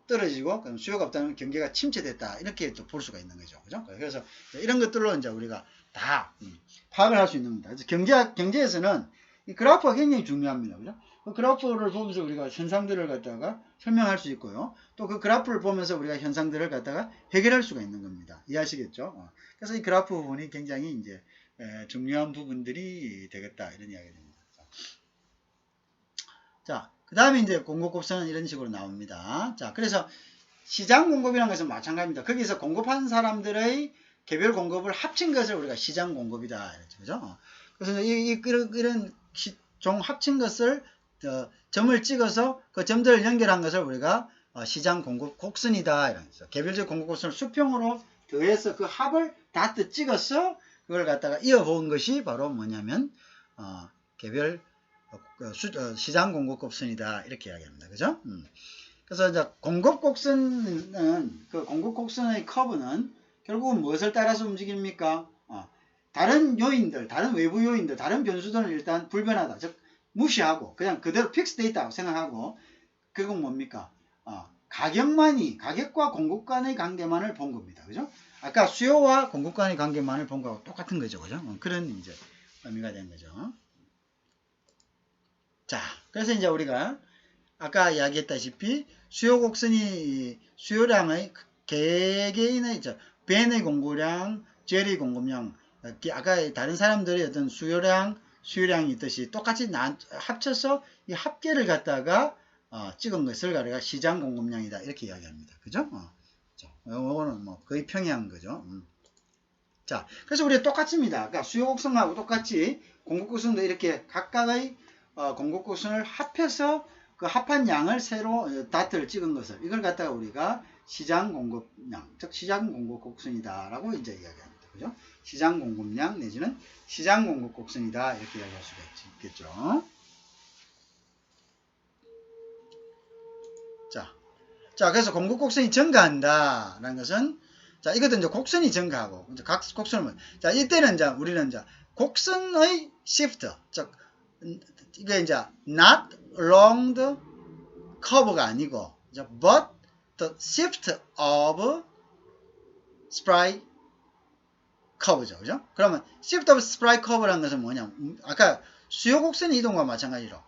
떨어지고, 그럼 수요가 없다면 경제가 침체됐다. 이렇게 또 볼 수가 있는 거죠. 그죠? 그래서 이런 것들로 이제 우리가 다 파악을 할 수 있는 겁니다. 그래서 경제에서는 이 그래프가 굉장히 중요합니다. 그죠? 그 그래프를 보면서 우리가 현상들을 갖다가 설명할 수 있고요. 또 그 그래프를 보면서 우리가 현상들을 갖다가 해결할 수가 있는 겁니다. 이해하시겠죠? 그래서 이 그래프 부분이 굉장히 이제 중요한 부분들이 되겠다. 이런 이야기가 됩니다. 자, 그 다음에 이제 공급곱선은 이런 식으로 나옵니다. 자, 그래서 시장 공급이라는 것은 마찬가지입니다. 거기서 공급하는 사람들의 개별 공급을 합친 것을 우리가 시장 공급이다. 그죠? 그래서 이런 종 합친 것을 점을 찍어서 그 점들을 연결한 것을 우리가 시장 공급 곡선이다. 이러면서 개별적 공급 곡선을 수평으로 더해서 그 합을 다트 찍어서 그걸 갖다가 이어본 것이 바로 뭐냐면 개별 시장 공급 곡선이다. 이렇게 이야기합니다. 그죠? 그래서 이제 공급 곡선은 그 공급 곡선의 커브는 결국은 무엇을 따라서 움직입니까? 다른 요인들, 다른 외부 요인들, 다른 변수들은 일단 불변하다. 즉 무시하고 그냥 그대로 픽스되어 있다고 생각하고 그건 뭡니까? 가격과 공급 간의 관계만을 본 겁니다. 그죠? 아까 수요와 공급 간의 관계만을 본 거하고 똑같은 거죠. 그죠? 그런 이제 의미가 된 거죠. 자, 그래서 이제 우리가 아까 이야기했다시피 수요 곡선이 수요량의 개개인의 벤의 공급량, 젤의 공급량, 아까 다른 사람들이 어떤 수요량이 있듯이 똑같이 합쳐서 이 합계를 갖다가 찍은 것을 우리가 시장 공급량이다 이렇게 이야기합니다. 그죠? 이거는 뭐 거의 평이한 거죠. 자, 그래서 우리 똑같습니다. 그러니까 수요 곡선하고 똑같이 공급 곡선도 이렇게 각각의 공급 곡선을 합해서 그 합한 양을 세로 다트를 찍은 것을 이걸 갖다가 우리가 시장 공급량, 즉 시장 공급 곡선이다라고 이제 이야기합니다. 그죠? 시장 공급량 내지는 시장 공급 곡선이다 이렇게 이야기할 수가 있겠죠. 자, 그래서 공급 곡선이 증가한다라는 것은 자, 이것도 이제 곡선이 증가하고 이제 각 곡선을 자, 이때는 이제 우리는 이제 곡선의 시프트, 즉 이게 이제 not along the curve가 아니고 but the shift of sprite curve죠. 그죠? 그러면 shift of sprite curve라는 것은 뭐냐? 아까 수요 곡선의 이동과 마찬가지로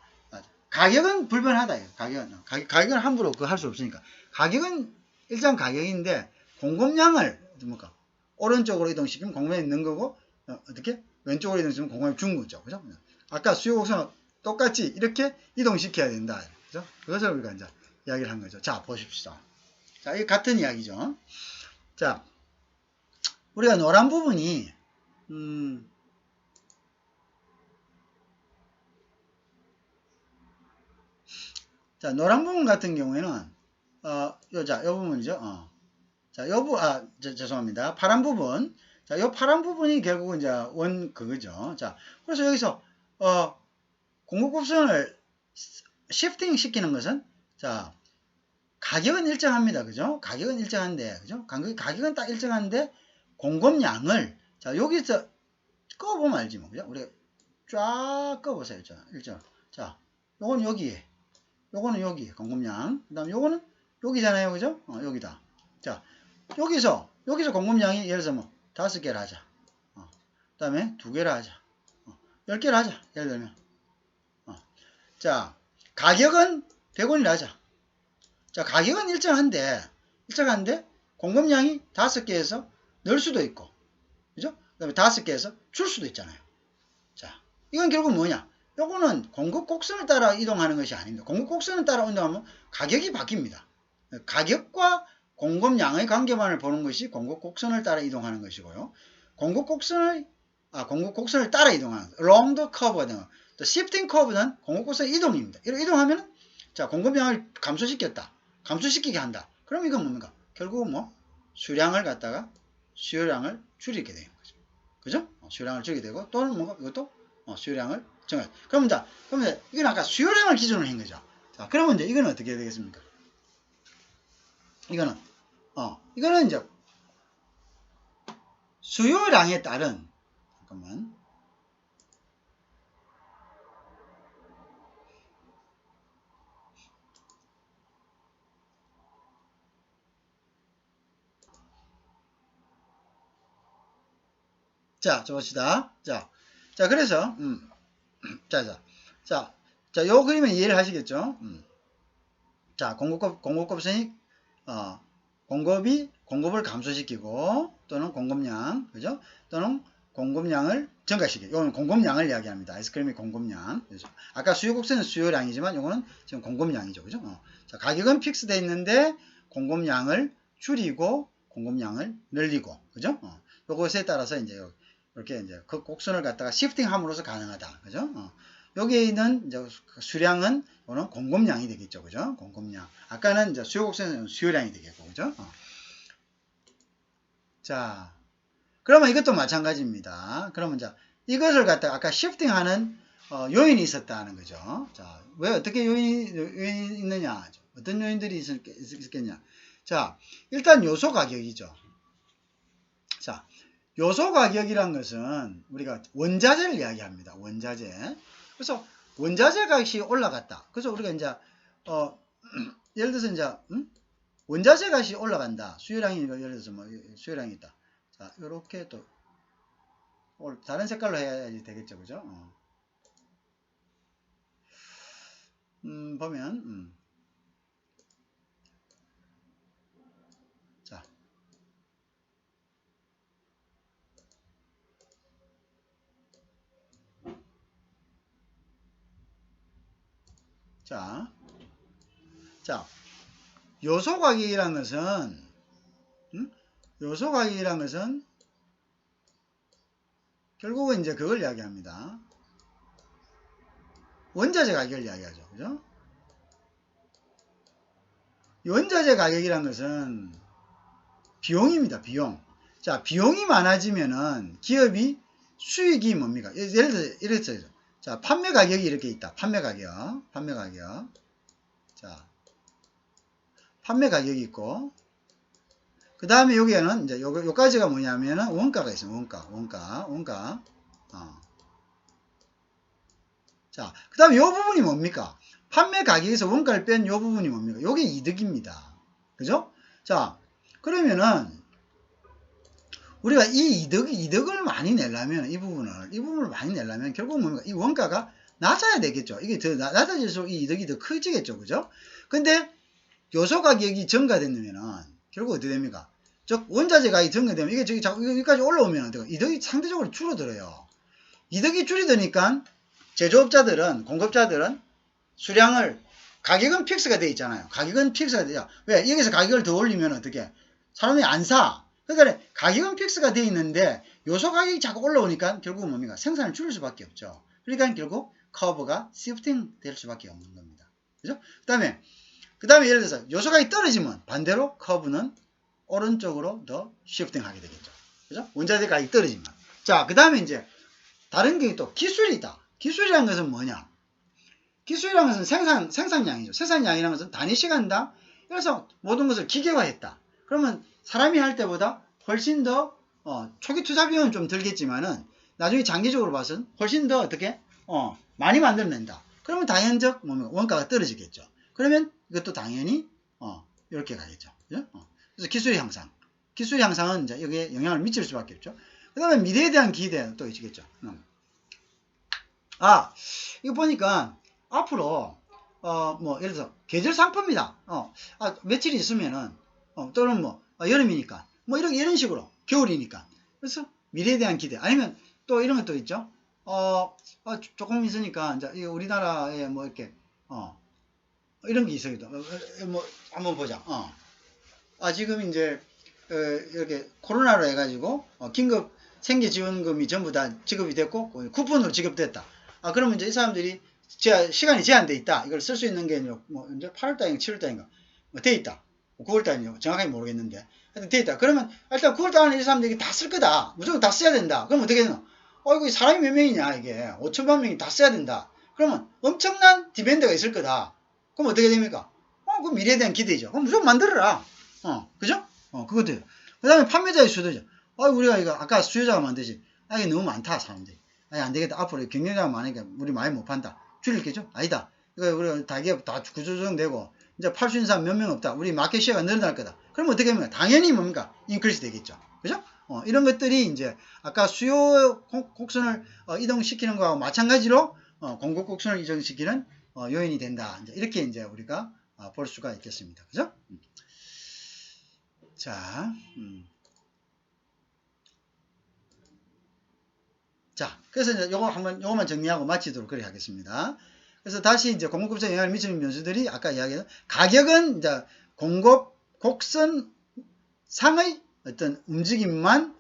가격은 불변하다. 가격은 함부로 할 수 없으니까. 가격은 일정 가격인데 공급량을 뭡니까? 오른쪽으로 이동시키면 공급량이 있는 거고 어떻게? 왼쪽으로 이동시키면 공급량이 준 거죠. 그죠? 아까 수요 곡선은 똑같이 이렇게 이동시켜야 된다. 그죠? 그것을 우리가 이제 이야기를 한 거죠. 자, 보십시오. 자, 이 같은 이야기죠. 자, 우리가 노란 부분이 자, 노란 부분 같은 경우에는 요 부분이죠. 자, 죄송합니다. 파란 부분. 자, 요 파란 부분이 결국은 이제 그거죠. 자, 그래서 여기서 공급곡선을 시프팅 시키는 것은 자, 가격은 일정합니다. 그죠? 가격은 일정한데, 그죠? 가격은 딱 일정한데 공급량을 자, 여기서 꺼보면 알지 뭐. 그죠? 우리가 쫙 꺼보세요. 일정. 자, 요건 여기에. 요거는 여기 공급량. 그 다음 요거는 여기잖아요. 그죠? 여기다. 자, 여기서 공급량이 예를 들어서 뭐 5개를 하자. 그 다음에 2개를 하자. 10개를 하자. 예를 들면. 자, 가격은 100원이라 하자. 자, 가격은 일정한데 공급량이 5개에서 늘 수도 있고. 그죠? 그 다음에 5개에서 줄 수도 있잖아요. 자, 이건 결국 뭐냐? 요거는 공급 곡선을 따라 이동하는 것이 아닙니다. 공급 곡선을 따라 이동하면 가격이 바뀝니다. 가격과 공급량의 관계만을 보는 것이 공급 곡선을 따라 이동하는 것이고요. 공급 곡선을 따라 이동하는 along the curve가 되는 또 shifting curve는 공급 곡선의 이동입니다. 이렇게 이동하면 자, 공급량을 감소시키게 한다. 그럼 이건 뭡니까? 결국은 뭐 수요량을 줄이게 되는 거죠. 그죠? 수요량을 줄이게 되고 또는 뭔가 이것도 수요량을 정해. 그러면 이건 아까 수요량을 기준으로 한 거죠. 자, 그러면 이제 이거는 어떻게 되겠습니까? 이거는 이제 수요량에 따른 잠깐만. 자, 봅시다. 자, 그래서 요 그림은 이해를 하시겠죠? 자, 공급곱선이 공급을 감소시키고 또는 공급량, 그죠? 또는 공급량을 증가시키고, 이거는 공급량을 이야기합니다. 아이스크림의 공급량. 그죠? 아까 수요곡선은 수요량이지만 이거는 지금 공급량이죠, 그죠? 자, 가격은 픽스되어 있는데 공급량을 줄이고 공급량을 늘리고, 그죠? 요것에 따라서 이제 이렇게 이제 그 곡선을 갖다가 시프팅함으로써 가능하다, 그죠? 여기에 있는 이제 수량은 이거는 공급량이 되겠죠. 그죠? 공급량. 아까는 이제 수요 곡선은 수요량이 되겠고. 그죠? 자, 그러면 이것도 마찬가지입니다. 그러면 이제 이것을 갖다가 아까 시프팅하는 요인이 있었다는 거죠. 자, 왜 어떻게 요인이 있느냐? 어떤 요인들이 있었겠냐? 자, 일단 요소 가격이죠. 자, 요소 가격이란 것은 우리가 원자재를 이야기합니다. 원자재. 그래서 원자재 값이 올라갔다. 그래서 우리가 이제 예를 들어서 이제 원자재 값이 올라간다. 수요량이 예를 들어서 뭐 수요량이 있다. 자, 요렇게 또 다른 색깔로 해야지 되겠죠. 그죠? 보면 자. 자, 요소 가격이라는 것은 요소 가격이라는 것은 결국은 이제 그걸 이야기합니다. 원자재 가격을 이야기하죠. 그죠? 원자재 가격이라는 것은 비용입니다. 비용. 자, 비용이 많아지면은 기업이 수익이 뭡니까? 예를 들어서 이랬어요. 자, 판매 가격이 이렇게 있다. 판매 가격. 자, 판매 가격이 있고, 그 다음에 여기에는 이제 요까지가 뭐냐면은 원가가 있어요. 원가. 자, 그 다음에 요 부분이 뭡니까? 판매 가격에서 원가를 뺀 요 부분이 뭡니까? 요게 이득입니다. 그죠? 자, 그러면은 우리가 이 이득을 많이 내려면 이 부분을 많이 내려면 결국 뭡니까? 이 원가가 낮아야 되겠죠. 이게 더 낮아질수록 이 이득이 더 커지겠죠. 그죠? 근데 요소 가격이 증가되면은 결국 어떻게 됩니까? 즉 원자재 가격이 증가되면 이게 저기 여기까지 올라오면 이득이 상대적으로 줄어들어요. 이득이 줄어드니까 제조업자들은 공급자들은 수량을 가격은 픽스가 돼 있잖아요. 가격은 픽스가 돼요. 왜? 여기서 가격을 더 올리면 어떻게? 사람이 안 사. 그러니까 가격은 픽스가 돼 있는데 요소 가격이 자꾸 올라오니까 결국 뭡니까? 생산을 줄일 수밖에 없죠. 그러니까 결국 커브가 시프팅 될 수밖에 없는 겁니다. 그죠? 그 다음에 예를 들어서 요소 가격이 떨어지면 반대로 커브는 오른쪽으로 더 시프팅 하게 되겠죠. 그죠? 원자재 가격이 떨어지면. 자, 그 다음에 이제 다른 게 또 기술이 있다. 기술이라는 것은 뭐냐? 기술이라는 것은 생산량이죠. 생산량이라는 것은 단위 시간당 그래서 모든 것을 기계화했다. 그러면 사람이 할 때보다 훨씬 더 초기 투자 비용은 좀 들겠지만은 나중에 장기적으로 봐서는 훨씬 더 어떻게 많이 만들어낸다. 그러면 당연적 원가가 떨어지겠죠. 그러면 이것도 당연히 이렇게 가겠죠. 그죠? 그래서 기술의 향상은 이제 여기에 영향을 미칠 수밖에 없죠. 그 다음에 미래에 대한 기대는 또 있겠죠. 이거 보니까 앞으로 뭐 예를 들어서 계절 상품이다. 며칠 있으면은 또는 뭐 여름이니까 뭐 이런 식으로 겨울이니까 그래서 미래에 대한 기대 아니면 또 이런 것도 있죠. 조금 있으니까 이제 우리나라에 뭐 이렇게 이런 게 있어요. 뭐 한번 보자. 지금 이제 이렇게 코로나로 해가지고 긴급 생계지원금이 전부 다 지급이 됐고 쿠폰으로 지급됐다. 그러면 이제 이 사람들이 시간이 제한돼 있다. 이걸 쓸 수 있는 게 뭐 이제 8월달인가 7월달인가 뭐 돼 있다. 9월달인가 정확하게 모르겠는데 하여튼 돼 있다. 그러면 일단 9월달 안에 이 사람들이 다 쓸 거다. 무조건 다 써야 된다. 그럼 어떻게 되나? 이거 사람이 몇 명이냐 이게 5천만 명이 다 써야 된다. 그러면 엄청난 디밴드가 있을 거다. 그럼 어떻게 됩니까? 그 미래에 대한 기대죠. 그럼 무조건 만들어라. 그죠? 그것도. 그 다음에 판매자의 수도죠. 우리가 이거 아까 수요자가 많듯이 이게 너무 많다 사람들이. 안 되겠다. 앞으로 경쟁자가 많으니까 우리 많이 못 판다. 줄일게죠? 아니다. 이거 우리가 다기업 다 구조조정되고 이제 팔 수 있는 사람 몇 명 없다. 우리 마켓 시어가 늘어날 거다. 그럼 어떻게 합니까? 당연히 뭡니까? 인크리스 되겠죠. 그죠? 이런 것들이 이제 아까 수요 곡선을 이동시키는 거하고 마찬가지로 공급 곡선을 이동시키는 요인이 된다. 이렇게 이제 우리가 볼 수가 있겠습니다. 그죠? 자, 그래서 이제 요거만 정리하고 마치도록 그렇게 하겠습니다. 그래서 다시 이제 공급에 영향을 미치는 변수들이 아까 이야기한 가격은 이제 공급 곡선 상의 어떤 움직임만,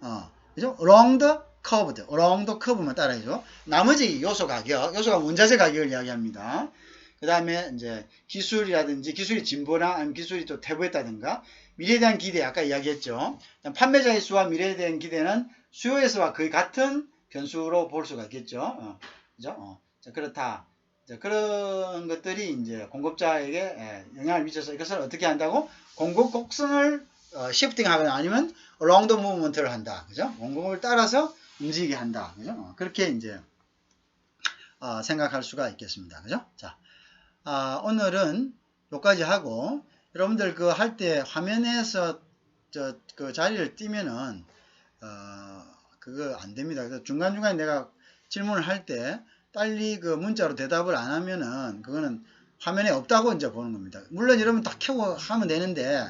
그죠? along the curved, along the curve만 따라해줘. 나머지 요소 가격, 요소가 원자재 가격을 이야기합니다. 그 다음에 이제 기술이라든지 기술이 진보나 아니면 기술이 또 퇴보했다든가 미래에 대한 기대 아까 이야기했죠. 판매자의 수와 미래에 대한 기대는 수요의 수와 거의 같은 변수로 볼 수가 있겠죠. 그죠? 자, 그렇다. 자, 그런 것들이 이제 공급자에게 영향을 미쳐서 이것을 어떻게 한다고? 공급 곡선을 시프팅하거나 아니면 along the movement를 한다. 그죠? 공급을 따라서 움직이게 한다. 그죠? 그렇게 이제 생각할 수가 있겠습니다. 그죠? 자, 오늘은 여기까지 하고 여러분들 그 할 때 화면에서 그 자리를 띄면은 그거 안 됩니다. 중간중간에 내가 질문을 할 때 빨리 그 문자로 대답을 안 하면은 그거는 화면에 없다고 이제 보는 겁니다. 물론 여러분 다 켜고 하면 되는데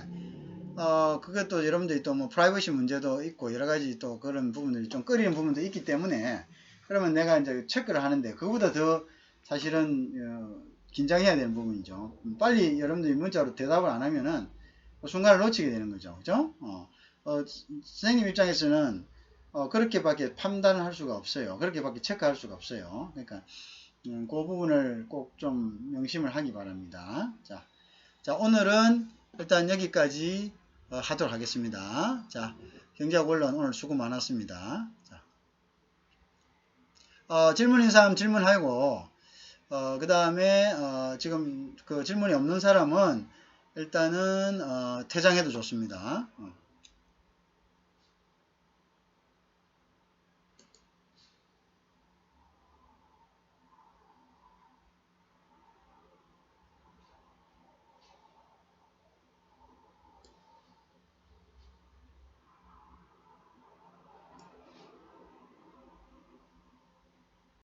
그것도 여러분들이 또 뭐 프라이버시 문제도 있고 여러 가지 또 그런 부분들이 좀 꺼리는 부분도 있기 때문에 그러면 내가 이제 체크를 하는데 그거보다 더 사실은 긴장해야 되는 부분이죠. 빨리 여러분들이 문자로 대답을 안 하면은 순간을 놓치게 되는 거죠. 그죠? 선생님 입장에서는 그렇게밖에 판단을 할 수가 없어요. 그렇게밖에 체크할 수가 없어요. 그러니까 그 부분을 꼭 좀 명심을 하기 바랍니다. 자, 오늘은 일단 여기까지 하도록 하겠습니다. 자, 경제학 원론 오늘 수고 많았습니다. 자, 질문 있는 사람 질문하고 그 다음에 지금 그 질문이 없는 사람은 일단은 퇴장해도 좋습니다.